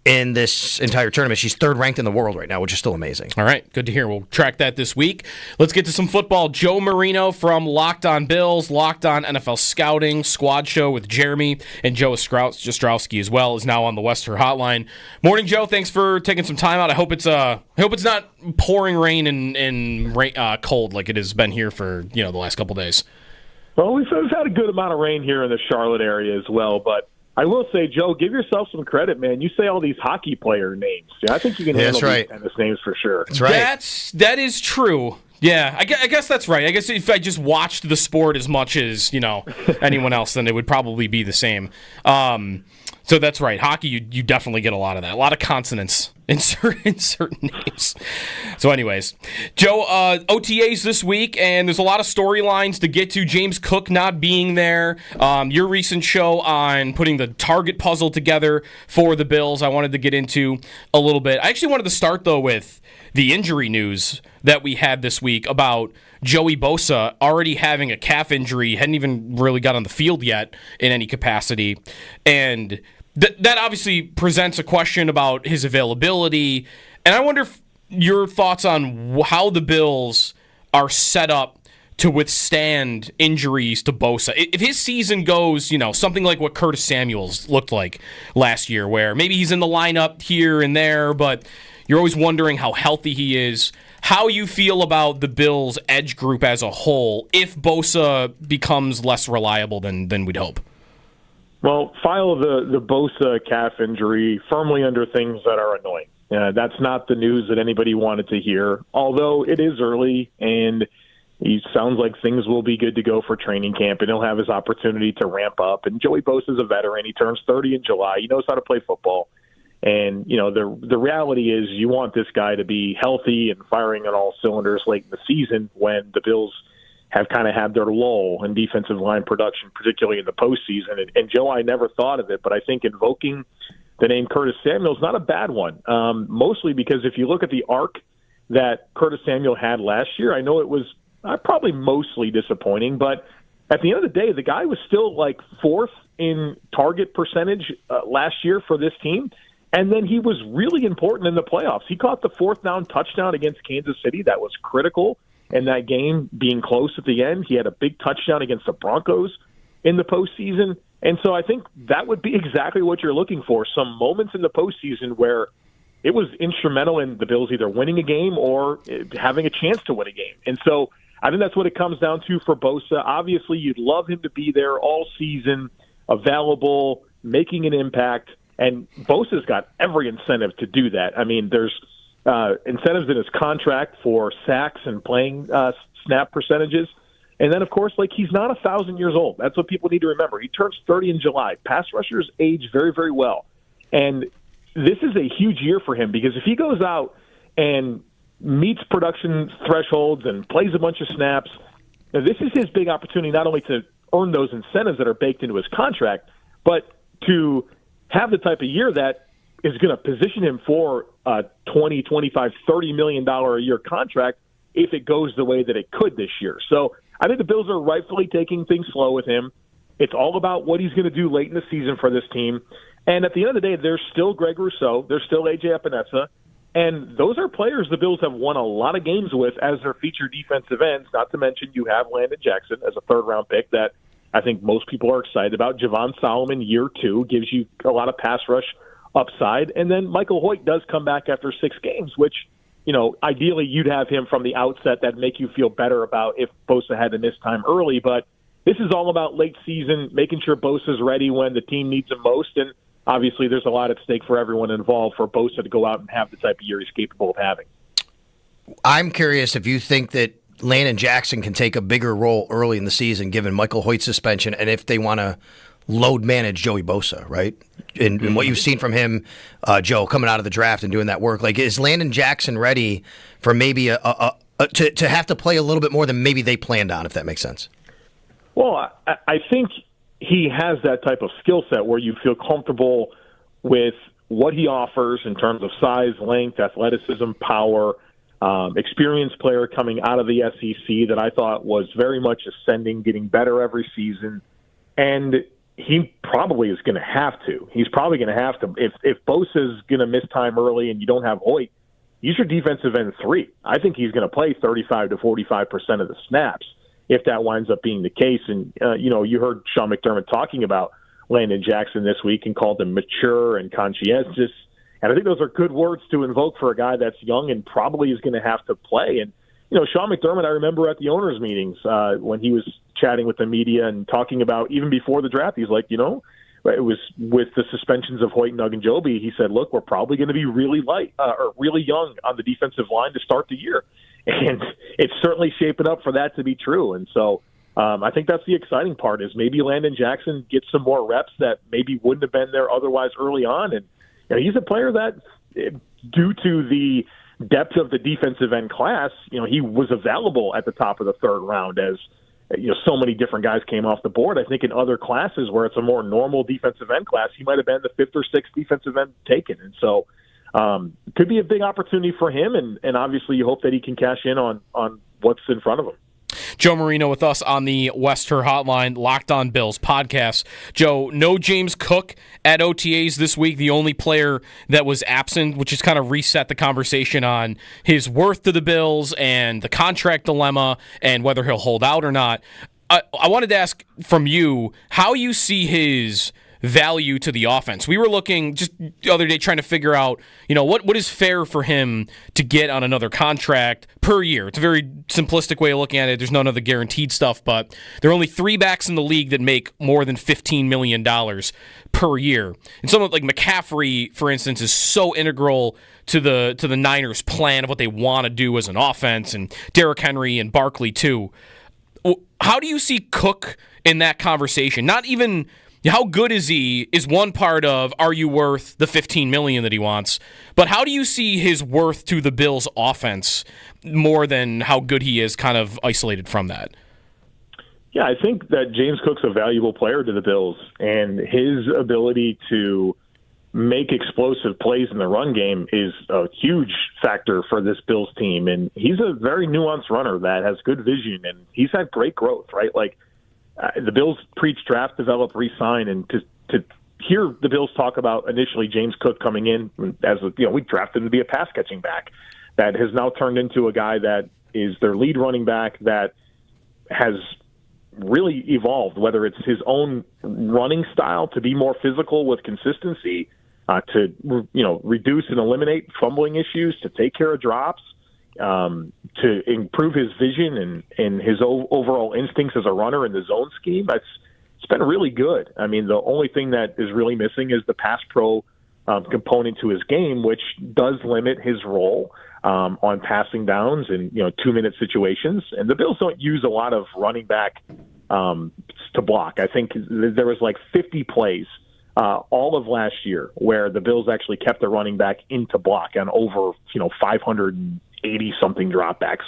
in this entire tournament. She's 3rd ranked in the world right now, which is still amazing. All right, good to hear. We'll track that this week. Let's get to some football. Joe Marino from Locked on Bills, Locked on NFL Scouting, Squad Show with Jeremy, and Joe Ostrowski as well is now on the Wester Hotline. Morning, Joe. Thanks for taking some time out. I hope it's not pouring rain and cold like it has been here for the last couple days. Well, we've had a good amount of rain here in the Charlotte area as well, but I will say, Joe, give yourself some credit, man. You say all these hockey player names. Yeah, I think you can handle these tennis names for sure. That's right. That is true. Yeah, I guess that's right. I guess if I just watched the sport as much as anyone else, then it would probably be the same. So that's right. Hockey, you definitely get a lot of that. A lot of consonants in certain names. So anyways, Joe, OTAs this week, and there's a lot of storylines to get to. James Cook not being there. Your recent show on putting the target puzzle together for the Bills, I wanted to get into a little bit. I actually wanted to start, though, with the injury news that we had this week about Joey Bosa already having a calf injury, hadn't even really got on the field yet in any capacity. And that obviously presents a question about his availability, and I wonder if your thoughts on how the Bills are set up to withstand injuries to Bosa. If his season goes, something like what Curtis Samuel's looked like last year, where maybe he's in the lineup here and there, but you're always wondering how healthy he is, how you feel about the Bills' edge group as a whole if Bosa becomes less reliable than we'd hope. Well, file the Bosa calf injury firmly under things that are annoying. That's not the news that anybody wanted to hear, although it is early, and he sounds like things will be good to go for training camp, and he'll have his opportunity to ramp up. And Joey Bosa's a veteran. He turns 30 in July. He knows how to play football. And, the reality is you want this guy to be healthy and firing on all cylinders late in the season when the Bills have kind of had their lull in defensive line production, particularly in the postseason. And Joe, I never thought of it, but I think invoking the name Curtis Samuel is not a bad one, mostly because if you look at the arc that Curtis Samuel had last year, I know it was probably mostly disappointing, but at the end of the day, the guy was still like fourth in target percentage last year for this team. And then he was really important in the playoffs. He caught the fourth down touchdown against Kansas City. That was critical in that game being close at the end. He had a big touchdown against the Broncos in the postseason. And so I think that would be exactly what you're looking for, some moments in the postseason where it was instrumental in the Bills either winning a game or having a chance to win a game. And so I think that's what it comes down to for Bosa. Obviously, you'd love him to be there all season, available, making an impact, and Bosa's got every incentive to do that. I mean, there's incentives in his contract for sacks and playing snap percentages. And then, of course, he's not 1,000 years old. That's what people need to remember. He turns 30 in July. Pass rushers age very, very well. And this is a huge year for him because if he goes out and meets production thresholds and plays a bunch of snaps, this is his big opportunity not only to earn those incentives that are baked into his contract, but to have the type of year that is going to position him for a $20, $25, $30 million a year contract if it goes the way that it could this year. So I think the Bills are rightfully taking things slow with him. It's all about what he's going to do late in the season for this team. And at the end of the day, there's still Greg Rousseau. There's still A.J. Epinesa. And those are players the Bills have won a lot of games with as their featured defensive ends, not to mention you have Landon Jackson as a third-round pick that I think most people are excited about. Javon Solomon, year 2, gives you a lot of pass rush upside. And then Michael Hoyt does come back after 6 games, which, ideally you'd have him from the outset that make you feel better about if Bosa had to miss time early. But this is all about late season, making sure Bosa's ready when the team needs him most. And obviously there's a lot at stake for everyone involved for Bosa to go out and have the type of year he's capable of having. I'm curious if you think that Landon Jackson can take a bigger role early in the season given Michael Hoyt's suspension and if they want to load manage Joey Bosa, right? And what you've seen from him, Joe, coming out of the draft and doing that work. Is Landon Jackson ready for maybe to have to play a little bit more than maybe they planned on, if that makes sense? Well, I think he has that type of skill set where you feel comfortable with what he offers in terms of size, length, athleticism, power, experienced player coming out of the SEC that I thought was very much ascending, getting better every season. And he probably is going to have to. He's probably going to have to. If Bosa's going to miss time early and you don't have Hoyt, use your defensive end 3. I think he's going to play 35 to 45% of the snaps if that winds up being the case. And, you heard Sean McDermott talking about Landon Jackson this week and called him mature and conscientious. And I think those are good words to invoke for a guy that's young and probably is going to have to play. And, Sean McDermott, I remember at the owners' meetings when he was chatting with the media and talking about even before the draft, he's like, it was with the suspensions of Hoyt and Ogunjobi, he said, look, we're probably going to be really light or really young on the defensive line to start the year. And it's certainly shaping up for that to be true. And so I think that's the exciting part is maybe Landon Jackson gets some more reps that maybe wouldn't have been there otherwise early on. And he's a player that, due to the depth of the defensive end class, he was available at the top of the third round as, so many different guys came off the board. I think in other classes where it's a more normal defensive end class, he might have been the 5th or 6th defensive end taken. And so could be a big opportunity for him. And obviously you hope that he can cash in on what's in front of him. Joe Marino with us on the West Her Hotline, Locked On Bills podcast. Joe, no James Cook at OTAs this week, the only player that was absent, which has kind of reset the conversation on his worth to the Bills and the contract dilemma and whether he'll hold out or not. I wanted to ask from you how you see his value to the offense. We were looking just the other day trying to figure out, what is fair for him to get on another contract per year. It's a very simplistic way of looking at it. There's none of the guaranteed stuff, but there are only 3 backs in the league that make more than $15 million per year. And someone like McCaffrey, for instance, is so integral to the Niners' plan of what they want to do as an offense, and Derrick Henry and Barkley too. How do you see Cook in that conversation? Not even how good is he is one part of are you worth the $15 million that he wants, but how do you see his worth to the Bills' offense more than how good he is kind of isolated from that? Yeah, I think that James Cook's a valuable player to the Bills, and his ability to make explosive plays in the run game is a huge factor for this Bills team. And he's a very nuanced runner that has good vision, and he's had great growth, right? Like the Bills preach draft, develop, re-sign, and to hear the Bills talk about initially James Cook coming in as we drafted him to be a pass catching back that has now turned into a guy that is their lead running back that has really evolved, whether it's his own running style to be more physical with consistency, to reduce and eliminate fumbling issues, to take care of drops, to improve his vision and his overall instincts as a runner in the zone scheme. It's been really good. I mean, the only thing that is really missing is the pass pro component to his game, which does limit his role on passing downs and 2-minute situations. And the Bills don't use a lot of running back to block. I think there was like 50 plays all of last year where the Bills actually kept the running back into block on over 580 something dropbacks.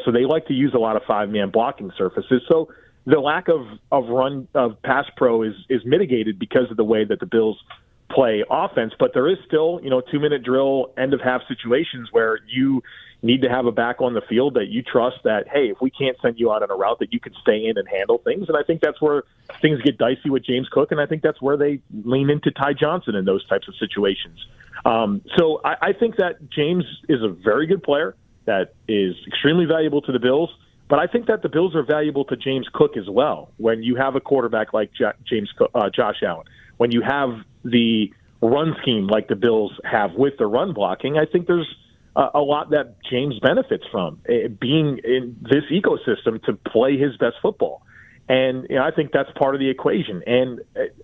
So they like to use a lot of 5-man blocking surfaces. So the lack of pass pro is mitigated because of the way that the Bills play offense, but there is still 2-minute drill end of half situations where you need to have a back on the field that you trust that, hey, if we can't send you out on a route, that you can stay in and handle things. And I think that's where things get dicey with James Cook, and I think that's where they lean into Ty Johnson in those types of situations. So I think that James is a very good player that is extremely valuable to the Bills, but I think that the Bills are valuable to James Cook as well. When you have a quarterback like Josh Allen, when you have the run scheme like the Bills have with the run blocking, I think there's a lot that James benefits from being in this ecosystem to play his best football. And I think that's part of the equation. And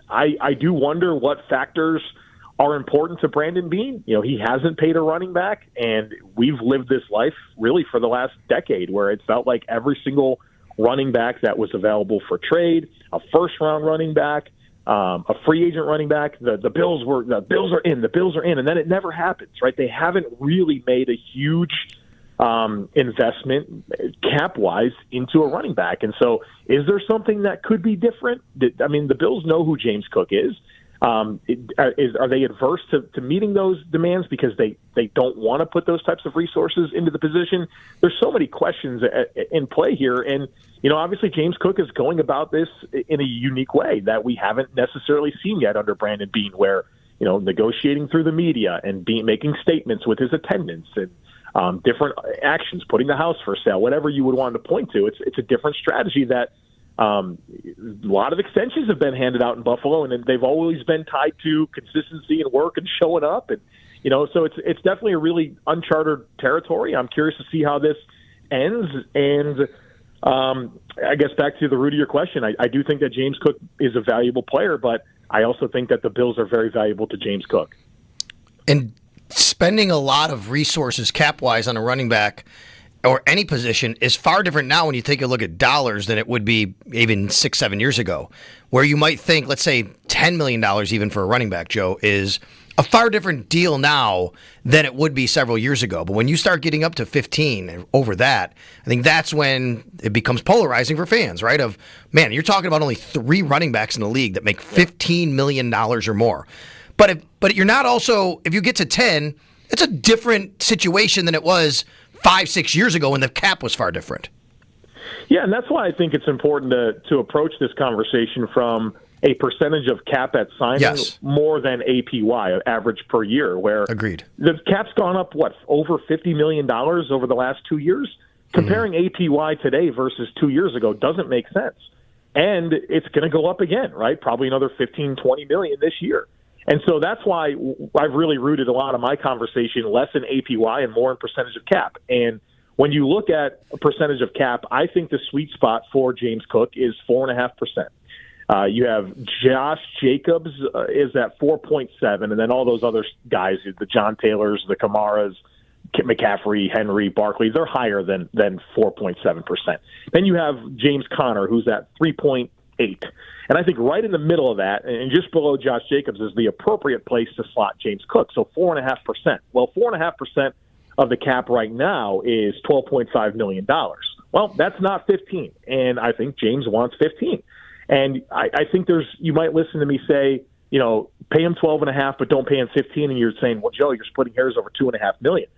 I do wonder what factors are important to Brandon Beane. He hasn't paid a running back, and we've lived this life really for the last decade where it felt like every single running back that was available for trade, a first-round running back, a free agent running back, the Bills are in, and then it never happens, right? They haven't really made a huge investment cap-wise into a running back. And so is there something that could be different? I mean, the Bills know who James Cook is. Are they adverse to meeting those demands because they don't want to put those types of resources into the position? There's so many questions in play here, and obviously James Cook is going about this in a unique way that we haven't necessarily seen yet under Brandon Beane, where negotiating through the media and making statements with his attendants and different actions, putting the house for sale, whatever you would want to point to. It's a different strategy that. A lot of extensions have been handed out in Buffalo, and they've always been tied to consistency and work and showing up. And, so it's definitely a really uncharted territory. I'm curious to see how this ends. And I guess back to the root of your question, I do think that James Cook is a valuable player, but I also think that the Bills are very valuable to James Cook. And spending a lot of resources cap-wise on a running back or any position is far different now when you take a look at dollars than it would be even 6-7 years ago, where you might think, let's say $10 million even for a running back, Joe, is a far different deal now than it would be several years ago. But when you start getting up to 15 over that, I think that's when it becomes polarizing for fans, right? Of, man, you're talking about only 3 running backs in the league that make $15 million or more. But you're not also, if you get to 10, it's a different situation than it was 5-6 years ago when the cap was far different. Yeah, and that's why I think it's important to approach this conversation from a percentage of cap at signing more than APY, average per year, where agreed. The cap's gone up, over $50 million over the last 2 years? Comparing APY today versus 2 years ago doesn't make sense. And it's going to go up again, right? Probably another 15, 20 million this year. And so that's why I've really rooted a lot of my conversation less in APY and more in percentage of cap. And when you look at a percentage of cap, I think the sweet spot for James Cook is 4.5%. You have Josh Jacobs is at 4.7, and then all those other guys, the John Taylors, the Kamaras, McCaffrey, Henry, Barkley, they're higher than 4.7%. Then you have James Conner, who's at 3.8. And I think right in the middle of that, and just below Josh Jacobs, is the appropriate place to slot James Cook. So 4.5%. Well, 4.5% of the cap right now is $12.5 million. Well, that's not 15, and I think James wants 15. And I think you might listen to me say, pay him 12.5, but don't pay him 15, and you're saying, well, Joe, you're splitting hairs over $2.5 million.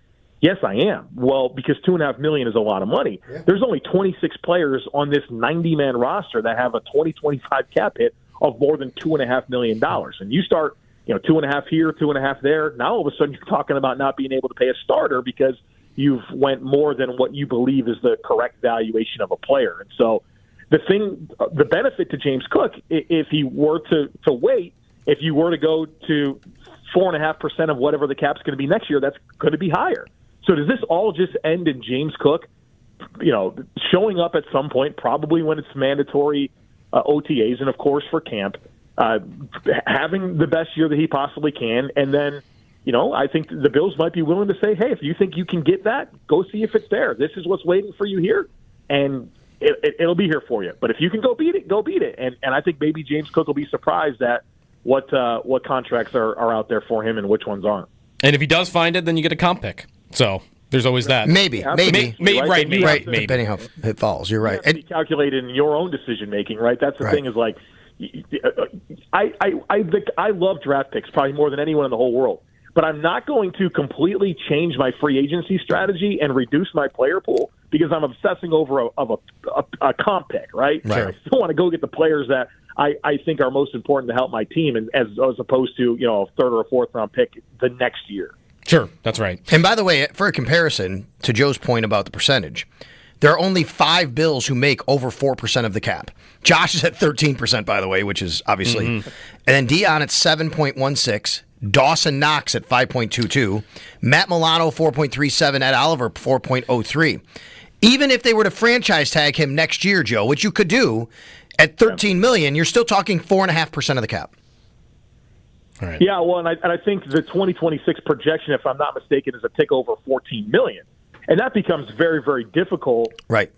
Yes, I am. Well, because $2.5 million is a lot of money. Yeah. There's only 26 players on this 90-man roster that have a 2025 cap hit of more than $2.5 million. And you start, 2.5 here, 2.5 there. Now all of a sudden you're talking about not being able to pay a starter because you've went more than what you believe is the correct valuation of a player. And so the benefit to James Cook, if he were to wait, if you were to go to 4.5% of whatever the cap's going to be next year, that's going to be higher. So does this all just end in James Cook, showing up at some point, probably when it's mandatory OTAs and, of course, for camp, having the best year that he possibly can, and then, I think the Bills might be willing to say, hey, if you think you can get that, go see if it's there. This is what's waiting for you here, and it'll be here for you. But if you can go beat it, go beat it. And I think maybe James Cook will be surprised at what contracts are out there for him and which ones aren't. And if he does find it, then you get a comp pick. So there's always that. Maybe. Right. Depending how it falls. You're right. And be calculated in your own decision making, right? That's the thing is like, I love draft picks probably more than anyone in the whole world. But I'm not going to completely change my free agency strategy and reduce my player pool because I'm obsessing over a comp pick, right? I still want to go get the players that I think are most important to help my team, and as opposed to a third or a fourth round pick the next year. Sure, that's right. And by the way, for a comparison to Joe's point about the percentage, there are only 5 Bills who make over 4% of the cap. Josh is at 13%, by the way, which is obviously. And then Dion at 7.16. Dawson Knox at 5.22. Matt Milano 4.37. Ed Oliver 4.03. Even if they were to franchise tag him next year, Joe, which you could do, at $13 million, you're still talking 4.5% of the cap. All right. Yeah, well, and I think the 2026 projection, if I'm not mistaken, is a tick over $14 million. And that becomes very, very difficult, right?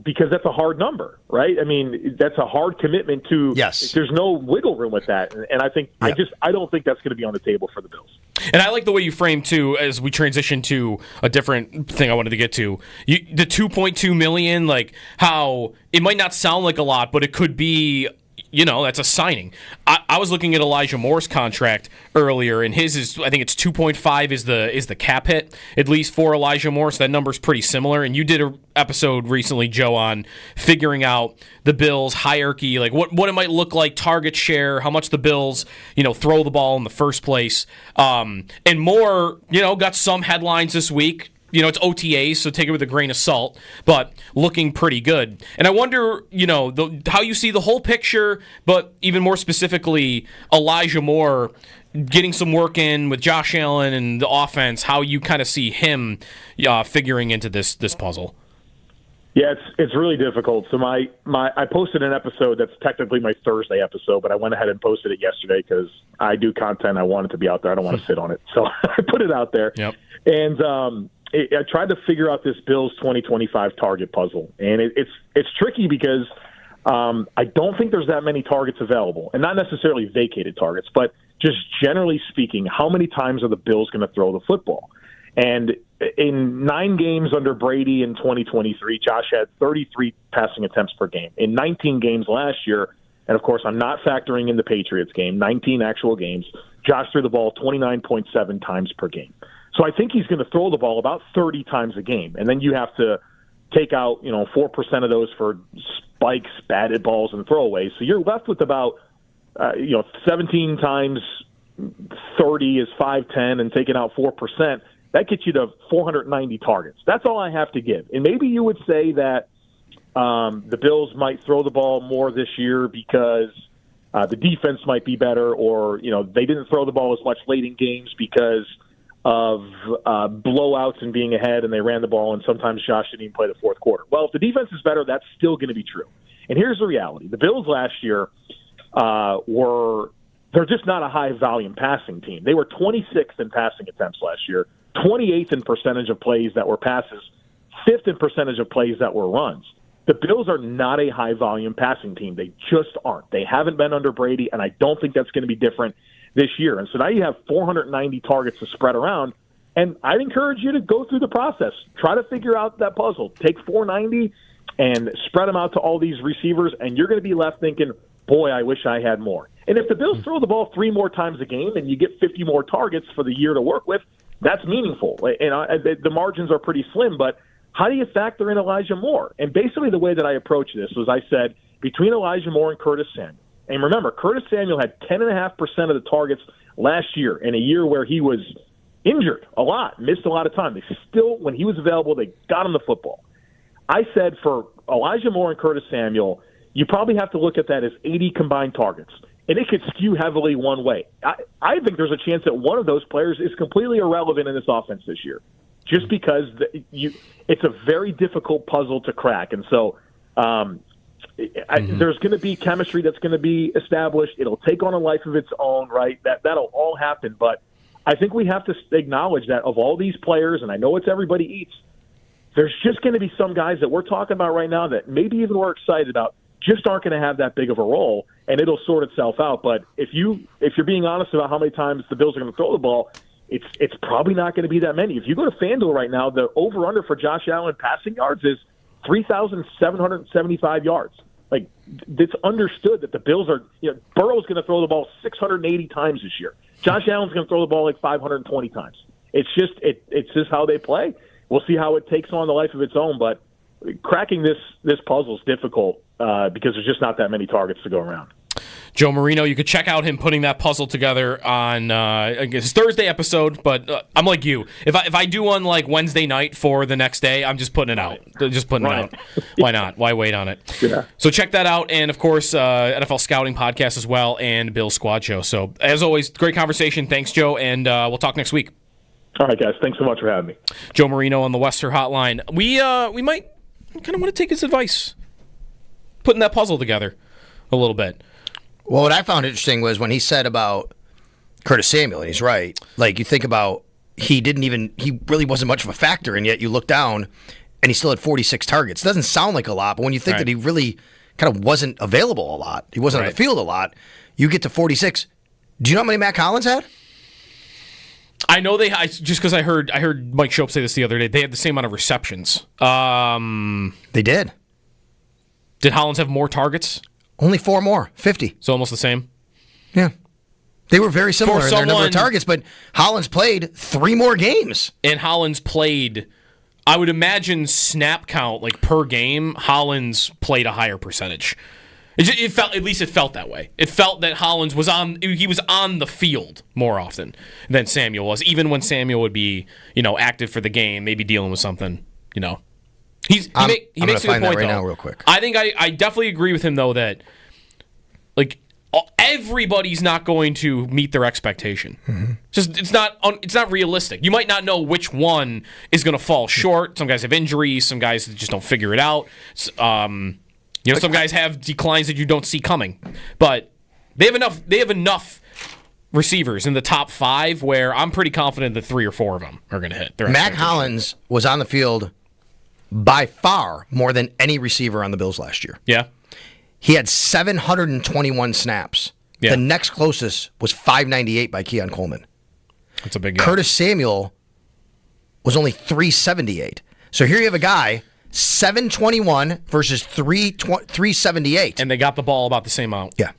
Because that's a hard number, right? I mean, that's a hard commitment to. Yes. There's no wiggle room with that, and I think I don't think that's going to be on the table for the Bills. And I like the way you frame too, as we transition to a different thing I wanted to get to. The $2.2 million, like how it might not sound like a lot, but it could be. That's a signing. I was looking at Elijah Moore's contract earlier, and his is, I think it's 2.5 is the cap hit, at least for Elijah Moore, so that number's pretty similar. And you did an episode recently, Joe, on figuring out the Bills' hierarchy, like what it might look like, target share, how much the Bills, throw the ball in the first place. And Moore, got some headlines this week. It's OTAs, so take it with a grain of salt, but looking pretty good. And I wonder, how you see the whole picture, but even more specifically, Elijah Moore getting some work in with Josh Allen and the offense, how you kind of see him figuring into this puzzle. Yeah, it's really difficult. So I posted an episode that's technically my Thursday episode, but I went ahead and posted it yesterday because I do content. I want it to be out there. I don't want to sit on it. So I put it out there. Yep. And I tried to figure out this Bills 2025 target puzzle, and it's tricky because I don't think there's that many targets available, and not necessarily vacated targets, but just generally speaking, how many times are the Bills going to throw the football? And in 9 games under Brady in 2023, Josh had 33 passing attempts per game. In 19 games last year, and of course I'm not factoring in the Patriots game, 19 actual games, Josh threw the ball 29.7 times per game. So I think he's going to throw the ball about 30 times a game. And then you have to take out 4% of those for spikes, batted balls, and throwaways. So you're left with about 17 times 30 is 510, and taking out 4%. That gets you to 490 targets. That's all I have to give. And maybe you would say that the Bills might throw the ball more this year because the defense might be better, or they didn't throw the ball as much late in games because of blowouts and being ahead, and they ran the ball, and sometimes Josh didn't even play the fourth quarter. Well, if the defense is better, that's still going to be true. And here's the reality. The Bills last year they're just not a high-volume passing team. They were 26th in passing attempts last year, 28th in percentage of plays that were passes, 5th in percentage of plays that were runs. The Bills are not a high-volume passing team. They just aren't. They haven't been under Brady, and I don't think that's going to be different this year. And so now you have 490 targets to spread around, and I'd encourage you to go through the process. Try to figure out that puzzle. Take 490 and spread them out to all these receivers, and you're going to be left thinking, boy, I wish I had more. And if the Bills throw the ball 3 more times a game and you get 50 more targets for the year to work with, that's meaningful. And the margins are pretty slim, but how do you factor in Elijah Moore? And basically the way that I approach this was I said, between Elijah Moore and Curtis Samuel, and remember, Curtis Samuel had 10.5% of the targets last year, in a year where he was injured a lot, missed a lot of time. They still, when he was available, they got him the football. I said for Elijah Moore and Curtis Samuel, you probably have to look at that as 80 combined targets. And it could skew heavily one way. I think there's a chance that one of those players is completely irrelevant in this offense this year, just because it's a very difficult puzzle to crack. And so there's going to be chemistry that's going to be established. It'll take on a life of its own, right? That'll all happen. But I think we have to acknowledge that of all these players, and I know it's everybody eats, there's just going to be some guys that we're talking about right now that maybe even we're excited about just aren't going to have that big of a role, and it'll sort itself out. But if you're being honest about how many times the Bills are going to throw the ball, it's probably not going to be that many. If you go to FanDuel right now, the over-under for Josh Allen passing yards is 3,775 yards. Like, it's understood that the Bills are, Burrow's going to throw the ball 680 times this year. Josh Allen's going to throw the ball like 520 times. It's just how they play. We'll see how it takes on the life of its own, but cracking this puzzle is difficult because there's just not that many targets to go around. Joe Marino, you could check out him putting that puzzle together on I guess Thursday episode, but I'm like you. If I do one like Wednesday night for the next day, I'm just putting it out. Just putting it out. Why not? Why wait on it? Yeah. So check that out, and of course, NFL Scouting Podcast as well, and Bill's Squad Show. So as always, great conversation. Thanks, Joe, and we'll talk next week. All right, guys. Thanks so much for having me. Joe Marino on the Wester Hotline. We might kind of want to take his advice, putting that puzzle together a little bit. Well, what I found interesting was when he said about Curtis Samuel, and he's right. Like, you think about he really wasn't much of a factor, and yet you look down and he still had 46 targets. It doesn't sound like a lot, but when you think that he really kind of wasn't available a lot, he wasn't on the field a lot, you get to 46. Do you know how many Matt Collins had? I know just because I heard Mike Shope say this the other day. They had the same amount of receptions. They did. Did Hollins have more targets? Only 4 more, 50. So almost the same? Yeah. They were very similar in their number of targets, but Hollins played 3 more games. And Hollins played, I would imagine, snap count, like per game, Hollins played a higher percentage. It felt that way. It felt that Hollins was on the field more often than Samuel was, even when Samuel would be, active for the game, maybe dealing with something, He makes a good point, though. Now real quick. I think I definitely agree with him, though, that like everybody's not going to meet their expectation. Mm-hmm. It's not realistic. You might not know which one is going to fall short. Some guys have injuries. Some guys just don't figure it out. Some guys have declines that you don't see coming. But they have enough receivers in the top 5 where I'm pretty confident that 3 or 4 of them are going to hit. Mac Hollins was on the field by far more than any receiver on the Bills last year. Yeah. He had 721 snaps. Yeah. The next closest was 598 by Keon Coleman. That's a big gap. Curtis Samuel was only 378. So here you have a guy, 721 versus 378. And they got the ball about the same amount. Yeah.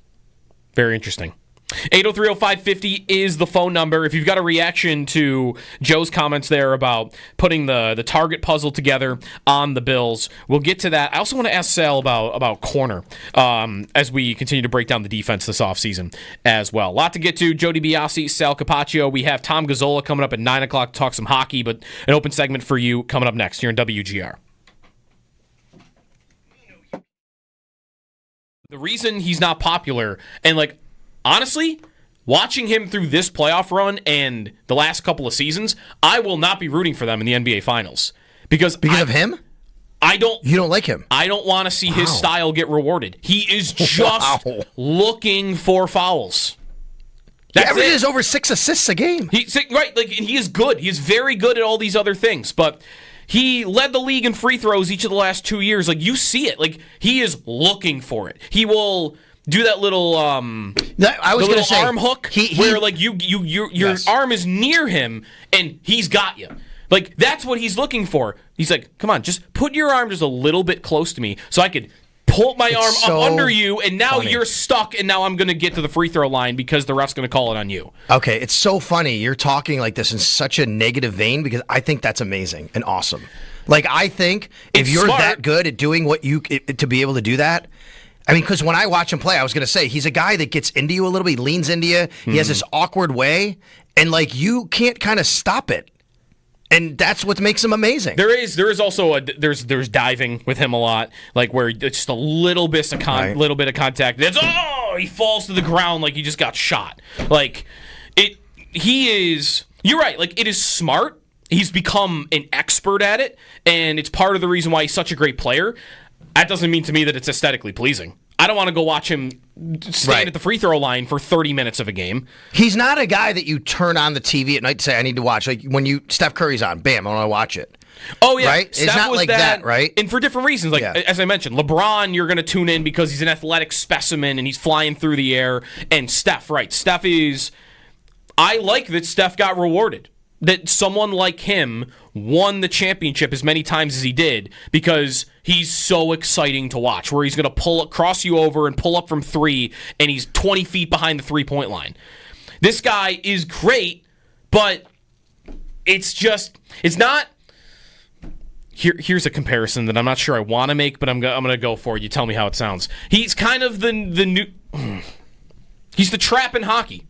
Very interesting. 803-0550 is the phone number. If you've got a reaction to Joe's comments there about putting the target puzzle together on the Bills, we'll get to that. I also want to ask Sal about corner as we continue to break down the defense this offseason as well. A lot to get to. Joe DiBiase, Sal Capaccio. We have Tom Gazzola coming up at 9 o'clock to talk some hockey, but an open segment for you coming up next here in WGR. The reason he's not popular, and honestly, watching him through this playoff run and the last couple of seasons, I will not be rooting for them in the NBA Finals because of him. You don't like him. I don't want to see his style get rewarded. He is just looking for fouls. He averages over 6 assists a game. And he is good. He is very good at all these other things, but he led the league in free throws each of the last 2 years. You see it. He is looking for it. He will do that little arm hook where your arm is near him and he's got you. That's what he's looking for. He's like, come on, just put your arm just a little bit close to me so I could pull my arm up under you, and now you're stuck, and now I'm going to get to the free throw line because the ref's going to call it on you. Okay, it's so funny. You're talking like this in such a negative vein because I think that's amazing and awesome. I think if you're that good at doing to be able to do that, because when I watch him play, I was going to say, he's a guy that gets into you a little bit. He leans into you. He has this awkward way, and you can't kind of stop it. And that's what makes him amazing. There is also there's diving with him a lot, where it's just a little bit of contact. He falls to the ground like he just got shot. You're right. It is smart. He's become an expert at it, and it's part of the reason why he's such a great player. That doesn't mean to me that it's aesthetically pleasing. I don't want to go watch him stand at the free throw line for 30 minutes of a game. He's not a guy that you turn on the TV at night and say, I need to watch. When Steph Curry's on, bam, I want to watch it. Oh, yeah. Right? Steph it's not was like that, right? And for different reasons. As I mentioned, LeBron, you're going to tune in because he's an athletic specimen and he's flying through the air. And Steph, right. Steph is... I like that Steph got rewarded. That someone like him won the championship as many times as he did because he's so exciting to watch, where he's going to cross you over and pull up from three, and he's 20 feet behind the three-point line. This guy is great, but it's not... Here's a comparison that I'm not sure I want to make, but I'm going to go for it. You tell me how it sounds. He's kind of the new... He's the trap in hockey.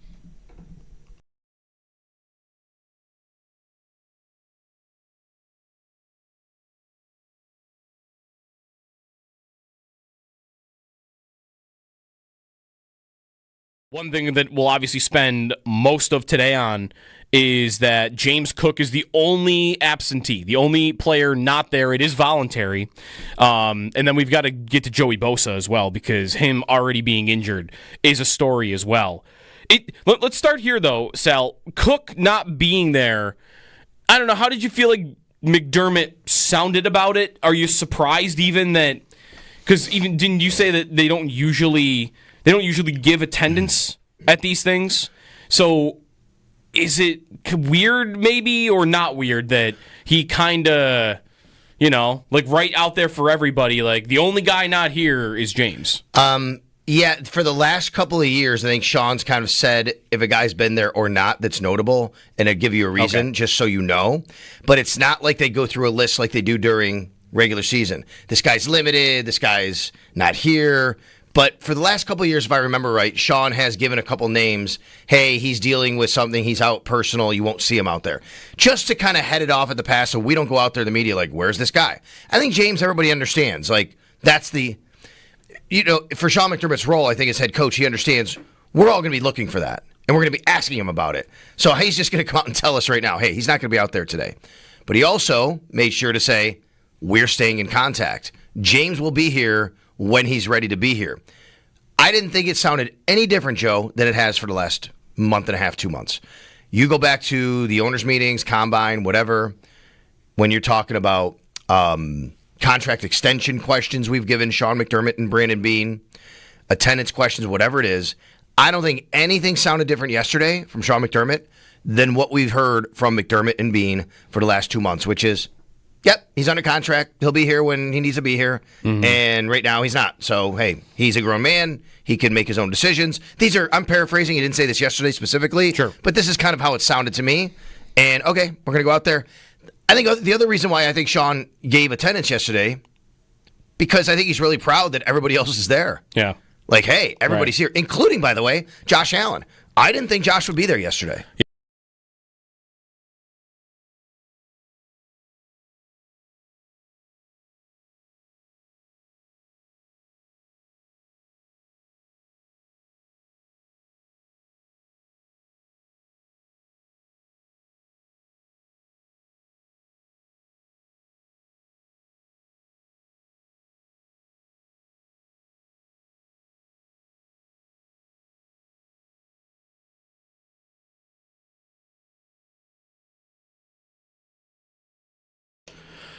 One thing that we'll obviously spend most of today on is that James Cook is the only absentee, the only player not there. It is voluntary. And then we've got to get to Joey Bosa as well, because him already being injured is a story as well. Let's start here, though, Sal. Cook not being there, I don't know, how did you feel like McDermott sounded about it? Are you surprised even that... Because even didn't you say that they don't usually give attendance at these things? So is it weird maybe or not weird that he kind of, right out there for everybody, the only guy not here is James? Yeah, for the last couple of years, I think Sean's kind of said if a guy's been there or not that's notable, and it'd give you a reason just so you know. But it's not like they go through a list like they do during regular season. This guy's limited, this guy's not here. But for the last couple of years, if I remember right, Sean has given a couple names. Hey, he's dealing with something. He's out personal. You won't see him out there. Just to kind of head it off at the pass so we don't go out there in the media where's this guy? I think James, everybody understands. That's the, for Sean McDermott's role, I think as head coach, he understands we're all going to be looking for that. And we're going to be asking him about it. So he's just going to come out and tell us right now, hey, he's not going to be out there today. But he also made sure to say, we're staying in contact. James will be here when he's ready to be here. I didn't think it sounded any different, Joe, than it has for the last month and a half, 2 months. You go back to the owners' meetings, combine, whatever, when you're talking about contract extension questions we've given Sean McDermott and Brandon Beane, attendance questions, whatever it is, I don't think anything sounded different yesterday from Sean McDermott than what we've heard from McDermott and Beane for the last 2 months, which is Yep, he's under contract. He'll be here when he needs to be here. And right now he's not. So, hey, he's a grown man. He can make his own decisions. I'm paraphrasing. He didn't say this yesterday specifically. Sure. But this is kind of how it sounded to me. And, okay, we're going to go out there. I think the other reason why I think Sean gave attendance yesterday, because I think he's really proud that everybody else is there. Yeah. Like, hey, everybody's here, including, by the way, Josh Allen. I didn't think Josh would be there yesterday.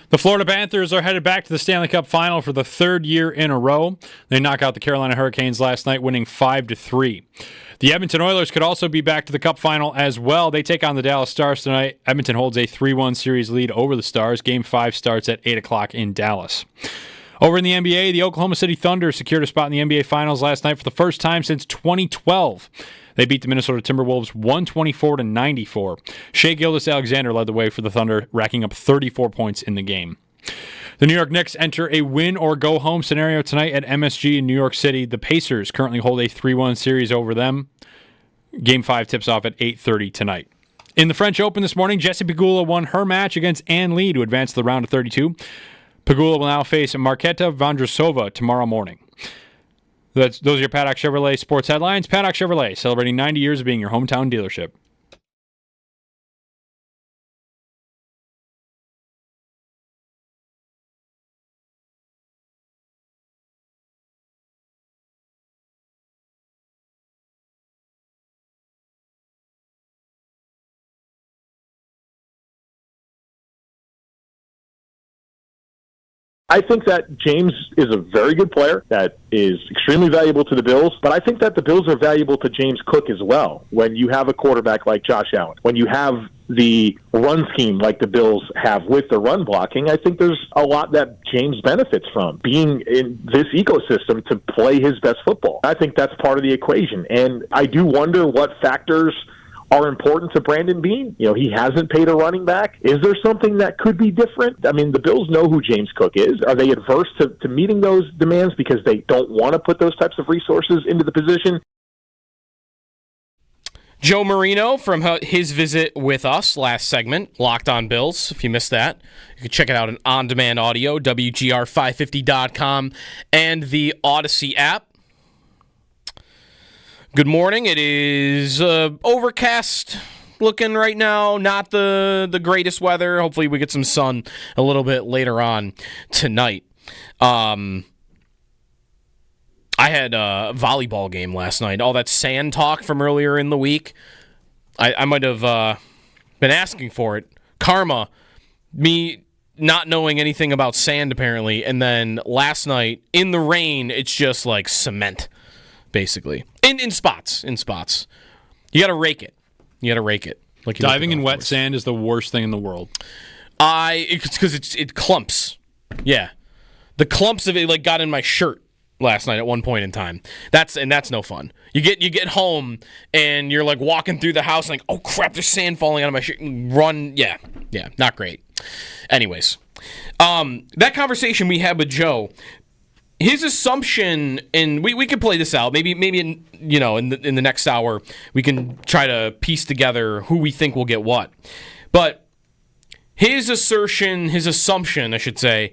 The Florida Panthers are headed back to the Stanley Cup Final for the third year in a row. They knock out the Carolina Hurricanes last night, winning 5-3. The Edmonton Oilers could also be back to the Cup Final as well. They take on the Dallas Stars tonight. Edmonton holds a 3-1 series lead over the Stars. Game 5 starts at 8 o'clock in Dallas. Over in the NBA, the Oklahoma City Thunder secured a spot in the NBA Finals last night for the first time since 2012. They beat the Minnesota Timberwolves 124-94. Shai Gilgeous-Alexander led the way for the Thunder, racking up 34 points in the game. The New York Knicks enter a win-or-go-home scenario tonight at MSG in New York City. The Pacers currently hold a 3-1 series over them. Game 5 tips off at 8:30 tonight. In the French Open this morning, Jessie Pegula won her match against Ann Lee to advance to the round of 32. Pegula will now face Marketa Vondrasova tomorrow morning. Those are your Paddock Chevrolet sports headlines. Paddock Chevrolet, celebrating 90 years of being your hometown dealership. I think that James is a very good player that is extremely valuable to the Bills, but I think that the Bills are valuable to James Cook as well. When you have a quarterback like Josh Allen, when you have the run scheme like the Bills have with the run blocking, I think there's a lot that James benefits from being in this ecosystem to play his best football. I think that's part of the equation, and I do wonder what factors are important to Brandon Beane. You know, he hasn't paid a running back. Is there something that could be different? I mean, the Bills know who James Cook is. Are they adverse to meeting those demands because they don't want to put those types of resources into the position? Joe Marino from his visit with us last segment, Locked on Bills. If you missed that, you can check it out in on-demand audio, WGR550.com, and the Odyssey app. Good morning. It is overcast looking right now. Not the greatest weather. Hopefully we get some sun a little bit later on tonight. I had a volleyball game last night. All that sand talk from earlier in the week, I might have been asking for it. Karma, me not knowing anything about sand apparently, and then last night in the rain, it's just like cement. Basically, in spots. You got to rake it. Like diving in wet sand is the worst thing in the world. It's because it clumps. Yeah, the clumps of it like got in my shirt last night at one point in time. That's no fun. You get home and you're like walking through the house like, oh crap, there's sand falling out of my shirt. Run, yeah, not great. Anyways, that conversation we had with Joe. His assumption, and we could play this out. Maybe in the next hour we can try to piece together who we think will get what. But his assumption, I should say,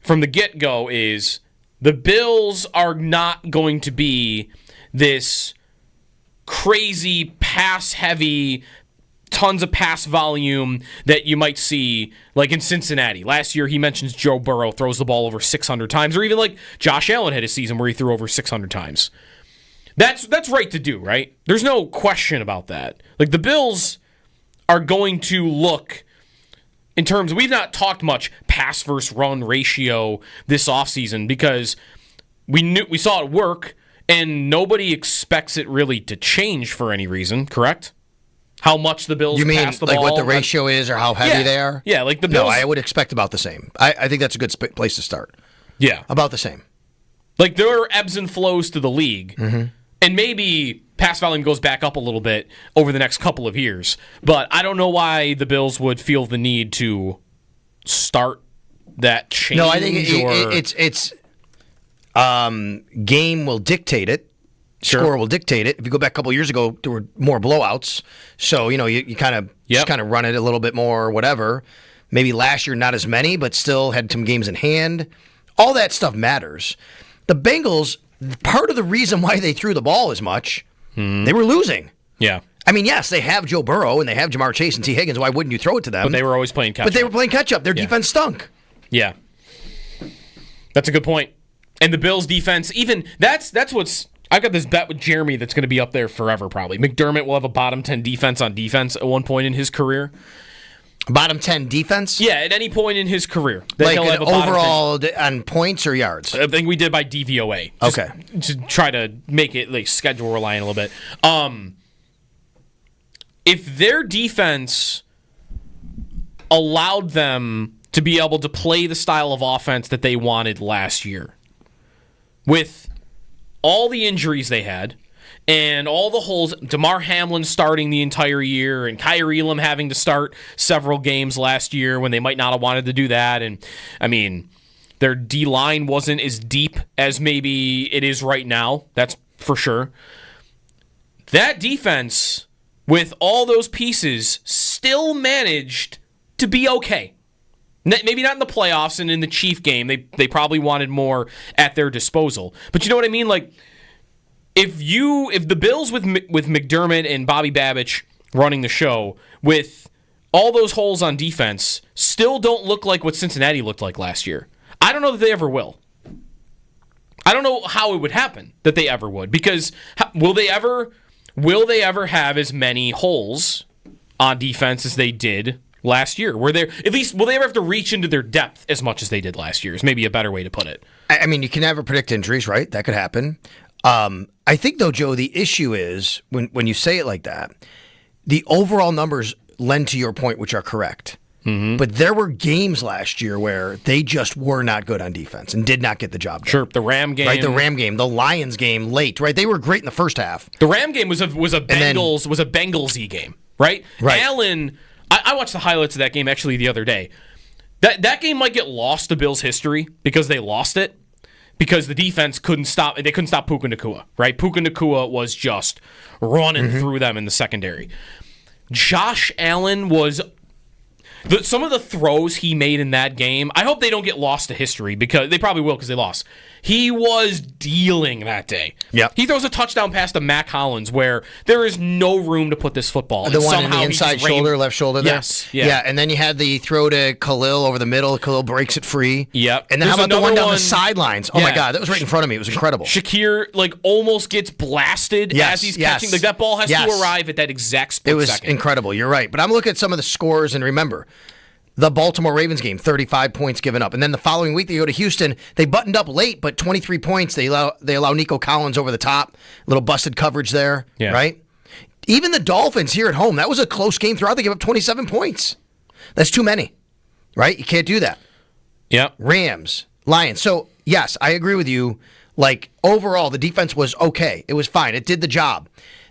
from the get-go is the Bills are not going to be this crazy pass-heavy, tons of pass volume that you might see like in Cincinnati. Last year he mentions Joe Burrow throws the ball over 600 times, or even like Josh Allen had a season where he threw over 600 times. That's right to do, right? There's no question about that. Like the Bills are going to look in terms, we've not talked much pass versus run ratio this offseason because we saw it work and nobody expects it really to change for any reason, correct? how much the Bills You mean pass the like ball. what the ratio is or how heavy they are? Yeah, like the Bills. No, I would expect about the same. I think that's a good place to start. Yeah. About the same. Like there are ebbs and flows to the league. Mm-hmm. And maybe pass volume goes back up a little bit over the next couple of years. But I don't know why the Bills would feel the need to start that change. No, I think it's game will dictate it. Sure. Score will dictate it. If you go back a couple of years ago, there were more blowouts. So, you kind of just kind of run it a little bit more or whatever. Maybe last year not as many, but still had some games in hand. All that stuff matters. The Bengals, part of the reason why they threw the ball as much, they were losing. Yeah. I mean, yes, they have Joe Burrow and they have Jamar Chase and T. Higgins. Why wouldn't you throw it to them? But they were always playing catch-up. But they were playing catch-up. Their defense stunk. Yeah. That's a good point. And the Bills' defense, even that's what's... I've got this bet with Jeremy that's going to be up there forever, probably. McDermott will have a bottom 10 defense on defense at one point in his career. Bottom 10 defense? Yeah, at any point in his career. Like an overall on points or yards? I think we did by DVOA. Okay. To try to make it like schedule reliant a little bit. If their defense allowed them to be able to play the style of offense that they wanted last year, with all the injuries they had and all the holes, DeMar Hamlin starting the entire year and Kyrie Elam having to start several games last year when they might not have wanted to do that. And, I mean, their D-line wasn't as deep as maybe it is right now. That's for sure. That defense, with all those pieces, still managed to be okay. Maybe not in the playoffs and in the Chief game. They probably wanted more at their disposal. But you know what I mean? Like, if the Bills with McDermott and Bobby Babich running the show, with all those holes on defense, still don't look like what Cincinnati looked like last year, I don't know that they ever will. I don't know how it would happen that they ever would. Because will they ever have as many holes on defense as they did last year? Will they ever have to reach into their depth as much as they did last year? Is maybe a better way to put it. I mean, you can never predict injuries, right? That could happen. I think, though, Joe, the issue is when you say it like that, the overall numbers lend to your point, which are correct. Mm-hmm. But there were games last year where they just were not good on defense and did not get the job done. Sure, the Ram game, right? The Ram game, the Lions game, late, right? They were great in the first half. The Ram game was a Bengals-y game, right? Right. Allen. I watched the highlights of that game actually the other day. That game might get lost to Bills history because they lost it because the defense couldn't stop. They couldn't stop Puka Nacua, right? Puka Nacua was just running through them in the secondary. Josh Allen was some of the throws he made in that game. I hope they don't get lost to history because they probably will because they lost. He was dealing that day. Yep. He throws a touchdown pass to Mac Hollins where there is no room to put this football. The one in the inside shoulder, left shoulder there? Yes. Yeah. And then you had the throw to Khalil over the middle. Khalil breaks it free. Yep. And then how about the one down the sidelines? Oh, my God. That was right in front of me. It was incredible. Shakir, almost gets blasted as he's catching. That ball has to arrive at that exact split second. It was incredible. You're right. But I'm looking at some of the scores, and remember, the Baltimore Ravens game, 35 points given up. And then the following week, they go to Houston. They buttoned up late, but 23 points. They allow Nico Collins over the top. Little busted coverage there, right? Even the Dolphins here at home, that was a close game throughout. They gave up 27 points. That's too many, right? You can't do that. Yep. Rams, Lions. So, yes, I agree with you. Overall, the defense was okay. It was fine. It did the job.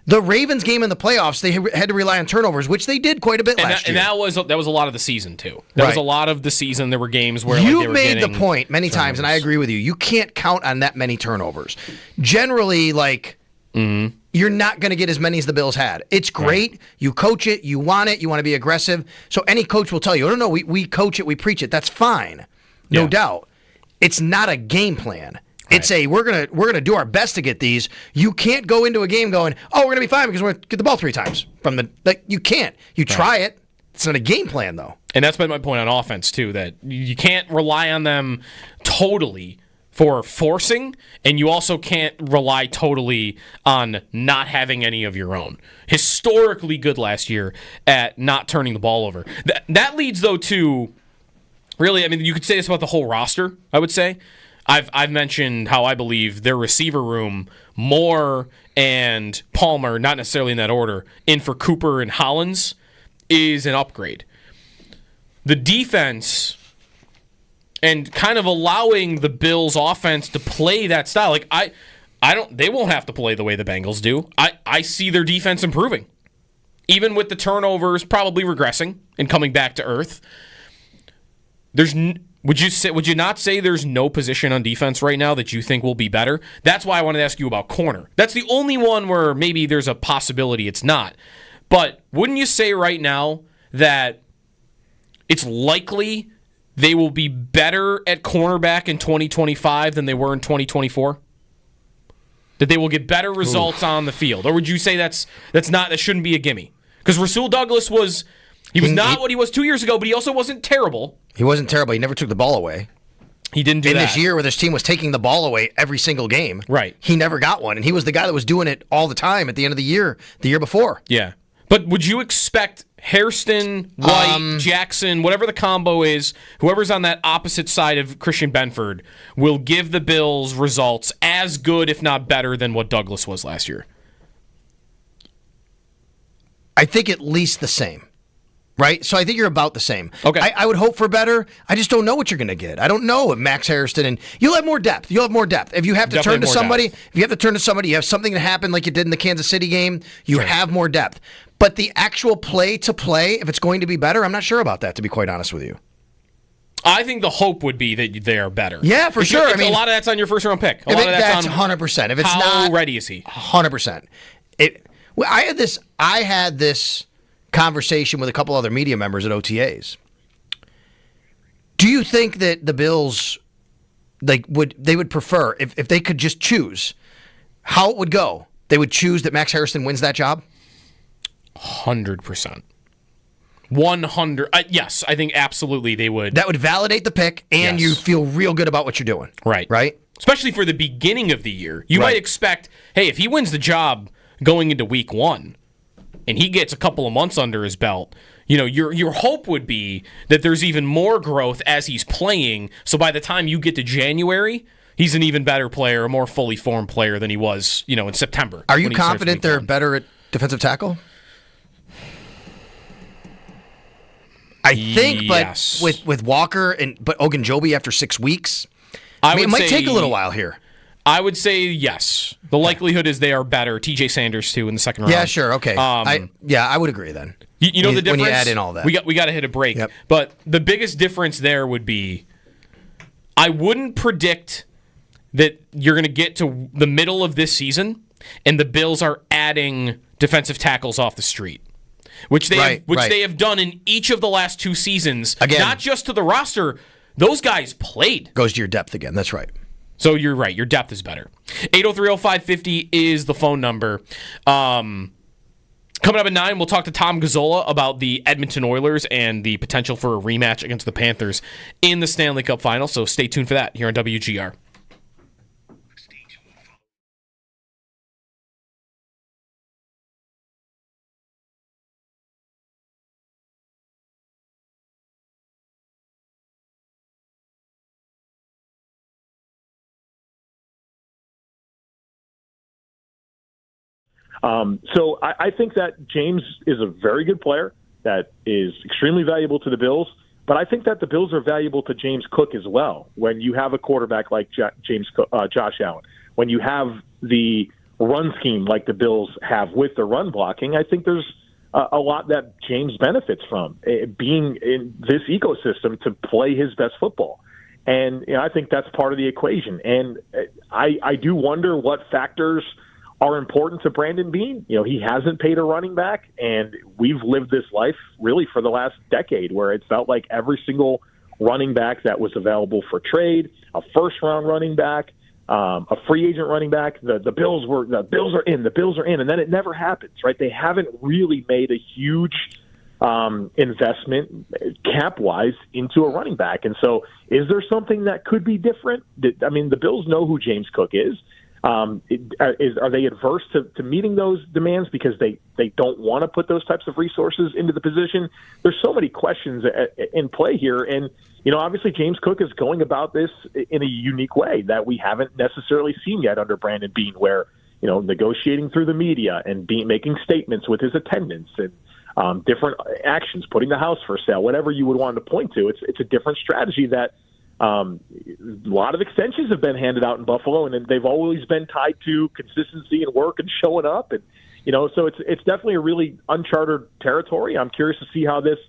The Ravens game in the playoffs, they had to rely on turnovers, which they did quite a bit last year. And that was a lot of the season, too. That was a lot of the season. There were games where you made the point many times, and I agree with you. You can't count on that many turnovers. Generally, you're not going to get as many as the Bills had. It's great. Right. You coach it. You want it. You want to be aggressive. So any coach will tell you, no, we coach it. We preach it. That's fine. No doubt. It's not a game plan. It's we're gonna do our best to get these. You can't go into a game going, we're gonna be fine because we're gonna get the ball 3 times from the you can't. You try it. It's not a game plan though. And that's been my point on offense too, that you can't rely on them totally for forcing, and you also can't rely totally on not having any of your own. Historically good last year at not turning the ball over. That leads though to really, I mean, you could say this about the whole roster, I would say. I've mentioned how I believe their receiver room, Moore and Palmer, not necessarily in that order, in for Cooper and Hollins, is an upgrade. The defense and kind of allowing the Bills' offense to play that style, like they won't have to play the way the Bengals do. I see their defense improving, even with the turnovers probably regressing and coming back to earth. Would you not say there's no position on defense right now that you think will be better? That's why I wanted to ask you about corner. That's the only one where maybe there's a possibility it's not. But wouldn't you say right now that it's likely they will be better at cornerback in 2025 than they were in 2024? That they will get better results on the field? Or would you say that shouldn't be a gimme? Because Rasul Douglas was not what he was 2 years ago, but he also wasn't terrible. He wasn't terrible. He never took the ball away. He didn't do that. In this year where this team was taking the ball away every single game, right? He never got one, and he was the guy that was doing it all the time at the end of the year before. Yeah. But would you expect Hairston, White, Jackson, whatever the combo is, whoever's on that opposite side of Christian Benford, will give the Bills results as good, if not better, than what Douglas was last year? I think at least the same. Right? So I think you're about the same. Okay. I would hope for better. I just don't know what you're going to get. I don't know if Max Hairston, and you'll have more depth. If you have to turn to somebody, you have something that happened like you did in the Kansas City game, you have more depth. But the actual play, if it's going to be better, I'm not sure about that, to be quite honest with you. I think the hope would be that they are better. Yeah, for sure. A lot of that's on your first round pick. A lot of that's on 100%. If it's how ready is he? 100%. I had this conversation with a couple other media members at OTAs. Do you think that the Bills would prefer if they could just choose how it would go? They would choose that Max Hairston wins that job? 100%. 100. Yes, I think absolutely they would. That would validate the pick, and you feel real good about what you're doing. Right? Especially for the beginning of the year. You might expect, hey, if he wins the job going into week 1, and he gets a couple of months under his belt, your hope would be that there's even more growth as he's playing. So by the time you get to January, he's an even better player, a more fully formed player than he was, in September. Are you confident they're better at defensive tackle? I think, but yes. with Walker but Ogunjobi after 6 weeks, it might take a little while here. I would say yes. The likelihood is they are better. TJ Sanders, too, in the second round. Yeah, sure. Okay. I would agree then. You know the difference? When you add in all that. We got to hit a break. Yep. But the biggest difference there would be I wouldn't predict that you're going to get to the middle of this season and the Bills are adding defensive tackles off the street, which they have done in each of the last 2 seasons. Again, not just to the roster. Those guys played. Goes to your depth again. That's right. So you're right. Your depth is better. 803-0550 is the phone number. Coming up at 9, we'll talk to Tom Gazzola about the Edmonton Oilers and the potential for a rematch against the Panthers in the Stanley Cup Final. So stay tuned for that here on WGR. So I think that James is a very good player that is extremely valuable to the Bills, but I think that the Bills are valuable to James Cook as well. When you have a quarterback like Josh Allen, when you have the run scheme like the Bills have with the run blocking, I think there's a lot that James benefits from being in this ecosystem to play his best football. And I think that's part of the equation. And I do wonder what factors are important to Brandon Beane. He hasn't paid a running back, and we've lived this life really for the last decade where it felt like every single running back that was available for trade, a first-round running back, a free agent running back, the Bills are in, and then it never happens, right? They haven't really made a huge investment cap-wise into a running back. And so is there something that could be different? I mean, the Bills know who James Cook is. Are they adverse to meeting those demands because they don't want to put those types of resources into the position? There's so many questions in play here. And, obviously James Cook is going about this in a unique way that we haven't necessarily seen yet under Brandon Beane, where, negotiating through the media and making statements with his attendants and different actions, putting the house for sale, whatever you would want to point to. It's a different strategy that a lot of extensions have been handed out in Buffalo, and they've always been tied to consistency and work and showing up. And, so it's definitely a really uncharted territory. I'm curious to see how this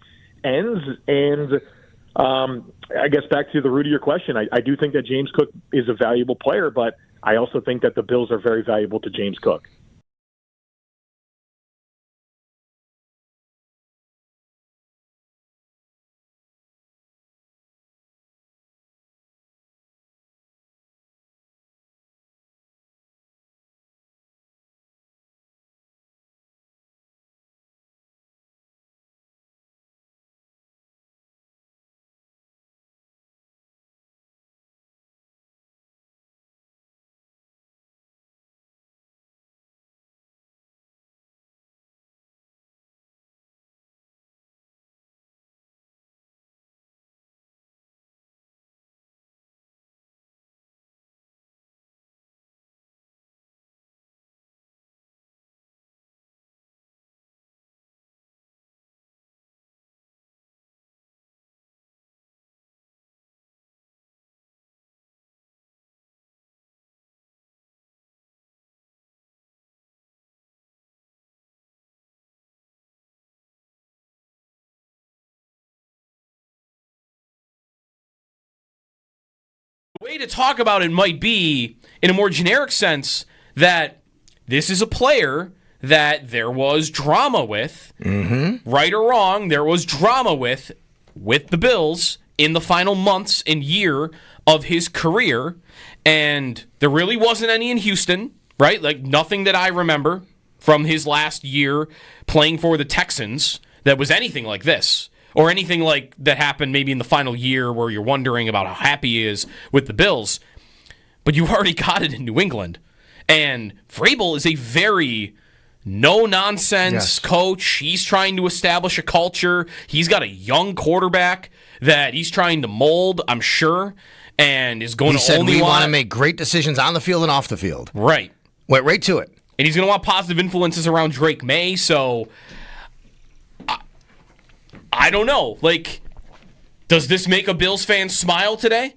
ends. And I guess back to the root of your question, I do think that James Cook is a valuable player, but I also think that the Bills are very valuable to James Cook. The way to talk about it might be, in a more generic sense, that this is a player that there was drama with, right or wrong, there was drama with the Bills in the final months and year of his career, and there really wasn't any in Houston, right? Like, nothing that I remember from his last year playing for the Texans that was anything like this. Or anything like that happened maybe in the final year where you're wondering about how happy he is with the Bills. But you already got it in New England. And Vrabel is a very no-nonsense coach. He's trying to establish a culture. He's got a young quarterback that he's trying to mold, I'm sure, and is going to only want to make great decisions on the field and off the field. Right. Went right to it. And he's going to want positive influences around Drake May, so I don't know. Like, does this make a Bills fan smile today?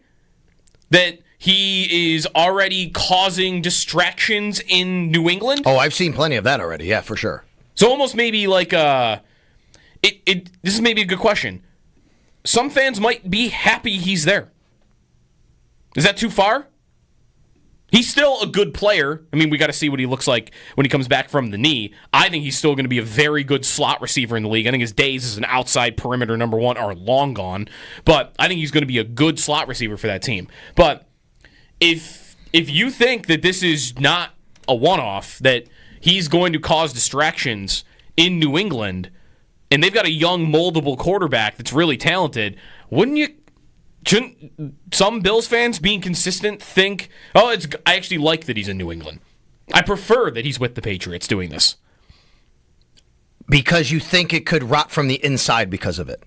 That he is already causing distractions in New England? Oh, I've seen plenty of that already. Yeah, for sure. So almost maybe like this is maybe a good question. Some fans might be happy he's there. Is that too far? He's still a good player. I mean, we got to see what he looks like when he comes back from the knee. I think he's still going to be a very good slot receiver in the league. I think his days as an outside perimeter number one are long gone. But I think he's going to be a good slot receiver for that team. But if you think that this is not a one-off, that he's going to cause distractions in New England, and they've got a young, moldable quarterback that's really talented, shouldn't some Bills fans, being consistent, think, I actually like that he's in New England. I prefer that he's with the Patriots doing this. Because you think it could rot from the inside because of it.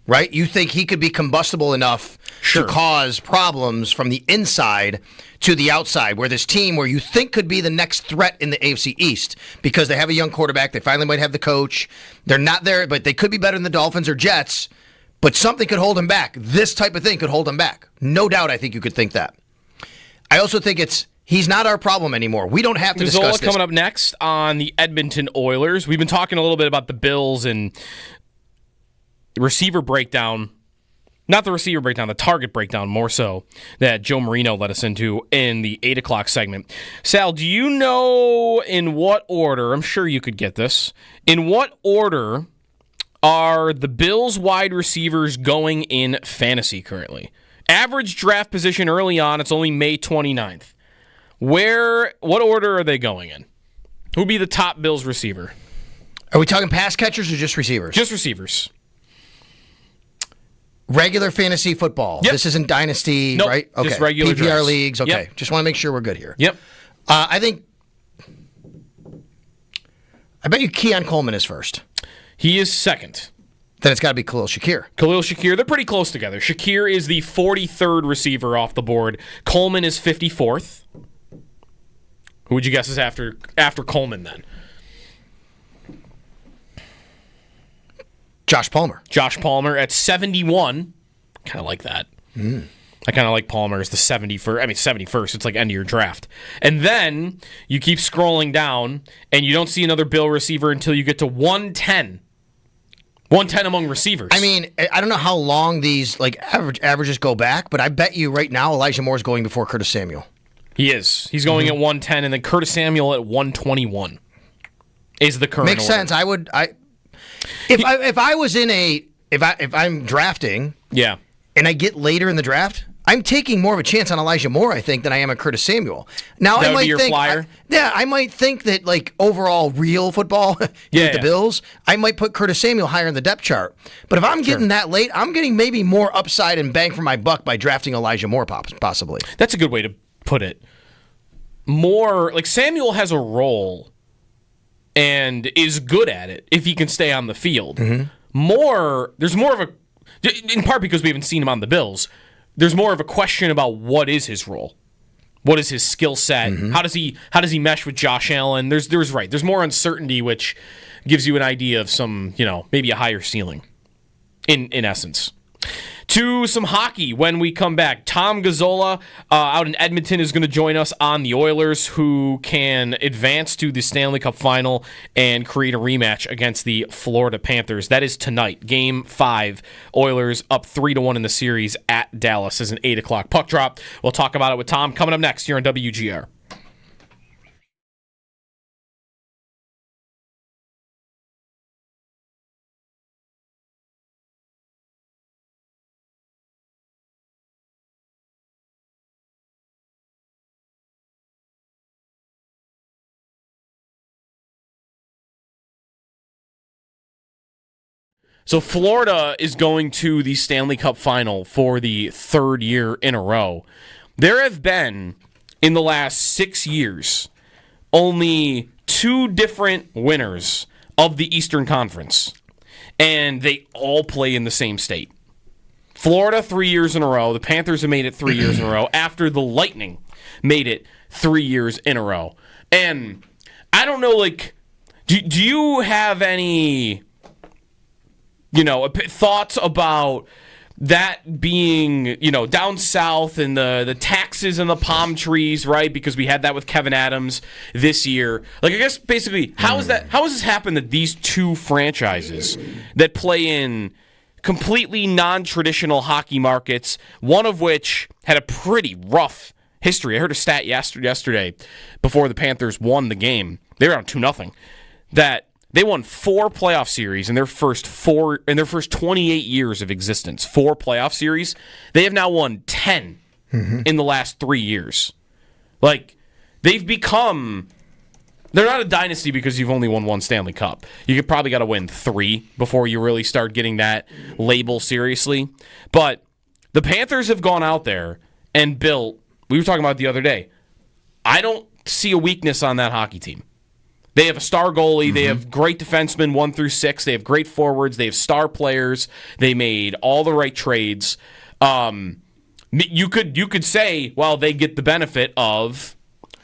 Right? You think he could be combustible enough to cause problems from the inside to the outside, where this team, where you think could be the next threat in the AFC East, because they have a young quarterback, they finally might have the coach, they're not there, but they could be better than the Dolphins or Jets, but something could hold him back. This type of thing could hold him back. No doubt I think you could think that. I also think he's not our problem anymore. We don't have to discuss this. Coming up next on the Edmonton Oilers. We've been talking a little bit about the Bills and receiver breakdown. Not the receiver breakdown, the target breakdown more so, that Joe Marino led us into in the 8 o'clock segment. Sal, do you know in what order, I'm sure you could get this, in what order are the Bills wide receivers going in fantasy currently? Average draft position early on, it's only May 29th. What order are they going in? Who would be the top Bills receiver? Are we talking pass catchers or just receivers? Just receivers. Regular fantasy football. Yep. This isn't Dynasty, nope, right? Okay. Just regular PPR drafts. leagues. Okay. Yep. Just want to make sure we're good here. Yep. I bet you Keon Coleman is first. He is second. Then it's got to be Khalil Shakir. Khalil Shakir, they're pretty close together. Shakir is the 43rd receiver off the board. Coleman is 54th. Who would you guess is after Coleman then? Josh Palmer. Josh Palmer at 71. Kind of like that. I kind of like Palmer as the 71st. It's like end of your draft. And then you keep scrolling down, and you don't see another Bill receiver until you get to 110. 110 among receivers. I mean, I don't know how long these averages go back, but I bet you right now Elijah Moore is going before Curtis Samuel. He is. He's going at 110, and then Curtis Samuel at 121 is the current Makes order. sense. If I'm drafting, yeah, and I get later in the draft, I'm taking more of a chance on Elijah Moore, I think, than I am on Curtis Samuel. Now, that I would might be your think, flyer? I might think that overall real football with the Bills, I might put Curtis Samuel higher in the depth chart. But if I'm getting that late, I'm getting maybe more upside and bang for my buck by drafting Elijah Moore, possibly. That's a good way to put it. More Samuel has a role and is good at it if he can stay on the field. There's more of a, in part because we haven't seen him on the Bills, there's more of a question about what is his role. What is his skill set? How does he mesh with Josh Allen? There's more uncertainty, which gives you an idea of some, maybe a higher ceiling in essence. To some hockey when we come back. Tom Gazzola out in Edmonton is going to join us on the Oilers, who can advance to the Stanley Cup final and create a rematch against the Florida Panthers. That is tonight, Game 5. Oilers up 3-1 in the series at Dallas as an 8 o'clock puck drop. We'll talk about it with Tom coming up next here on WGR. So Florida is going to the Stanley Cup final for the third year in a row. There have been, in the last 6 years, only 2 different winners of the Eastern Conference, and they all play in the same state. Florida 3 years in a row. The Panthers have made it 3 years in a row after the Lightning made it 3 years in a row. And I don't know, do you have any thoughts about that being, down south and the taxes and the palm trees, right? Because we had that with Kevin Adams this year. I guess basically, how has this happened that these 2 franchises that play in completely non-traditional hockey markets, one of which had a pretty rough history. I heard a stat yesterday before the Panthers won the game. They were on 2-0. That they won 4 playoff series in their first 28 years of existence. 4 playoff series. They have now won 10 in the last 3 years. They've become. They're not a dynasty because you've only won 1 Stanley Cup. You probably got to win 3 before you really start getting that label seriously. But the Panthers have gone out there and built. We were talking about it the other day. I don't see a weakness on that hockey team. They have a star goalie. They have great defensemen 1 through 6. They have great forwards. They have star players. They made all the right trades. You could say, well, they get the benefit of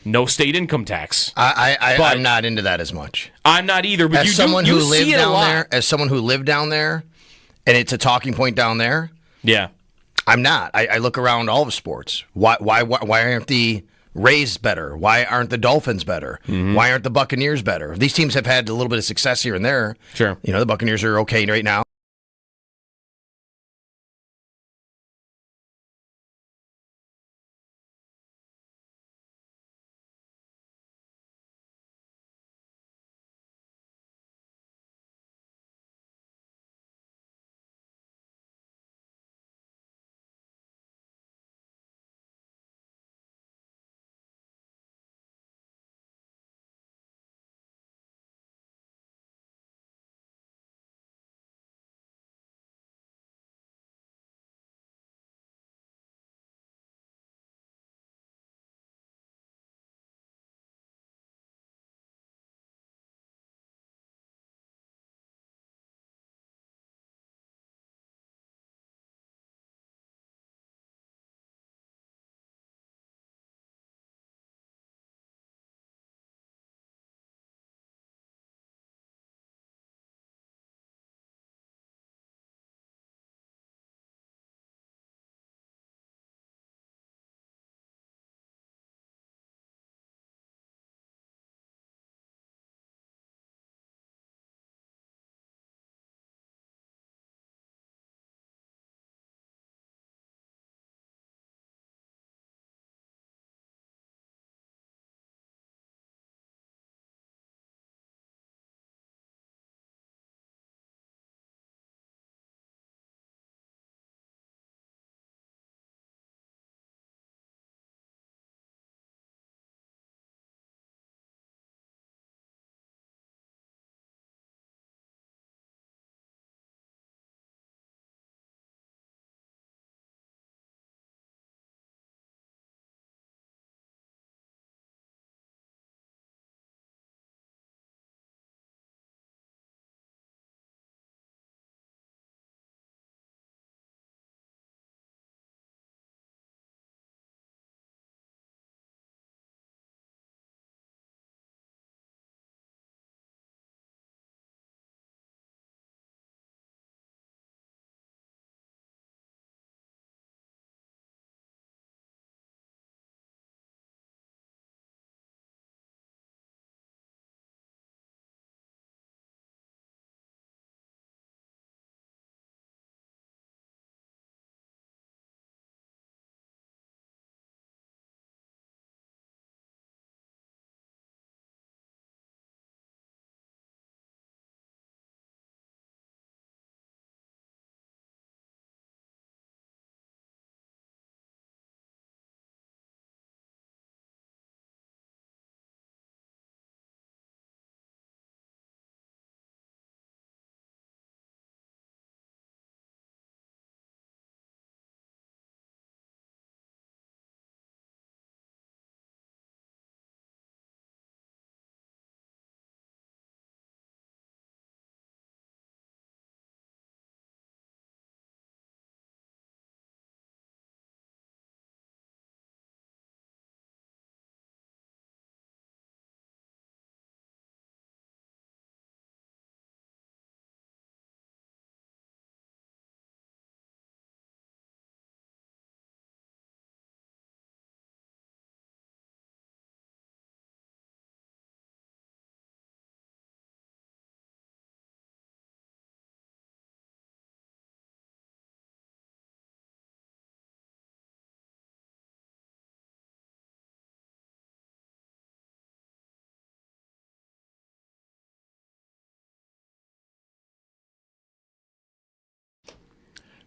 no state income tax. I'm not into that as much. I'm not either. But as someone who lived down there, and it's a talking point down there. Yeah, I'm not. I look around all of sports. Why aren't the Rays better? Why aren't the Dolphins better? Why aren't the Buccaneers better? These teams have had a little bit of success here and there. Sure. The Buccaneers are okay right now.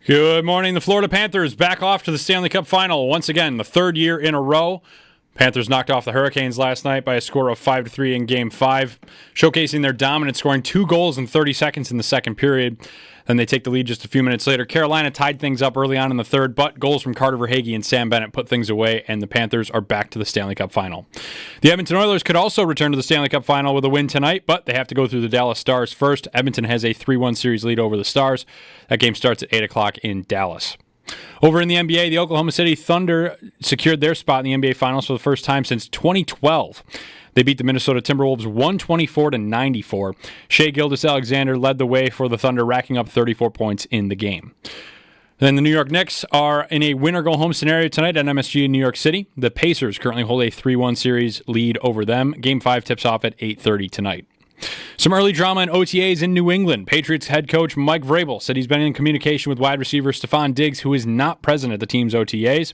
Good morning. The Florida Panthers back off to the Stanley Cup Final once again, the third year in a row. Panthers knocked off the Hurricanes last night by a score of 5-3 in Game 5, showcasing their dominance, scoring 2 goals in 30 seconds in the second period. Then they take the lead just a few minutes later. Carolina tied things up early on in the third, but goals from Carter Verhaeghe and Sam Bennett put things away, and the Panthers are back to the Stanley Cup Final. The Edmonton Oilers could also return to the Stanley Cup Final with a win tonight, but they have to go through the Dallas Stars first. Edmonton has a 3-1 series lead over the Stars. That game starts at 8 o'clock in Dallas. Over in the NBA, the Oklahoma City Thunder secured their spot in the NBA Finals for the first time since 2012. They beat the Minnesota Timberwolves 124-94. Shai Gilgeous-Alexander led the way for the Thunder, racking up 34 points in the game. Then the New York Knicks are in a win-or-go-home scenario tonight at MSG in New York City. The Pacers currently hold a 3-1 series lead over them. Game 5 tips off at 8:30 tonight. Some early drama in OTAs in New England. Patriots head coach Mike Vrabel said he's been in communication with wide receiver Stephon Diggs, who is not present at the team's OTAs.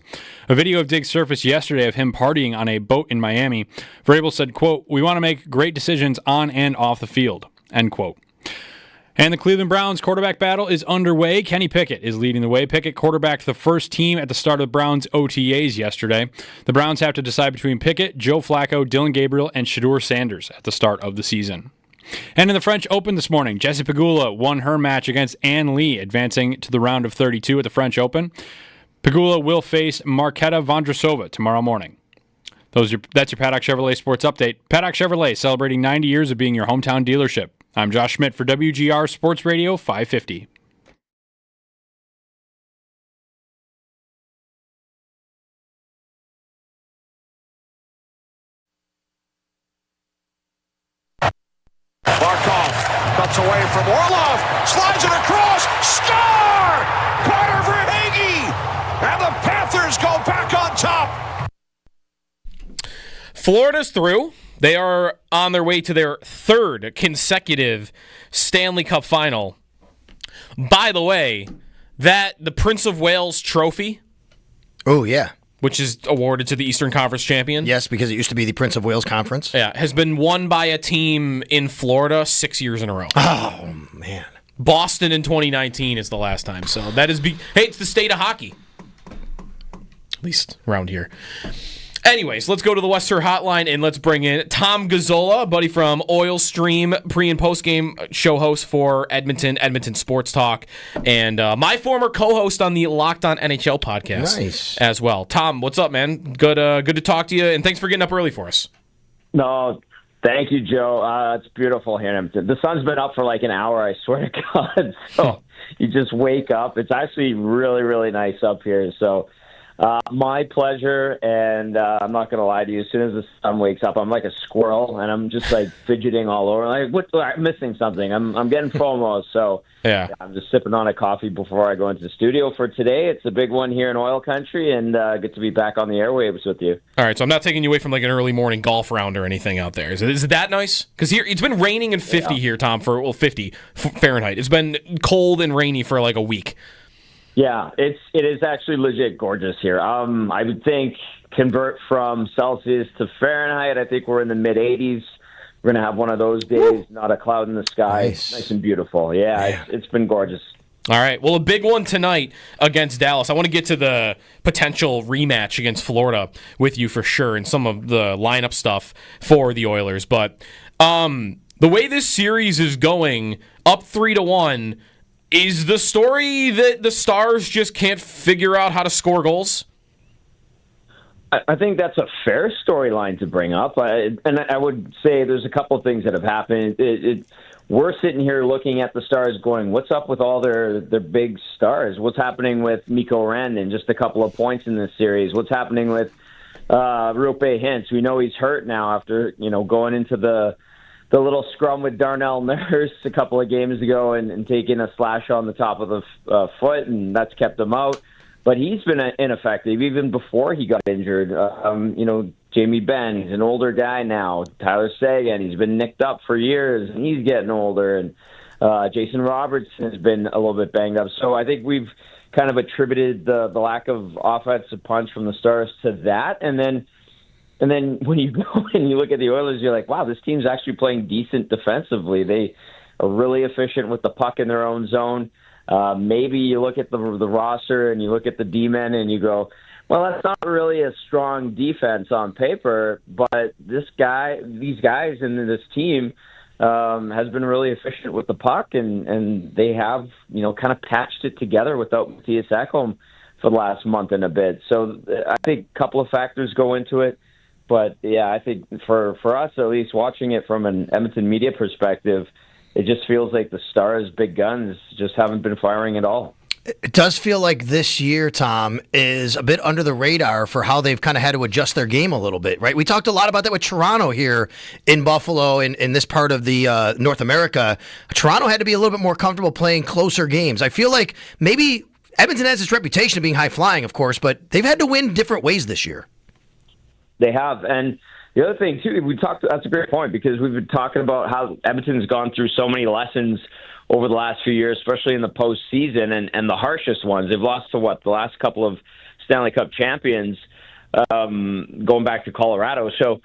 A video of Diggs surfaced yesterday of him partying on a boat in Miami. Vrabel said, quote, "We want to make great decisions on and off the field," end quote. And the Cleveland Browns quarterback battle is underway. Kenny Pickett is leading the way. Pickett quarterbacked the first team at the start of the Browns' OTAs yesterday. The Browns have to decide between Pickett, Joe Flacco, Dylan Gabriel, and Shedeur Sanders at the start of the season. And in the French Open this morning, Jessie Pegula won her match against Ann Lee, advancing to the round of 32 at the French Open. Pegula will face Marketa Vondrousova tomorrow morning. That's your Paddock Chevrolet Sports Update. Paddock Chevrolet, celebrating 90 years of being your hometown dealership. I'm Josh Schmidt for WGR Sports Radio 550. Barkov cuts away from Orlov, slides it across, score! Carter Verhaeghe, and the Panthers go back on top. Florida's through. They are on their way to their third consecutive Stanley Cup final. By the way, the Prince of Wales trophy. Oh, yeah. Which is awarded to the Eastern Conference champion. Yes, because it used to be the Prince of Wales Conference. Yeah, has been won by a team in Florida 6 years in a row. Oh, man. Boston in 2019 is the last time. So that is hey, it's the state of hockey. At least around here. Anyways, let's go to the Western Hotline and let's bring in Tom Gazzola, a buddy from Oil Stream, pre- and post-game show host for Edmonton Sports Talk, and my former co-host on the Locked On NHL podcast as well. Tom, what's up, man? Good to talk to you, and thanks for getting up early for us. No, thank you, Joe. It's beautiful here in Edmonton. The sun's been up for like an hour, I swear to God. So you just wake up. It's actually really, really nice up here. So my pleasure, and I'm not going to lie to you. As soon as the sun wakes up, I'm like a squirrel, and I'm just like fidgeting all over. Like, I'm missing something. I'm getting FOMO, so yeah, I'm just sipping on a coffee before I go into the studio for today. It's a big one here in oil country, and good to be back on the airwaves with you. All right, so I'm not taking you away from like an early morning golf round or anything out there. Is it that nice? Because here it's been raining and 50 here, Tom, for 50 Fahrenheit. It's been cold and rainy for like a week. Yeah, it is actually legit gorgeous here. I would think convert from Celsius to Fahrenheit. I think we're in the mid 80s. We're going to have one of those days, not a cloud in the sky. Nice and beautiful. Yeah, it's been gorgeous. All right. Well, a big one tonight against Dallas. I want to get to the potential rematch against Florida with you for sure and some of the lineup stuff for the Oilers. But the way this series is going, up 3-1, is the story that the Stars just can't figure out how to score goals? I think that's a fair storyline to bring up. And I would say there's a couple of things that have happened. We're sitting here looking at the Stars going, what's up with all their big stars? What's happening with Mikko Rantanen, just a couple of points in this series? What's happening with Roope Hintz? We know he's hurt now after going into the little scrum with Darnell Nurse a couple of games ago and taking a slash on the top of the foot, and that's kept him out. But he's been ineffective even before he got injured. Jamie Benn, he's an older guy now. Tyler Seguin, he's been nicked up for years, and he's getting older. And Jason Robertson has been a little bit banged up. So I think we've kind of attributed the lack of offensive punch from the Stars to that. And then when you go and you look at the Oilers, you're like, wow, this team's actually playing decent defensively. They are really efficient with the puck in their own zone. Maybe you look at the roster and you look at the D-men and you go, well, that's not really a strong defense on paper, but these guys and this team has been really efficient with the puck, and they have, kind of patched it together without Mattias Ekholm for the last month and a bit. So I think a couple of factors go into it. But, yeah, I think for us, at least watching it from an Edmonton media perspective, it just feels like the Stars' big guns just haven't been firing at all. It does feel like this year, Tom, is a bit under the radar for how they've kind of had to adjust their game a little bit, right? We talked a lot about that with Toronto here in Buffalo, in this part of the North America. Toronto had to be a little bit more comfortable playing closer games. I feel like maybe Edmonton has its reputation of being high-flying, of course, but they've had to win different ways this year. They have, and the other thing, too, that's a great point, because we've been talking about how Edmonton's gone through so many lessons over the last few years, especially in the postseason, and the harshest ones. They've lost to the last couple of Stanley Cup champions, going back to Colorado. So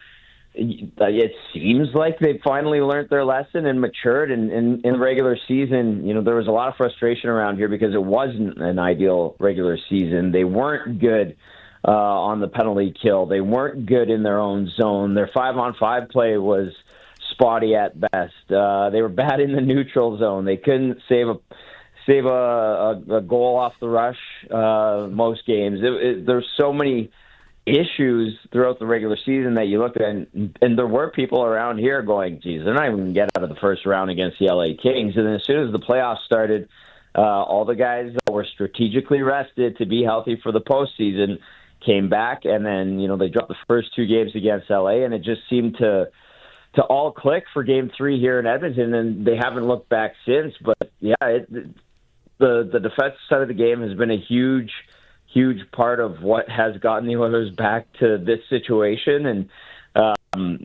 it seems like they've finally learned their lesson and matured. And in the regular season, there was a lot of frustration around here because it wasn't an ideal regular season. They weren't good on the penalty kill. They weren't good in their own zone. Their 5-on-5 play was spotty at best. They were bad in the neutral zone. They couldn't save a goal off the rush most games. There's so many issues throughout the regular season that you look at, and there were people around here going, geez, they're not even going to get out of the first round against the LA Kings. And then as soon as the playoffs started, all the guys that were strategically rested to be healthy for the postseason came back, and then they dropped the first two games against LA, and it just seemed to all click for Game 3 here in Edmonton, and they haven't looked back since. But yeah, the defensive side of the game has been a huge part of what has gotten the Oilers back to this situation, and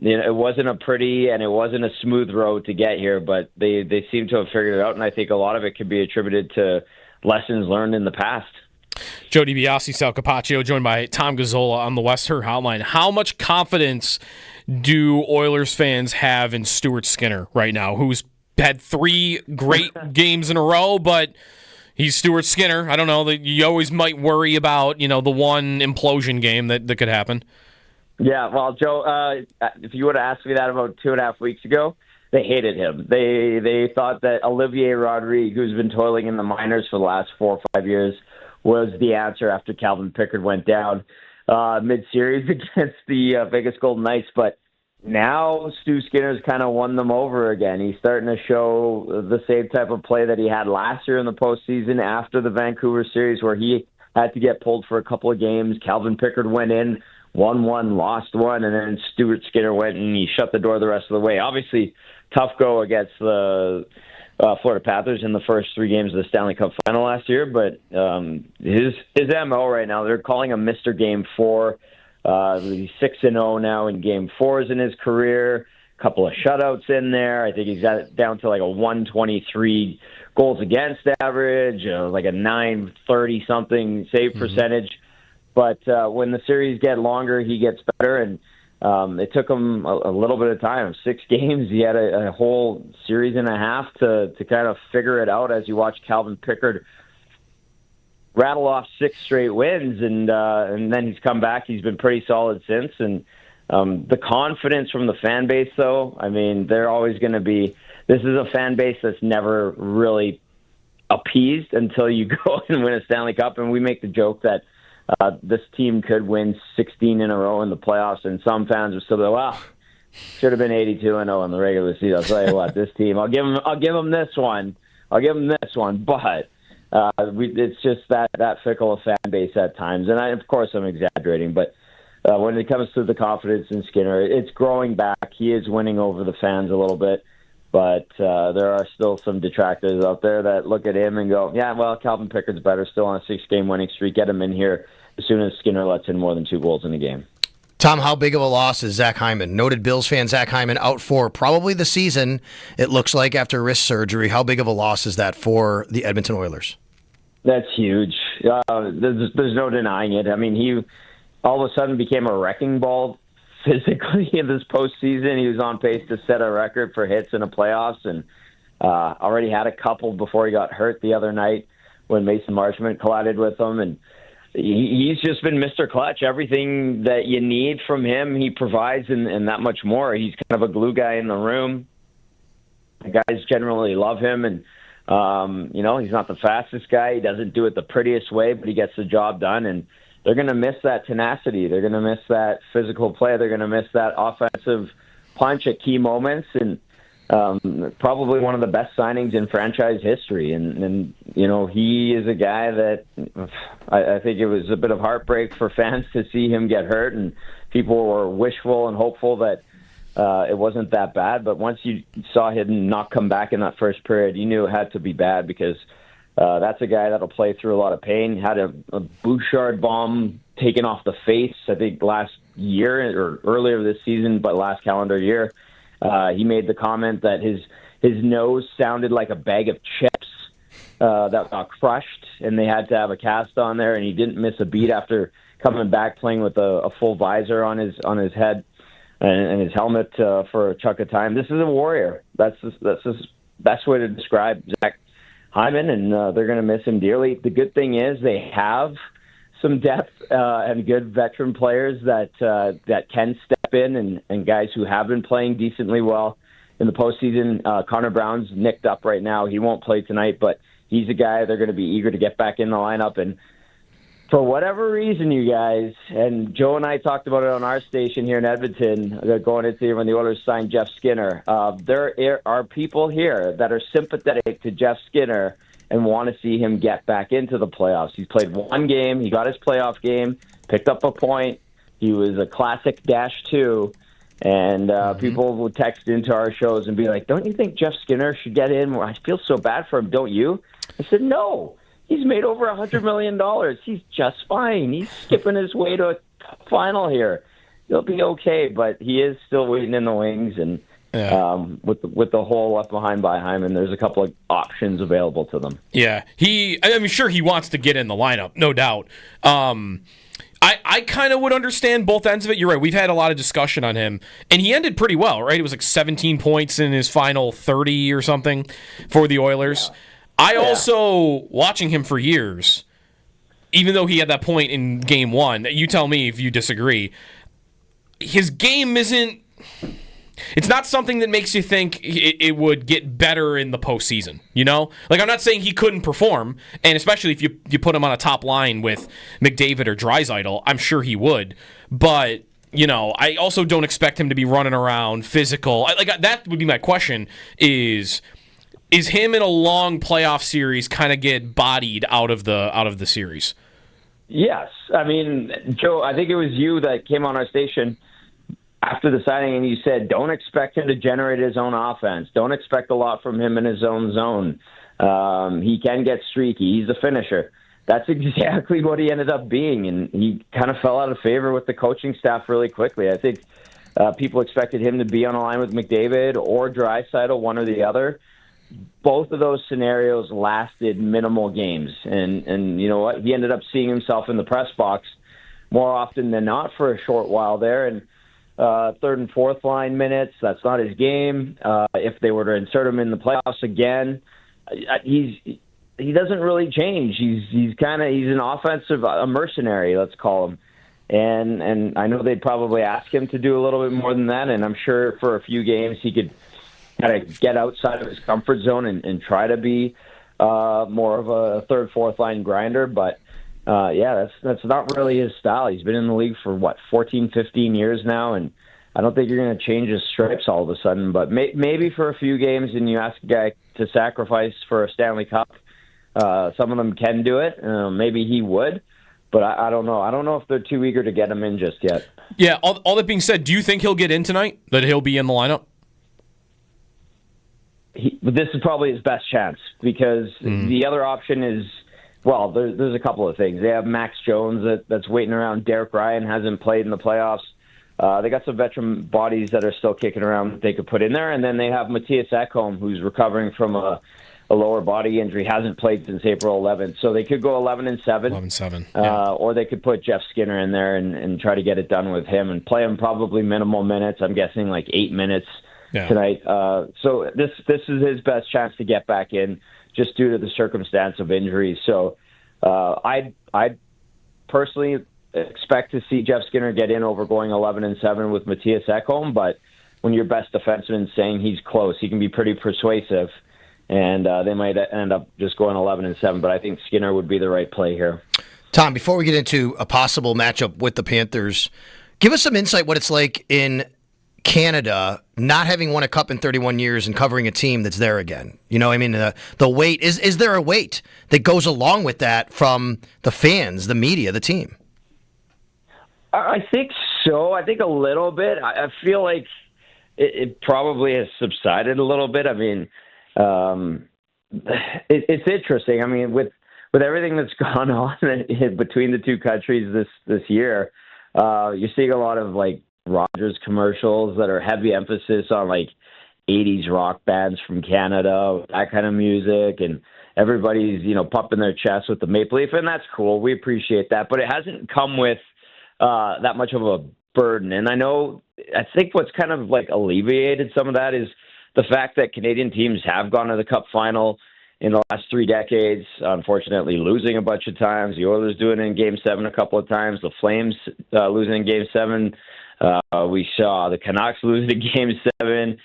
it wasn't a pretty and it wasn't a smooth road to get here, but they seem to have figured it out, and I think a lot of it could be attributed to lessons learned in the past. Joe DiBiase, Sal Capaccio, joined by Tom Gazzola on the Western Hotline. How much confidence do Oilers fans have in Stuart Skinner right now, who's had 3 great games in a row, but he's Stuart Skinner? I don't know. You always might worry about, the one implosion game that could happen. Yeah, well, Joe, if you would have asked me that about 2.5 weeks ago, they hated him. They thought that Olivier Rodrigue, who's been toiling in the minors for the last 4 or 5 years, was the answer after Calvin Pickard went down mid-series against the Vegas Golden Knights. But now Stu Skinner's kind of won them over again. He's starting to show the same type of play that he had last year in the postseason after the Vancouver series, where he had to get pulled for a couple of games. Calvin Pickard went in, won one, lost one, and then Stuart Skinner went and he shut the door the rest of the way. Obviously, tough go against the Florida Panthers in the first 3 games of the Stanley Cup final last year, but his MO right now, they're calling him Mr. Game 4. He's 6-0 now in Game 4s in his career. A couple of shutouts in there. I think he's got it down to like a 123 goals against average, like a 930-something save percentage. But when the series get longer, he gets better, and it took him a little bit of time. 6 games, he had a whole series and a half to kind of figure it out as you watch Calvin Pickard rattle off 6 straight wins, and then he's come back. He's been pretty solid since, and the confidence from the fan base, though, I mean, they're always going to be. This is a fan base that's never really appeased until you go and win a Stanley Cup, and we make the joke that this team could win 16 in a row in the playoffs, and some fans will still go, well, should have been 82-0 in the regular season. I'll tell you what, this team, I'll give them this one. But it's just that fickle a fan base at times. And of course I'm exaggerating, but when it comes to the confidence in Skinner, it's growing back. He is winning over the fans a little bit, but there are still some detractors out there that look at him and go, yeah, well, Calvin Pickard's better, still on a 6-game winning streak. Get him in here as soon as Skinner lets in more than 2 goals in a game. Tom, how big of a loss is Zach Hyman? Noted Bills fan Zach Hyman out for probably the season, it looks like, after wrist surgery. How big of a loss is that for the Edmonton Oilers? That's huge. There's no denying it. I mean, he all of a sudden became a wrecking ball physically in this postseason. He was on pace to set a record for hits in the playoffs, and Already had a couple before he got hurt the other night when Mason Marchment collided with him, and he's just been Mr. Clutch. Everything that you need from him, he provides, and that much more. He's kind of a glue guy in the room. The guys generally love him, and he's not the fastest guy. He doesn't do it the prettiest way, but he gets the job done, and they're going to miss that tenacity. They're going to miss that physical play. They're going to miss that offensive punch at key moments, and probably one of the best signings in franchise history. And he is a guy that I think it was a bit of heartbreak for fans to see him get hurt, and people were wishful and hopeful that it wasn't that bad. But once you saw him not come back in that first period, you knew it had to be bad, because that's a guy that'll play through a lot of pain. Had a Bouchard bomb taken off the face, I think, last year or earlier this season, but last calendar year. He made the comment that his nose sounded like a bag of chips that got crushed, and they had to have a cast on there, and he didn't miss a beat after coming back playing with a full visor on his head and his helmet for a chunk of time. This is a warrior. That's the best way to describe Zach Hyman, and they're going to miss him dearly. The good thing is they have some depth and good veteran players that can step in, and guys who have been playing decently well in the postseason. Connor Brown's nicked up right now. He won't play tonight, but he's a guy they're going to be eager to get back in the lineup. And for whatever reason, you guys, and Joe and I talked about it on our station here in Edmonton, going into when the Oilers signed Jeff Skinner, there are people here that are sympathetic to Jeff Skinner and want to see him get back into the playoffs. He's played one game. He got his playoff game, picked up a point. He was a classic -2. And people would text into our shows and be like, don't you think Jeff Skinner should get in? I feel so bad for him, don't you? I said, no. He's made over $100 million. He's just fine. He's skipping his way to a final here. He'll be okay, but he is still waiting in the wings, and with the hole left behind by Hyman, there's a couple of options available to them. Yeah, I'm sure he wants to get in the lineup, no doubt. I kind of would understand both ends of it. You're right. We've had a lot of discussion on him, and he ended pretty well, right? It was like 17 points in his final 30 or something for the Oilers. Yeah. Also, watching him for years, even though he had that point in game one, you tell me if you disagree, his game isn't... It's not something that makes you think it would get better in the postseason, you know? Like, I'm not saying he couldn't perform, and especially if you put him on a top line with McDavid or Draisaitl, I'm sure he would. But, I also don't expect him to be running around physical. That would be my question, is him in a long playoff series kind of get bodied out of the series? Yes. I mean, Joe, I think it was you that came on our station after the signing, and you said, don't expect him to generate his own offense. Don't expect a lot from him in his own zone. He can get streaky. He's a finisher. That's exactly what he ended up being, and he kind of fell out of favor with the coaching staff really quickly. I think people expected him to be on a line with McDavid or Draisaitl, one or the other. Both of those scenarios lasted minimal games, and you know what? He ended up seeing himself in the press box more often than not for a short while there, and third and fourth line minutes, that's not his game. If they were to insert him in the playoffs again, he doesn't really change. He's an offensive a mercenary, let's call him. And I know they'd probably ask him to do a little bit more than that, and I'm sure for a few games he could kind of get outside of his comfort zone and try to be more of a third, fourth line grinder, but that's not really his style. He's been in the league for, 14, 15 years now, and I don't think you're going to change his stripes all of a sudden. But maybe for a few games and you ask a guy to sacrifice for a Stanley Cup, some of them can do it. Maybe he would, but I don't know. I don't know if they're too eager to get him in just yet. Yeah, all that being said, do you think he'll get in tonight, that he'll be in the lineup? This is probably his best chance, because the other option is... Well, there's a couple of things. They have Max Jones that's waiting around. Derek Ryan hasn't played in the playoffs. They got some veteran bodies that are still kicking around that they could put in there. And then they have Matthias Ekholm, who's recovering from a lower body injury, hasn't played since April 11th. So they could go 11-7. 11-7. Yeah. Or they could put Jeff Skinner in there and try to get it done with him and play him probably minimal minutes. I'm guessing like 8 minutes tonight. So this is his best chance to get back in, just due to the circumstance of injury. So I'd personally expect to see Jeff Skinner get in over going 11-7 with Matthias Ekholm, but when your best defenseman is saying he's close, he can be pretty persuasive, and they might end up just going 11-7. But I think Skinner would be the right play here. Tom, before we get into a possible matchup with the Panthers, give us some insight what it's like in Canada, not having won a cup in 31 years and covering a team that's there again. You know, I mean, the weight, is there a weight that goes along with that from the fans, the media, the team? I think so. I think a little bit. I feel like it probably has subsided a little bit. I mean, it's interesting. I mean, with everything that's gone on between the two countries this year, you're seeing a lot of like Rogers commercials that are heavy emphasis on like 80s rock bands from Canada, that kind of music, and everybody's, pumping their chest with the Maple Leaf, and that's cool. We appreciate that, but it hasn't come with that much of a burden. And I think what's kind of like alleviated some of that is the fact that Canadian teams have gone to the Cup final in the last 3 decades, unfortunately losing a bunch of times. The Oilers doing it in Game 7 a couple of times. The Flames losing in Game 7. We saw the Canucks lose in Game 7.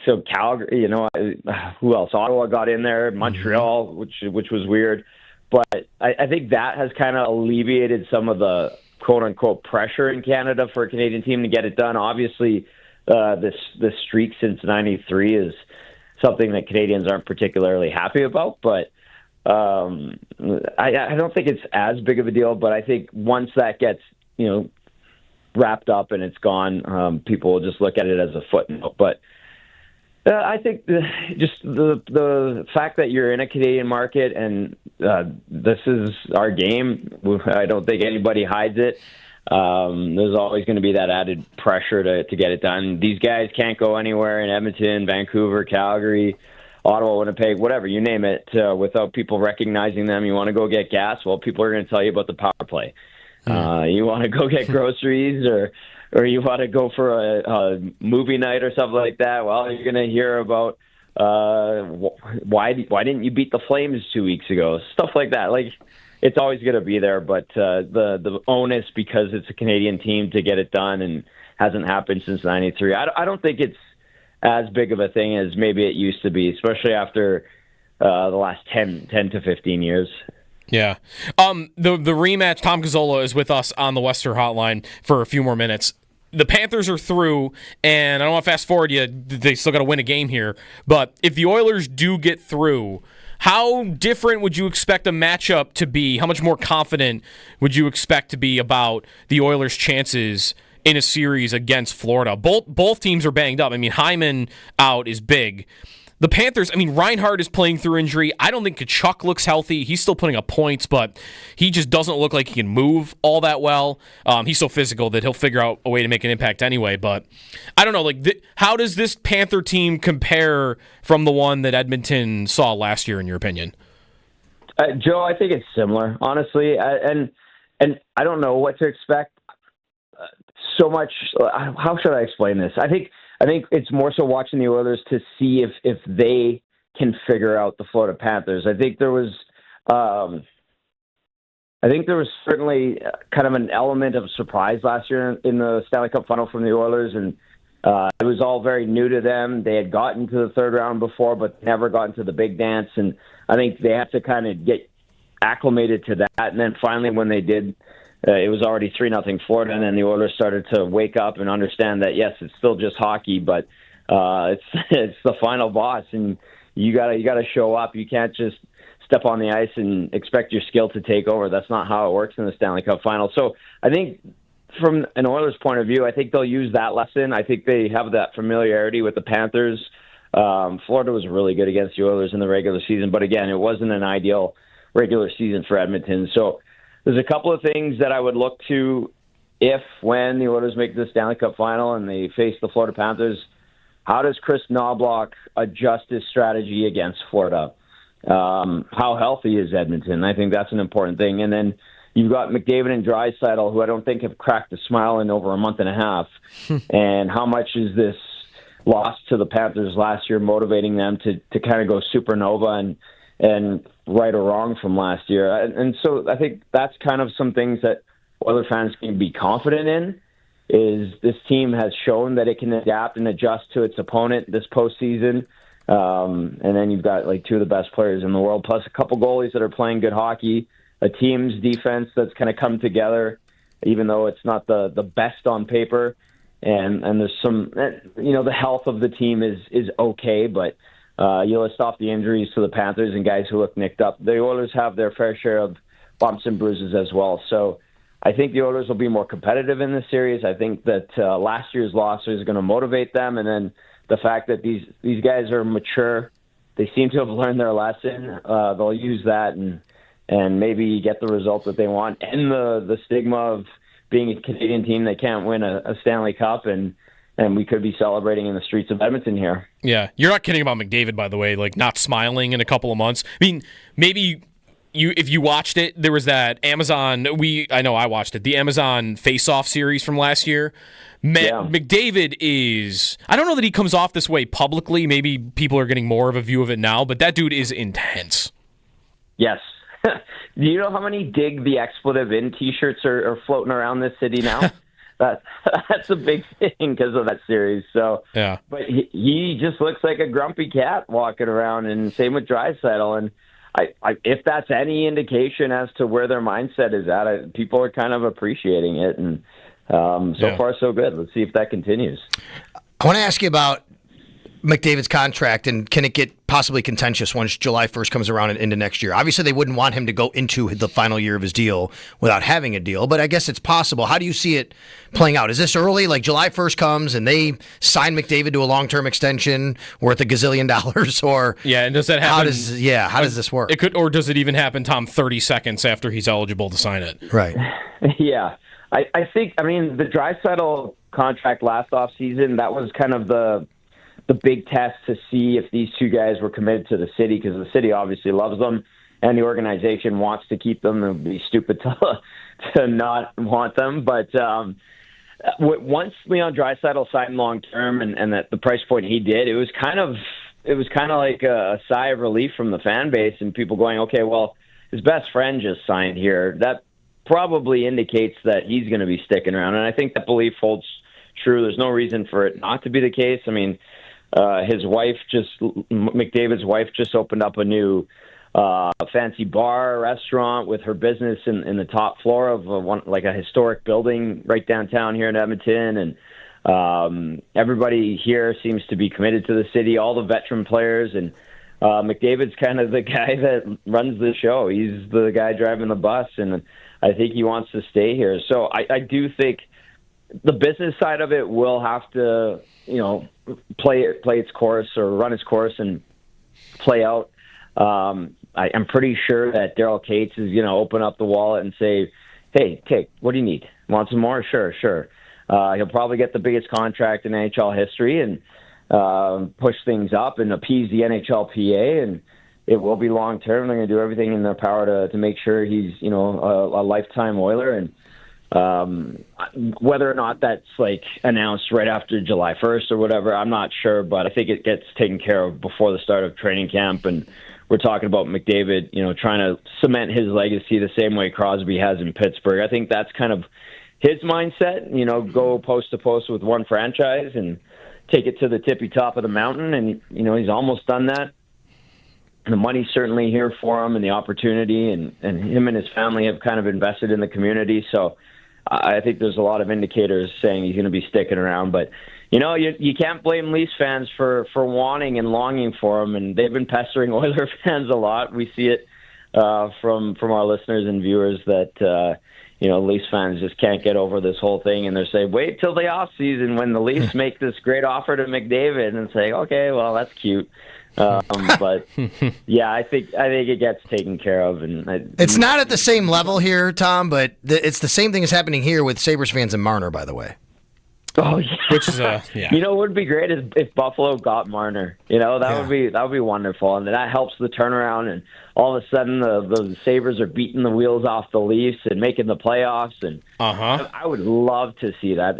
So Calgary, who else? Ottawa got in there. Montreal, which was weird. But I think that has kind of alleviated some of the quote-unquote pressure in Canada for a Canadian team to get it done. Obviously, this streak since '93 is something that Canadians aren't particularly happy about, but I don't think it's as big of a deal. But I think once that gets wrapped up and it's gone, people will just look at it as a footnote. But I think just the fact that you're in a Canadian market and this is our game, I don't think anybody hides it. There's always going to be that added pressure to get it done. These guys can't go anywhere in Edmonton, Vancouver, Calgary, Ottawa, Winnipeg, whatever, you name it, without people recognizing them. You want to go get gas? Well, people are going to tell you about the power play. You want to go get groceries or you want to go for a movie night or something like that? Well, you're going to hear about why didn't you beat the Flames 2 weeks ago? Stuff like that. Like, it's always going to be there, but the onus, because it's a Canadian team, to get it done and hasn't happened since '93. I don't think it's as big of a thing as maybe it used to be, especially after the last 10 to 15 years. Yeah. The rematch, Tom Gazzola is with us on the Western Hotline for a few more minutes. The Panthers are through, and I don't want to fast forward you. They still got to win a game here. But if the Oilers do get through, how different would you expect a matchup to be? How much more confident would you expect to be about the Oilers' chances in a series against Florida? Both teams are banged up. I mean, Hyman out is big. The Panthers, I mean, Reinhart is playing through injury. I don't think Kachuk looks healthy. He's still putting up points, but he just doesn't look like he can move all that well. He's so physical that he'll figure out a way to make an impact anyway. But I don't know, how does this Panther team compare from the one that Edmonton saw last year, in your opinion? Joe, I think it's similar, honestly. And I don't know what to expect so much. How should I explain this? I think it's more so watching the Oilers to see if they can figure out the Florida Panthers. I think there was certainly kind of an element of surprise last year in the Stanley Cup final from the Oilers, and it was all very new to them. They had gotten to the third round before, but never gotten to the big dance, and I think they have to kind of get acclimated to that. And then finally, when they did, it was already 3-0 Florida, and then the Oilers started to wake up and understand that, yes, it's still just hockey, but it's the final boss, and you gotta show up. You can't just step on the ice and expect your skill to take over. That's not how it works in the Stanley Cup final. So I think from an Oilers point of view, I think they'll use that lesson. I think they have that familiarity with the Panthers. Florida was really good against the Oilers in the regular season, but again, it wasn't an ideal regular season for Edmonton. So there's a couple of things that I would look to when the Oilers make the Stanley Cup final and they face the Florida Panthers. How does Chris Knobloch adjust his strategy against Florida? How healthy is Edmonton? I think that's an important thing. And then you've got McDavid and Draisaitl, who I don't think have cracked a smile in over a month and a half. And how much is this lost to the Panthers last year, motivating them to kind of go supernova and right or wrong from last year. And so I think that's kind of some things that Oilers fans can be confident in, is this team has shown that it can adapt and adjust to its opponent this postseason. And then you've got like two of the best players in the world, plus a couple goalies that are playing good hockey, a team's defense that's kind of come together, even though it's not the best on paper. And there's some, the health of the team is okay, but you list off the injuries to the Panthers and guys who look nicked up. The Oilers have their fair share of bumps and bruises as well. So I think the Oilers will be more competitive in this series. I think that last year's loss is going to motivate them, and then the fact that these guys are mature, they seem to have learned their lesson. They'll use that and maybe get the result that they want, and the stigma of being a Canadian team that can't win a Stanley Cup, and we could be celebrating in the streets of Edmonton here. Yeah, you're not kidding about McDavid, by the way, like not smiling in a couple of months. I mean, maybe if you watched it, there was that Amazon, I know I watched it, the Amazon Face-Off series from last year. McDavid is, I don't know that he comes off this way publicly. Maybe people are getting more of a view of it now, but that dude is intense. Yes. Do you know how many dig the expletive in T-shirts are floating around this city now? That's a big thing because of that series. So, yeah. But he just looks like a grumpy cat walking around, and same with Draisaitl. And I if that's any indication as to where their mindset is at, people are kind of appreciating it. And so far, so good. Let's see if that continues. I want to ask you about McDavid's contract, and can it get possibly contentious once July 1st comes around and into next year? Obviously, they wouldn't want him to go into the final year of his deal without having a deal, but I guess it's possible. How do you see it playing out? Is this early, like July 1st comes and they sign McDavid to a long-term extension worth $1 gazillion, or and does that happen? How does this work? It could, or does it even happen, Tom, 30 seconds after he's eligible to sign it? Right. Yeah. I think, the Draisaitl contract last offseason, that was kind of the big test to see if these two guys were committed to the city, because the city obviously loves them and the organization wants to keep them. It would be stupid to not want them. But once Leon Draisaitl signed long term and at the price point he did, it was kind of like a sigh of relief from the fan base and people going, okay, well, his best friend just signed here. That probably indicates that he's going to be sticking around. And I think that belief holds true. There's no reason for it not to be the case. McDavid's wife just opened up a new fancy bar restaurant with her business in the top floor of a historic building right downtown here in Edmonton. And everybody here seems to be committed to the city, all the veteran players. And McDavid's kind of the guy that runs the show. He's the guy driving the bus, and I think he wants to stay here. So I do think the business side of it will have to, play its course or run its course and play out. I'm pretty sure that Daryl Cates is going to open up the wallet and say, hey, what do you need? Want some more? Sure. He'll probably get the biggest contract in NHL history and push things up and appease the NHLPA, and it will be long term. They're going to do everything in their power to make sure he's, a lifetime Oiler. And whether or not that's announced right after July 1st or whatever, I'm not sure, but I think it gets taken care of before the start of training camp. And we're talking about McDavid, trying to cement his legacy the same way Crosby has in Pittsburgh. I think that's kind of his mindset, go post to post with one franchise and take it to the tippy top of the mountain. And, he's almost done that. The money's certainly here for him and the opportunity, and him and his family have kind of invested in the community. So I think there's a lot of indicators saying he's going to be sticking around. But, you can't blame Leafs fans for wanting and longing for him, and they've been pestering Oilers fans a lot. We see it from our listeners and viewers that, Leafs fans just can't get over this whole thing, and they're saying, wait till the offseason when the Leafs make this great offer to McDavid, and say, okay, well, that's cute. But yeah, I think it gets taken care of, and it's not at the same level here, Tom, but it's the same thing is happening here with Sabres fans in Marner, by the way. Oh, yeah. Which is yeah. You know what would be great is if Buffalo got Marner. You know, that would be wonderful, and that helps the turnaround. And all of a sudden, the Sabres are beating the wheels off the Leafs and making the playoffs. And I would love to see that.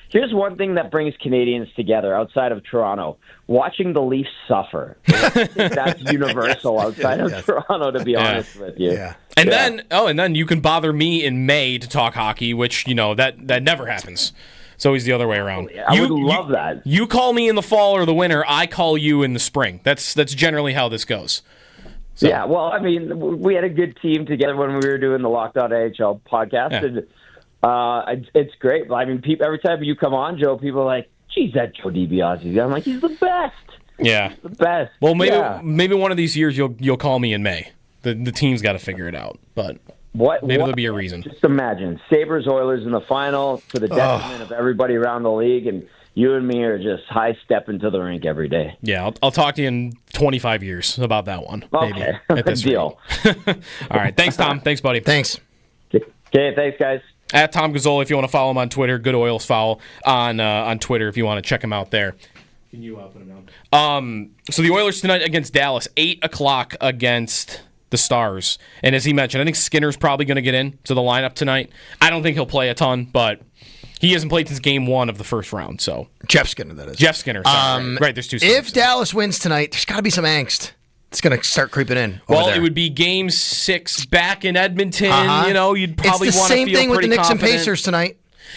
Here's one thing that brings Canadians together outside of Toronto: watching the Leafs suffer. I think that's universal outside of Toronto, to be honest with you. Yeah. And then you can bother me in May to talk hockey, which that never happens. It's always the other way around. I would love that. You call me in the fall or the winter. I call you in the spring. That's generally how this goes. So. Yeah, well, I mean, we had a good team together when we were doing the Locked On AHL podcast, and it's great. I mean, every time you come on, Joe, people are like, geez, that Joe DiBiase. I'm like, he's the best. Yeah. The best. Well, maybe one of these years you'll call me in May. The team's got to figure it out, but maybe there'll be a reason. Just imagine Sabres Oilers in the final to the detriment of everybody around the league, and you and me are just high stepping to the rink every day. Yeah, I'll talk to you in 25 years about that one. Okay, maybe, at this deal. All right, thanks, Tom. Thanks, buddy. Thanks. Okay, thanks, guys. At Tom Gazzola, if you want to follow him on Twitter. Good Oils Foul on Twitter if you want to check him out there. Can you put him down? So the Oilers tonight against Dallas, 8 o'clock against the Stars. And as he mentioned, I think Skinner's probably going to get into the lineup tonight. I don't think he'll play a ton, but he hasn't played since game 1 of the first round. So Jeff Skinner, that is. Jeff Skinner. Sorry. Right, there's two Skinners. If Dallas wins tonight, there's got to be some angst. It's going to start creeping in. Well, it would be game 6 back in Edmonton. You know, you'd probably want to feel pretty confident. It's the same thing with the Knicks and Pacers tonight.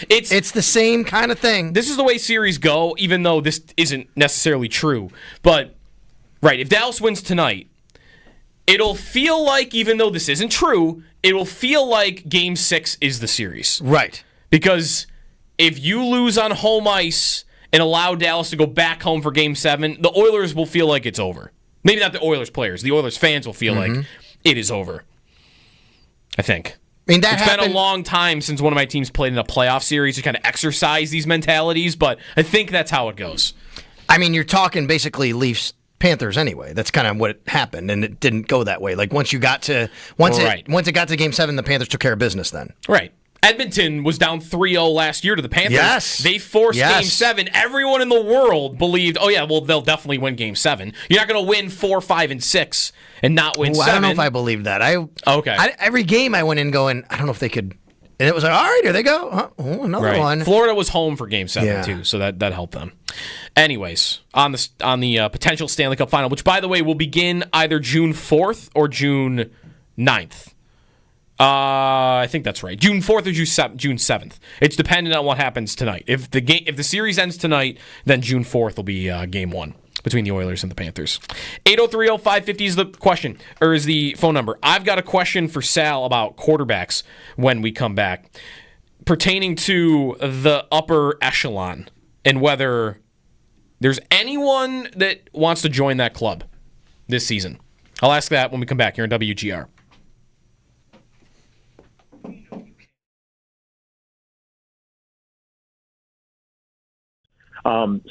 It's the same kind of thing. This is the way series go, even though this isn't necessarily true. But, right, if Dallas wins tonight, it'll feel like, even though this isn't true, it will feel like game 6 is the series. Right. Because if you lose on home ice and allow Dallas to go back home for game 7, the Oilers will feel like it's over. Maybe not the Oilers players. The Oilers fans will feel like it is over. I think. It's been a long time since one of my teams played in a playoff series to kind of exercise these mentalities, but I think that's how it goes. I mean, you're talking basically Leafs Panthers anyway. That's kind of what happened, and it didn't go that way. Like once it got to game 7, the Panthers took care of business then. Right. Edmonton was down 3-0 last year to the Panthers. Yes. They forced game 7. Everyone in the world believed, they'll definitely win game 7. You're not going to win 4, 5, and 6 and not win 7. I don't know if I believed that. Every game I went in going, I don't know if they could. And it was like, all right, here they go. Another one. Florida was home for game 7 too, so that helped them. Anyways, on the potential Stanley Cup final, which by the way will begin either June 4th or June 9th. I think that's right. June 4th or June 7th. It's dependent on what happens tonight. If the series ends tonight, then June 4th will be game 1 between the Oilers and the Panthers. 803-0550 is the question, or is the phone number. I've got a question for Sal about quarterbacks when we come back, pertaining to the upper echelon and whether there's anyone that wants to join that club this season. I'll ask that when we come back here on WGR.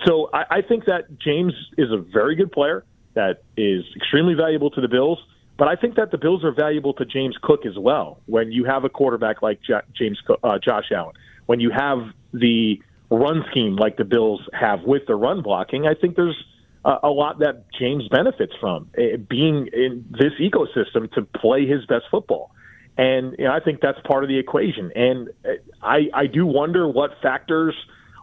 So I think that James is a very good player that is extremely valuable to the Bills, but I think that the Bills are valuable to James Cook as well. When you have a quarterback like Josh Allen, when you have the run scheme like the Bills have with the run blocking, I think there's a lot that James benefits from being in this ecosystem to play his best football. And I think that's part of the equation. And I do wonder what factors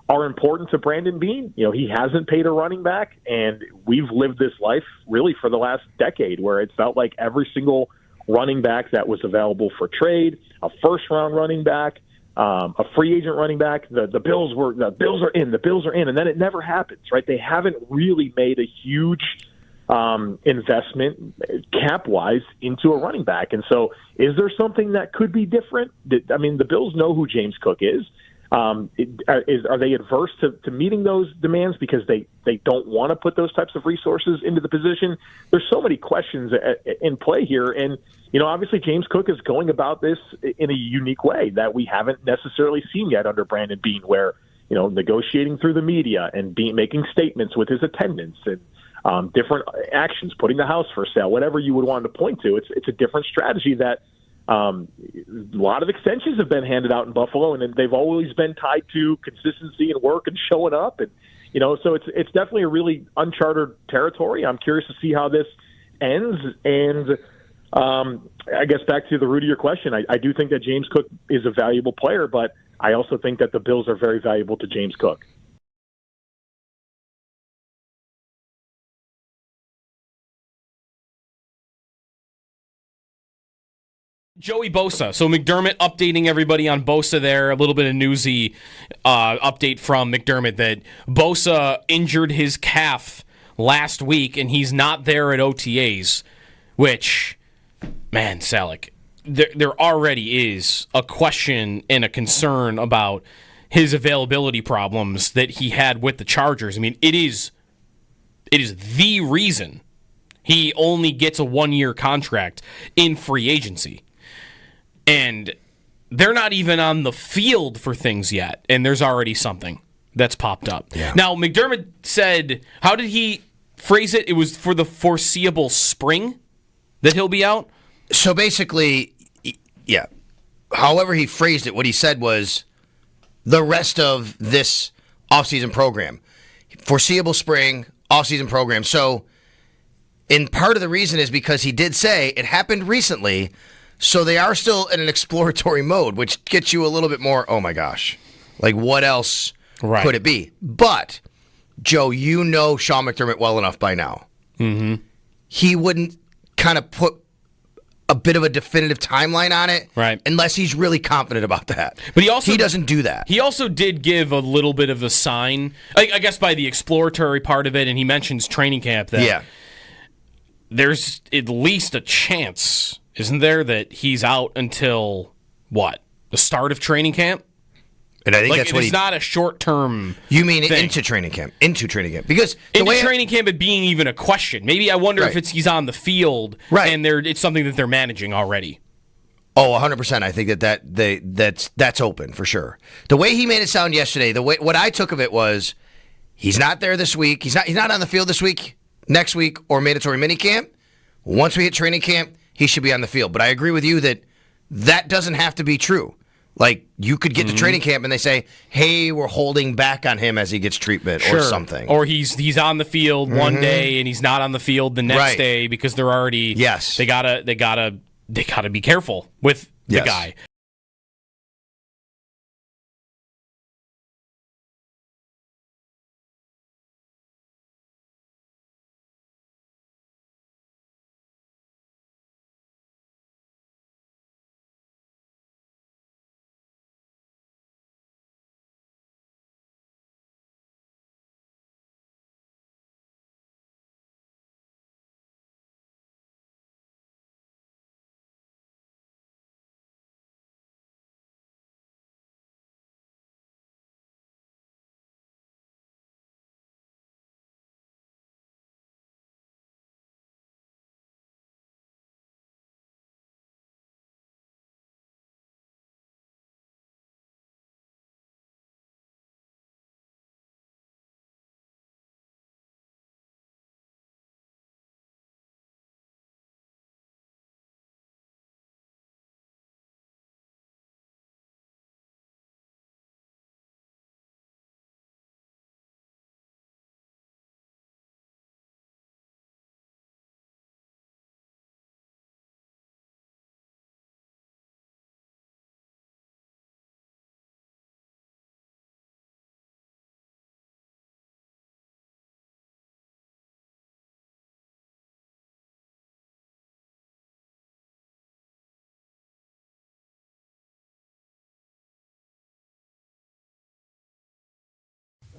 are important to Brandon Beane. He hasn't paid a running back, and we've lived this life really for the last decade where it felt like every single running back that was available for trade, a first-round running back, a free agent running back, the Bills are in, and then it never happens, right? They haven't really made a huge investment cap-wise into a running back. And so is there something that could be different? I mean, the Bills know who James Cook is. Are they adverse to meeting those demands because they don't want to put those types of resources into the position? There's so many questions in play here, and obviously James Cook is going about this in a unique way that we haven't necessarily seen yet under Brandon Beane, where negotiating through the media and making statements with his attendants and different actions, putting the house for sale, whatever you would want to point to. It's a different strategy that A lot of extensions have been handed out in Buffalo, and they've always been tied to consistency and work and showing up. And, so it's definitely a really uncharted territory. I'm curious to see how this ends. And I guess back to the root of your question, I do think that James Cook is a valuable player, but I also think that the Bills are very valuable to James Cook. Joey Bosa. So McDermott updating everybody on Bosa there. A little bit of newsy update from McDermott that Bosa injured his calf last week, and he's not there at OTAs, which, man, Salek, there already is a question and a concern about his availability problems that he had with the Chargers. I mean, it is the reason he only gets a 1-year contract in free agency. And they're not even on the field for things yet, and there's already something that's popped up. Yeah. Now, McDermott said, how did he phrase it? It was for the foreseeable spring that he'll be out? So basically, yeah. However he phrased it, what he said was the rest of this offseason program. Foreseeable spring, offseason program. So, and part of the reason is because he did say it happened recently. So they are still in an exploratory mode, which gets you a little bit more, oh my gosh, like what else could it be? But, Joe, you know Sean McDermott well enough by now. Mm-hmm. He wouldn't kind of put a bit of a definitive timeline on it unless he's really confident about that. But he doesn't do that. He also did give a little bit of a sign, I guess by the exploratory part of it, and he mentions training camp, that there's at least a chance, isn't there, that he's out until, what, the start of training camp? And I think that's what it's not a short-term You mean thing. into training camp. Into training camp. Because training camp, it being even a question. Maybe I wonder if he's on the field and it's something that they're managing already. Oh, 100%. I think that's open for sure. The way he made it sound yesterday, what I took of it was he's not there this week. He's not on the field this week, next week, or mandatory minicamp. Once we hit training camp, he should be on the field. But I agree with you that doesn't have to be true. Like, you could get to training camp and they say, hey, we're holding back on him as he gets treatment or something. Or he's on the field one day and he's not on the field the next day because they're already they gotta be careful with the guy.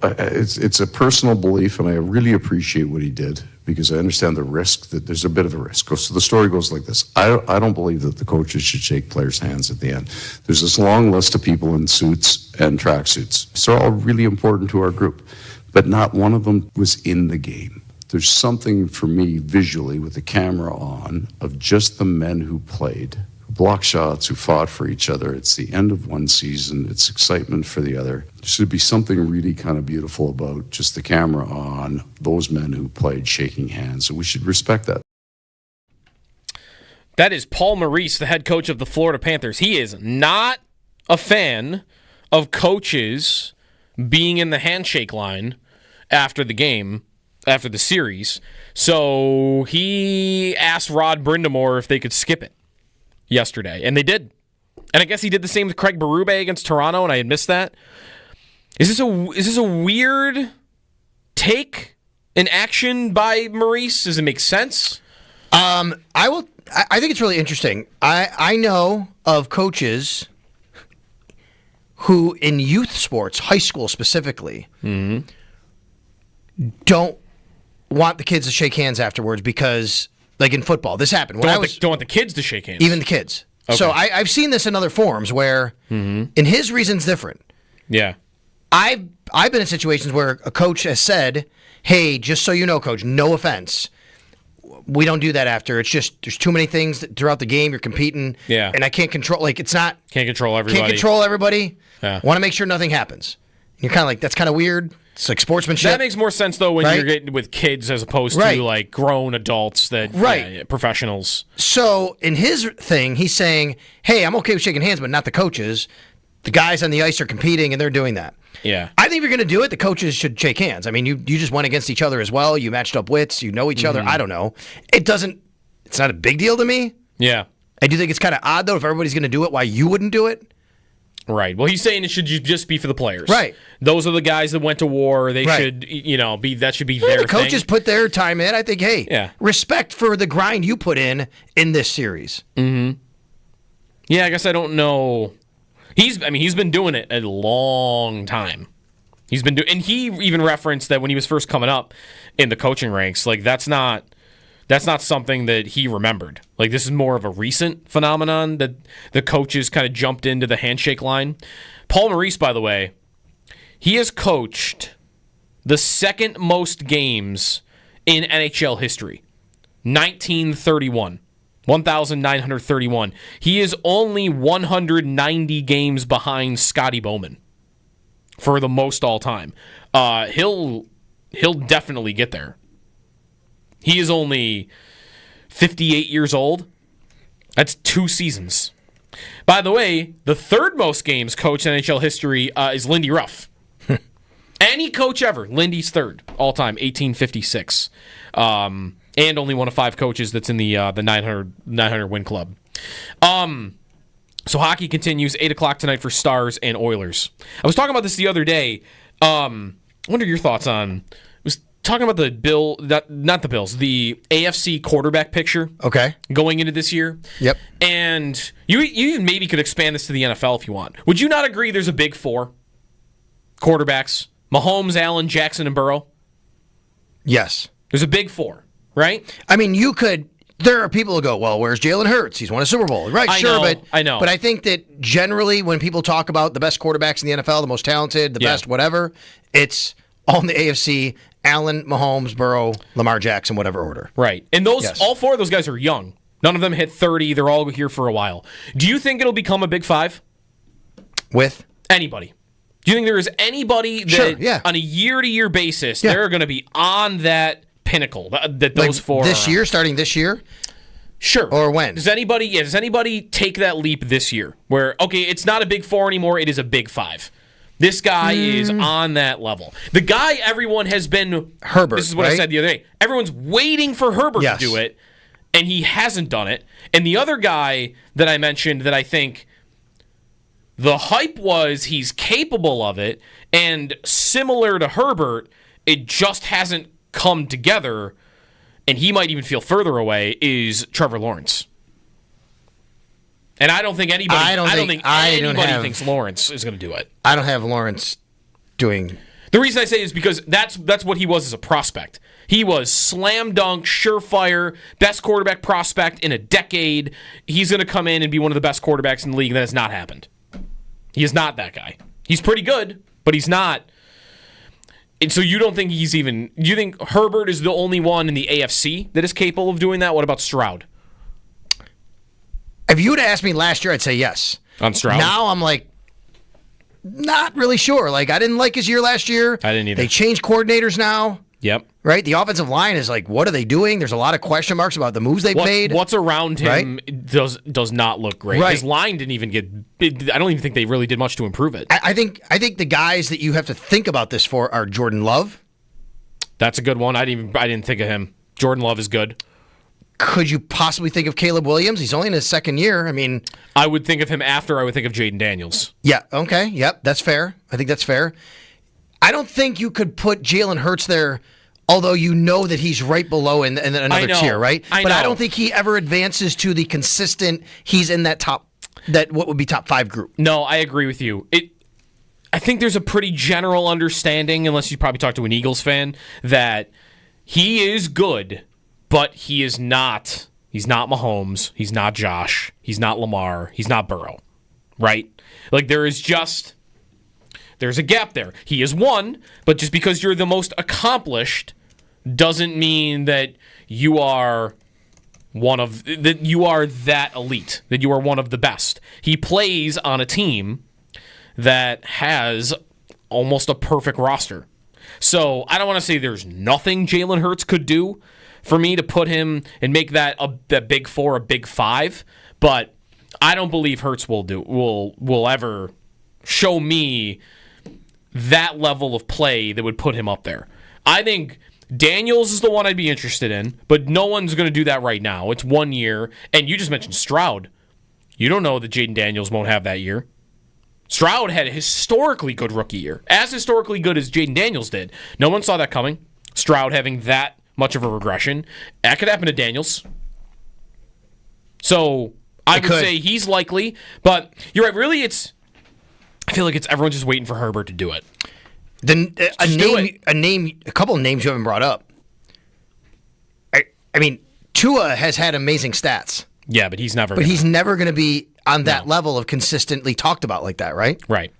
It's a personal belief, and I really appreciate what he did because I understand the risk, that there's a bit of a risk. So the story goes like this. I don't believe that the coaches should shake players' hands at the end. There's this long list of people in suits and tracksuits. So they're all really important to our group, but not one of them was in the game. There's something for me visually with the camera on of just the men who played, who blocked shots, who fought for each other. It's the end of one season. It's excitement for the other. There should be something really kind of beautiful about just the camera on those men who played shaking hands. So we should respect that. That is Paul Maurice, the head coach of the Florida Panthers. He is not a fan of coaches being in the handshake line after the game, after the series. So he asked Rod Brindamore if they could skip it yesterday, and they did. And I guess he did the same with Craig Berube against Toronto, and I had missed that. Is this a weird take, an action by Maurice? Does it make sense? I think it's really interesting. I know of coaches who, in youth sports, high school specifically, don't want the kids to shake hands afterwards because, like in football, this happened. Don't want the kids to shake hands. Even the kids. Okay. So I've seen this in other forums where, and his reason's different. Yeah. I've been in situations where a coach has said, hey, just so you know, coach, no offense, we don't do that after. It's just there's too many things throughout the game. You're competing. Yeah. And I can't control, like, it's not. Can't control everybody. Can't control everybody. Yeah. Want to make sure nothing happens. You're kind of like, that's kind of weird. It's like sportsmanship. That makes more sense, though, when right? you're getting with kids as opposed to, like, grown adults that, professionals. So, in his thing, he's saying, hey, I'm okay with shaking hands, but not the coaches. The guys on the ice are competing, and they're doing that. Yeah. I think if you're going to do it, the coaches should shake hands. I mean, you just went against each other as well. You matched up wits. You know each other. I don't know. It's not a big deal to me. Yeah. I do think it's kind of odd, though, if everybody's going to do it, why you wouldn't do it. Right. Well, he's saying it should just be for the players. Right. Those are the guys that went to war. They should, that should be their the coaches thing. put their time in. I think, hey, respect for the grind you put in this series. Mm-hmm. Yeah, I guess I don't know. He's been doing it a long time. And he even referenced that when he was first coming up in the coaching ranks, like that's not something that he remembered. Like this is more of a recent phenomenon that the coaches kind of jumped into the handshake line. Paul Maurice, by the way, he has coached the second most games in NHL history. 1,931. He is only 190 games behind Scotty Bowman for the most all time. He'll definitely get there. He is only 58 years old. That's 2 seasons. By the way, the third most games coached in NHL history is Lindy Ruff. Any coach ever, Lindy's third all time, 1856. And only one of 5 coaches that's in the 900 win club. So hockey continues, 8 o'clock tonight for Stars and Oilers. I was talking about this the other day. I wonder your thoughts on... I was talking about the not the Bills, the AFC quarterback picture. Okay. Going into this year. Yep. And you maybe could expand this to the NFL if you want. Would you not agree there's a big 4 quarterbacks? Mahomes, Allen, Jackson, and Burrow? Yes. There's a big 4, right? I mean, there are people who go, well, where's Jalen Hurts? He's won a Super Bowl. Right, I know. But I think that generally when people talk about the best quarterbacks in the NFL, the most talented, the best whatever, it's all in the AFC, Allen, Mahomes, Burrow, Lamar Jackson, whatever order. Right. And all 4 of those guys are young. None of them hit 30. They're all here for a while. Do you think it'll become a Big 5? With? Anybody. Do you think there is anybody that on a year-to-year basis, they're going to be on that pinnacle that those 4 this year, starting this year? Sure. Or when? Does anybody take that leap this year where, okay, it's not a Big 4 anymore, it is a Big 5? This guy is on that level. The guy everyone has been... Herbert, this is what I said the other day. Everyone's waiting for Herbert to do it, and he hasn't done it. And the other guy that I mentioned that I think... The hype was he's capable of it, and similar to Herbert, it just hasn't come together, and he might even feel further away, is Trevor Lawrence. And I don't think anybody thinks Lawrence is going to do it. I don't have Lawrence doing... The reason I say is because that's what he was as a prospect. He was slam dunk, surefire, best quarterback prospect in a decade. He's going to come in and be one of the best quarterbacks in the league, and that has not happened. He is not that guy. He's pretty good, but he's not. And so you don't think he's even... Do you think Herbert is the only one in the AFC that is capable of doing that? What about Stroud? If you would have asked me last year, I'd say yes. On Stroud? Now I'm like, not really sure. Like, I didn't like his year last year. I didn't either. They changed coordinators now. Yep. Right? The offensive line is like, what are they doing? There's a lot of question marks about the moves they've made. What's around him does not look great. Right. His line didn't even get. I don't even think they really did much to improve it. I think the guys that you have to think about this for are Jordan Love. That's a good one. I didn't think of him. Jordan Love is good. Could you possibly think of Caleb Williams? He's only in his second year. I mean, I would think of him after I would think of Jaden Daniels. Yeah. Okay. Yep. That's fair. I think that's fair. I don't think you could put Jalen Hurts there, although you know that he's right below in another tier, right? But I don't think he ever advances to the consistent, he's in that what would be top 5 group. No, I agree with you. I think there's a pretty general understanding, unless you probably talk to an Eagles fan, that he is good, but he's not Mahomes, he's not Josh, he's not Lamar, he's not Burrow, right? Like there's a gap there. He is one, but just because you're the most accomplished doesn't mean that you are that elite, that you are one of the best. He plays on a team that has almost a perfect roster. So I don't want to say there's nothing Jalen Hurts could do for me to put him and make that a big 4, a big 5, but I don't believe Hurts will ever show me that level of play that would put him up there. I think Daniels is the one I'd be interested in, but no one's going to do that right now. It's 1 year, and you just mentioned Stroud. You don't know that Jaden Daniels won't have that year. Stroud had a historically good rookie year, as historically good as Jaden Daniels did. No one saw that coming. Stroud having that much of a regression. That could happen to Daniels. So I would say he's likely, but you're right. Really, I feel like everyone's just waiting for Herbert to do it. A couple of names you haven't brought up. I mean, Tua has had amazing stats. Yeah, but he's never going to be on that level of consistently talked about like that, right? Right.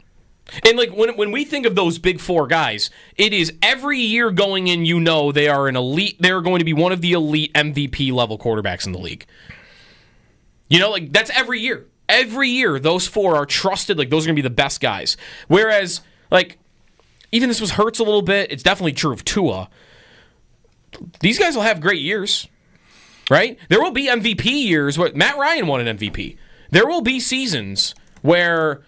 And like when we think of those big 4 guys, it is every year going in, they are an elite. They're going to be one of the elite MVP level quarterbacks in the league. That's every year. Every year, those 4 are trusted. Like those are going to be the best guys. Whereas, even this was Hurts a little bit. It's definitely true of Tua. These guys will have great years, right? There will be MVP years. Matt Ryan won an MVP. There will be seasons where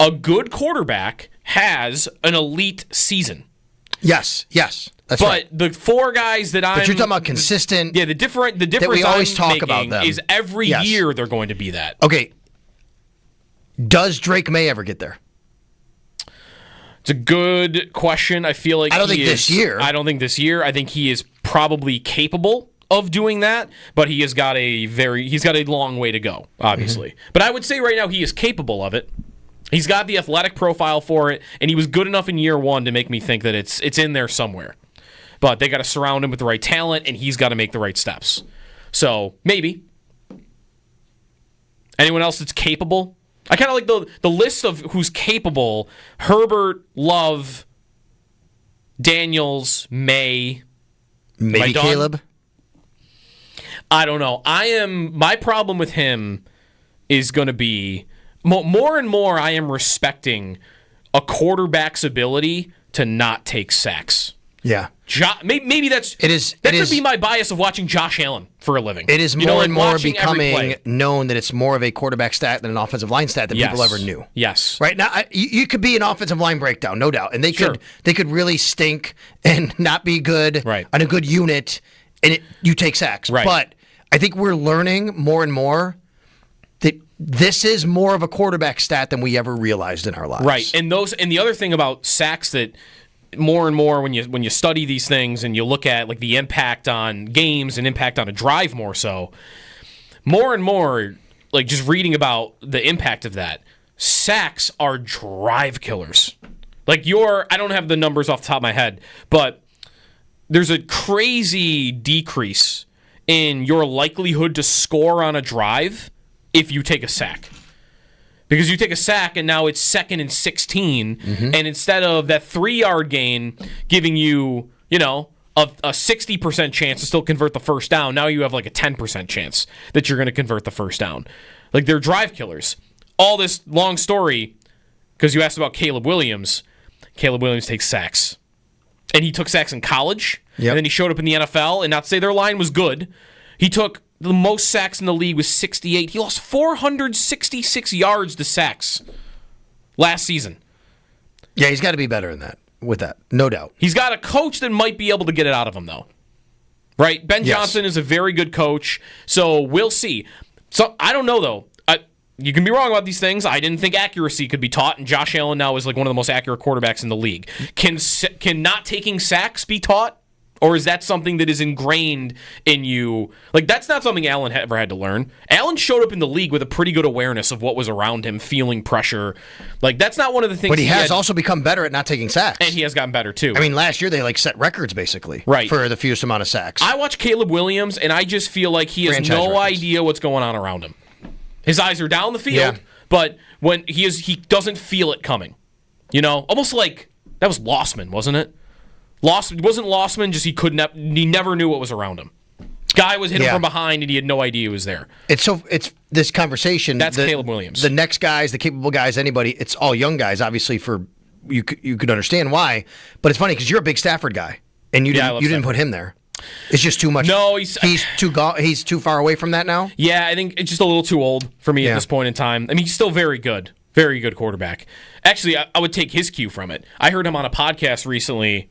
a good quarterback has an elite season. Yes, that's right. But the 4 guys that But you're talking about consistent. Yeah, the difference that we always talk about them is every year they're going to be that. Okay. Does Drake May ever get there? It's a good question. I feel like I don't think this year. I don't think this year. I think he is probably capable of doing that, but he's got a long way to go, obviously. Mm-hmm. But I would say right now he is capable of it. He's got the athletic profile for it, and he was good enough in year 1 to make me think that it's in there somewhere. But they got to surround him with the right talent, and he's got to make the right steps. So maybe. Anyone else that's capable? I kind of like the list of who's capable. Herbert, Love, Daniels, May. Maybe Caleb? I don't know. My problem with him is going to be more and more I am respecting a quarterback's ability to not take sacks. Yeah. Maybe that could be my bias of watching Josh Allen for a living. It is more and more becoming known that it's more of a quarterback stat than an offensive line stat than people ever knew. Yes. Right now, you could be an offensive line breakdown, no doubt, and they could really stink and not be good on a good unit, and you take sacks. Right. But I think we're learning more and more that this is more of a quarterback stat than we ever realized in our lives. Right. And the other thing about sacks that more and more when you study these things and you look at like the impact on games and impact on a drive more and more like just reading about the impact of that, sacks are drive killers. Like I don't have the numbers off the top of my head, but there's a crazy decrease in your likelihood to score on a drive if you take a sack. Because you take a sack and now it's 2nd and 16, and instead of that 3-yard gain giving you, a 60% chance to still convert the first down, now you have like a 10% chance that you're going to convert the first down. Like they're drive killers. All this long story, because you asked about Caleb Williams. Caleb Williams takes sacks. And he took sacks in college, Yep. And then he showed up in the NFL, and not to say their line was good. He took the most sacks in the league with 68. He lost 466 yards to sacks last season. Yeah, he's got to be better in that. With that, no doubt. He's got a coach that might be able to get it out of him, though. Right? Ben Yes. Johnson is a very good coach, so we'll see. So I don't know, though. You can be wrong about these things. I didn't think accuracy could be taught, and Josh Allen now is like one of the most accurate quarterbacks in the league. Can not taking sacks be taught? Or is that something that is ingrained in you? Like, that's not something Allen ever had to learn. Allen showed up in the league with a pretty good awareness of what was around him, feeling pressure. Like, that's not one of the things. But he has also become better at not taking sacks. And he has gotten better, too. I mean, last year they set records, basically, right, for the fewest amount of sacks. I watch Caleb Williams, and I just feel like he has no idea what's going on around him. His eyes are down the field, but when he doesn't feel it coming. You know, almost like that was Lossman, wasn't it? It wasn't Lossman, just he never knew what was around him. Guy was hitting from behind, and he had no idea he was there. It's this conversation. That's Caleb Williams. The next guys, the capable guys, anybody. It's all young guys, obviously. You could understand why, but it's funny because you're a big Stafford guy, and you didn't put him there. It's just too much. No, he's too far away from that now. Yeah, I think it's just a little too old for me at this point in time. I mean, he's still very good quarterback. Actually, I would take his cue from it. I heard him on a podcast recently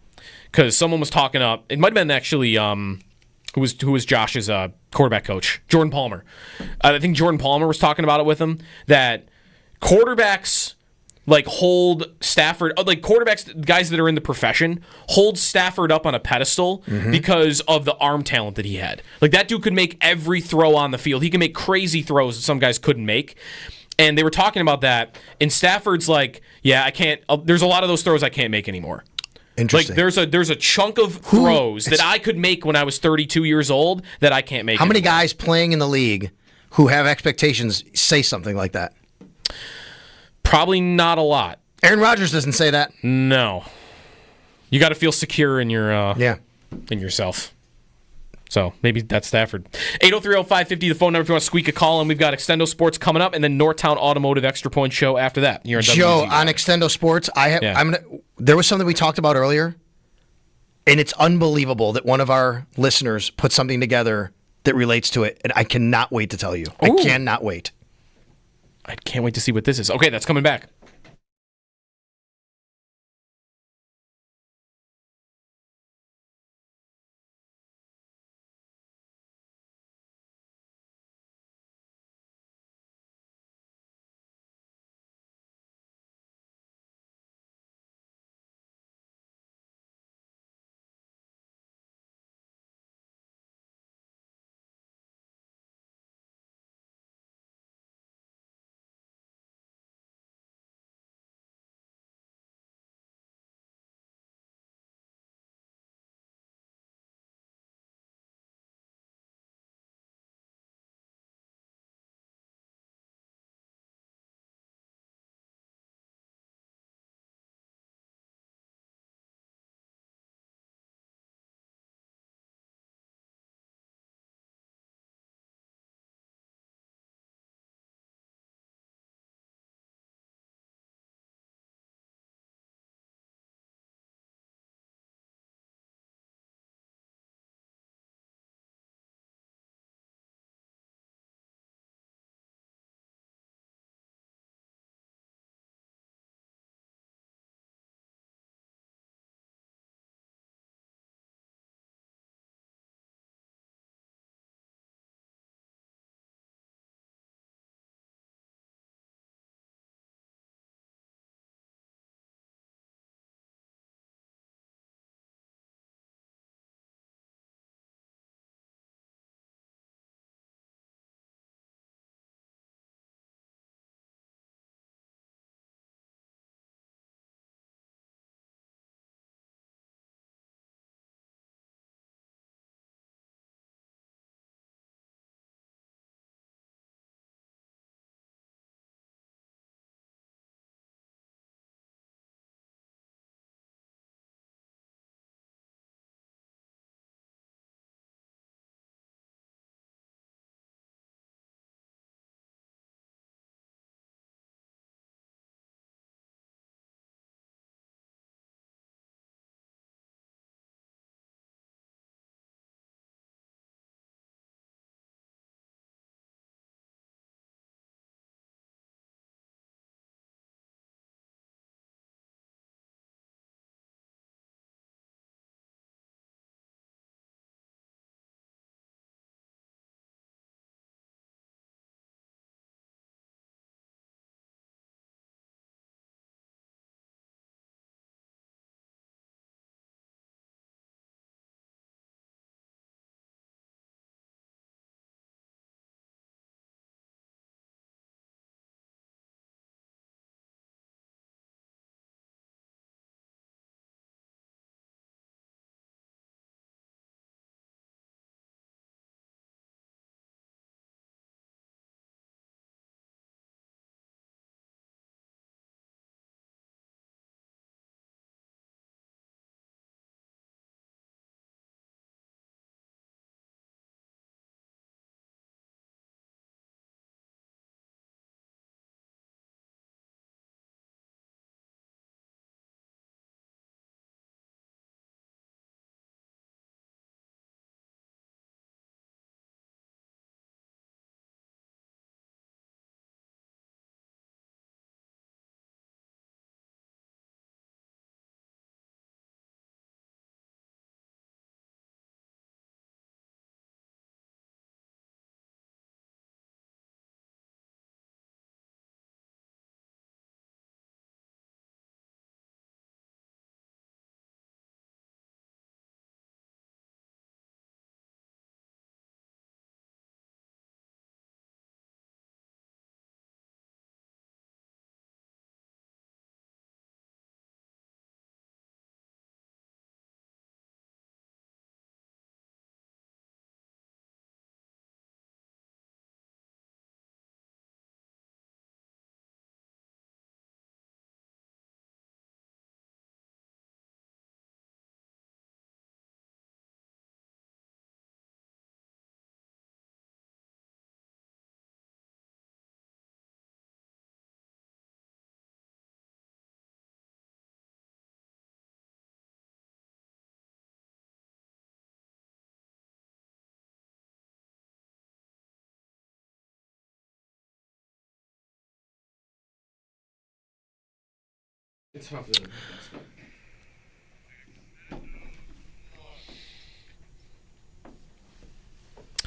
because someone was talking up. It might have been actually who was Josh's quarterback coach, Jordan Palmer. I think Jordan Palmer was talking about it with him that quarterbacks hold Stafford, quarterbacks, guys that are in the profession, hold Stafford up on a pedestal because of the arm talent that he had. Like, that dude could make every throw on the field. He can make crazy throws that some guys couldn't make. And they were talking about that, and Stafford's like, I can't, there's a lot of those throws I can't make anymore. Interesting. Like, there's a chunk of throws that I could make when I was 32 years old that I can't make anymore. How many guys playing in the league who have expectations say something like that? Probably not a lot. Aaron Rodgers doesn't say that. No. You got to feel secure in your in yourself. So maybe that's Stafford. 803-0550, the phone number if you want to squeak a call in. We've got Extendo Sports coming up, and then Northtown Automotive Extra Point Show after that. You're Joe, on Extendo Sports, there was something we talked about earlier, and it's unbelievable that one of our listeners put something together that relates to it, and I cannot wait to tell you. Ooh. I cannot wait. I can't wait to see what this is. Okay, that's coming back.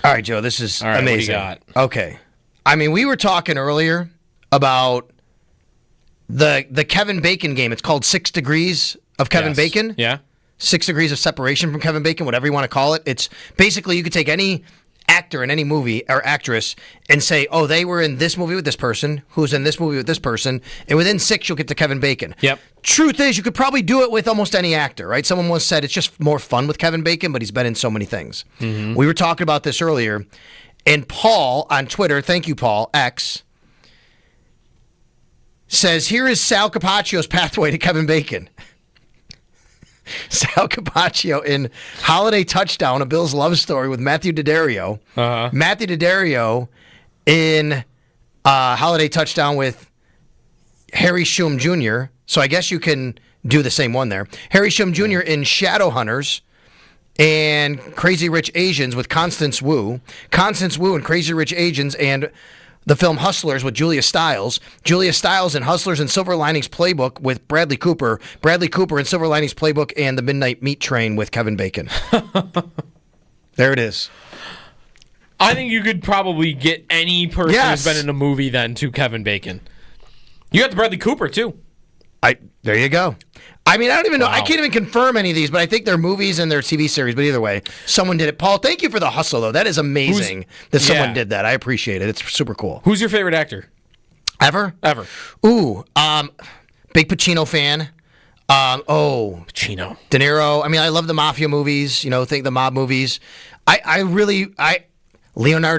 All right, Joe, this is right, amazing. What do you got? Okay. I mean, we were talking earlier about the Kevin Bacon game. It's called 6 Degrees of Kevin Bacon. Yeah. 6 Degrees of Separation from Kevin Bacon, whatever you want to call it. It's basically you could take any actor in any movie or actress and say, oh, they were in this movie with this person, who's in this movie with this person, and within 6 you'll get to Kevin Bacon. Yep. Truth is, you could probably do it with almost any actor, right? Someone once said it's just more fun with Kevin Bacon, but he's been in so many things. Mm-hmm. We were talking about this earlier, and Paul on Twitter, thank you, Paul, X, says, here is Sal Capaccio's pathway to Kevin Bacon. Sal Capaccio in Holiday Touchdown, a Bills love story with Matthew Daddario. Uh-huh. Matthew Daddario in Holiday Touchdown with Harry Shum Jr. So I guess you can do the same one there. Harry Shum Jr. in Shadowhunters and Crazy Rich Asians with Constance Wu. Constance Wu in Crazy Rich Asians and the film Hustlers with Julia Stiles. Julia Stiles in Hustlers and Silver Linings Playbook with Bradley Cooper. Bradley Cooper in Silver Linings Playbook and The Midnight Meat Train with Kevin Bacon. There it is. I think you could probably get any person who's been in a movie then to Kevin Bacon. You got the Bradley Cooper, too. There you go. I mean, I don't even know. Wow. I can't even confirm any of these, but I think they're movies and they're TV series. But either way, someone did it. Paul, thank you for the hustle, though. That is amazing that someone did that. I appreciate it. It's super cool. Who's your favorite actor? Ever? Ooh, big Pacino fan. Pacino. De Niro. I mean, I love the mafia movies. Think the mob movies. Leonardo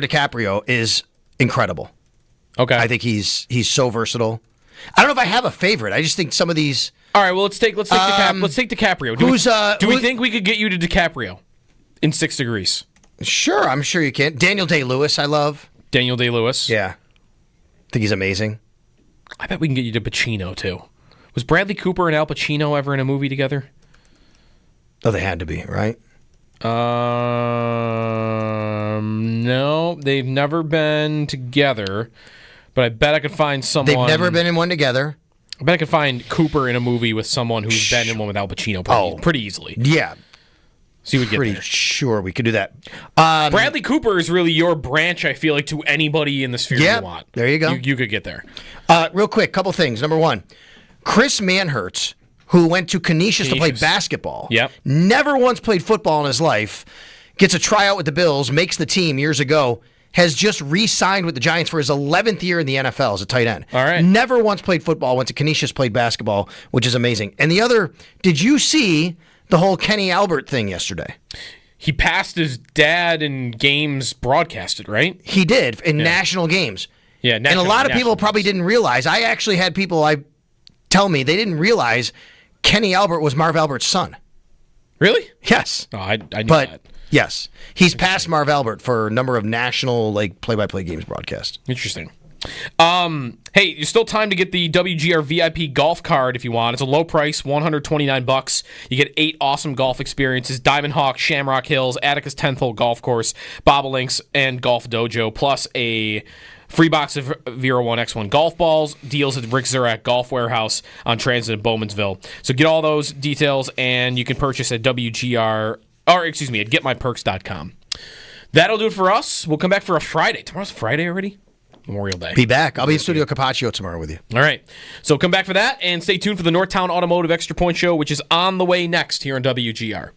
DiCaprio is incredible. Okay. I think he's so versatile. I don't know if I have a favorite. I just think some of these. All right, well, let's take DiCaprio. Do we think we could get you to DiCaprio in 6 Degrees? Sure, I'm sure you can. Daniel Day-Lewis, I love. Daniel Day-Lewis? Yeah. I think he's amazing. I bet we can get you to Pacino, too. Was Bradley Cooper and Al Pacino ever in a movie together? Oh, they had to be, right? No, they've never been together. But I bet I could find someone. They've never been in one together. I bet I could find Cooper in a movie with someone who's been in one with Al Pacino pretty easily. Yeah. So you would get pretty there. Sure we could do that. Bradley Cooper is really your branch, I feel like, to anybody in the sphere you want. There you go. You could get there. Real quick, couple things. Number one, Chris Manhertz, who went to Canisius to play basketball, never once played football in his life, gets a tryout with the Bills, makes the team years ago, has just re-signed with the Giants for his 11th year in the NFL as a tight end. All right. Never once played football, went to Canisius, played basketball, which is amazing. And the other, did you see the whole Kenny Albert thing yesterday? He passed his dad in games broadcasted, right? He did, in national games. Yeah, and a lot of people probably didn't realize. I actually had people tell me they didn't realize Kenny Albert was Marv Albert's son. Really? Yes. Oh, I knew that. Yes, he's passed Marv Albert for a number of national play-by-play games broadcast. Interesting. Hey, there's still time to get the WGR VIP golf card if you want. It's a low price, $129. You get 8 awesome golf experiences: Diamond Hawk, Shamrock Hills, Atticus 10th Hole Golf Course, Bobolinks, and Golf Dojo, plus a free box of Vero 1X1 golf balls, deals at Rick Zurak Golf Warehouse on Transit in Bowmansville. So get all those details, and you can purchase at at getmyperks.com. That'll do it for us. We'll come back for a Friday. Tomorrow's Friday already? Memorial Day. Be back. I'll be in Studio Capaccio tomorrow with you. All right. So come back for that, and stay tuned for the Northtown Automotive Extra Point Show, which is on the way next here on WGR.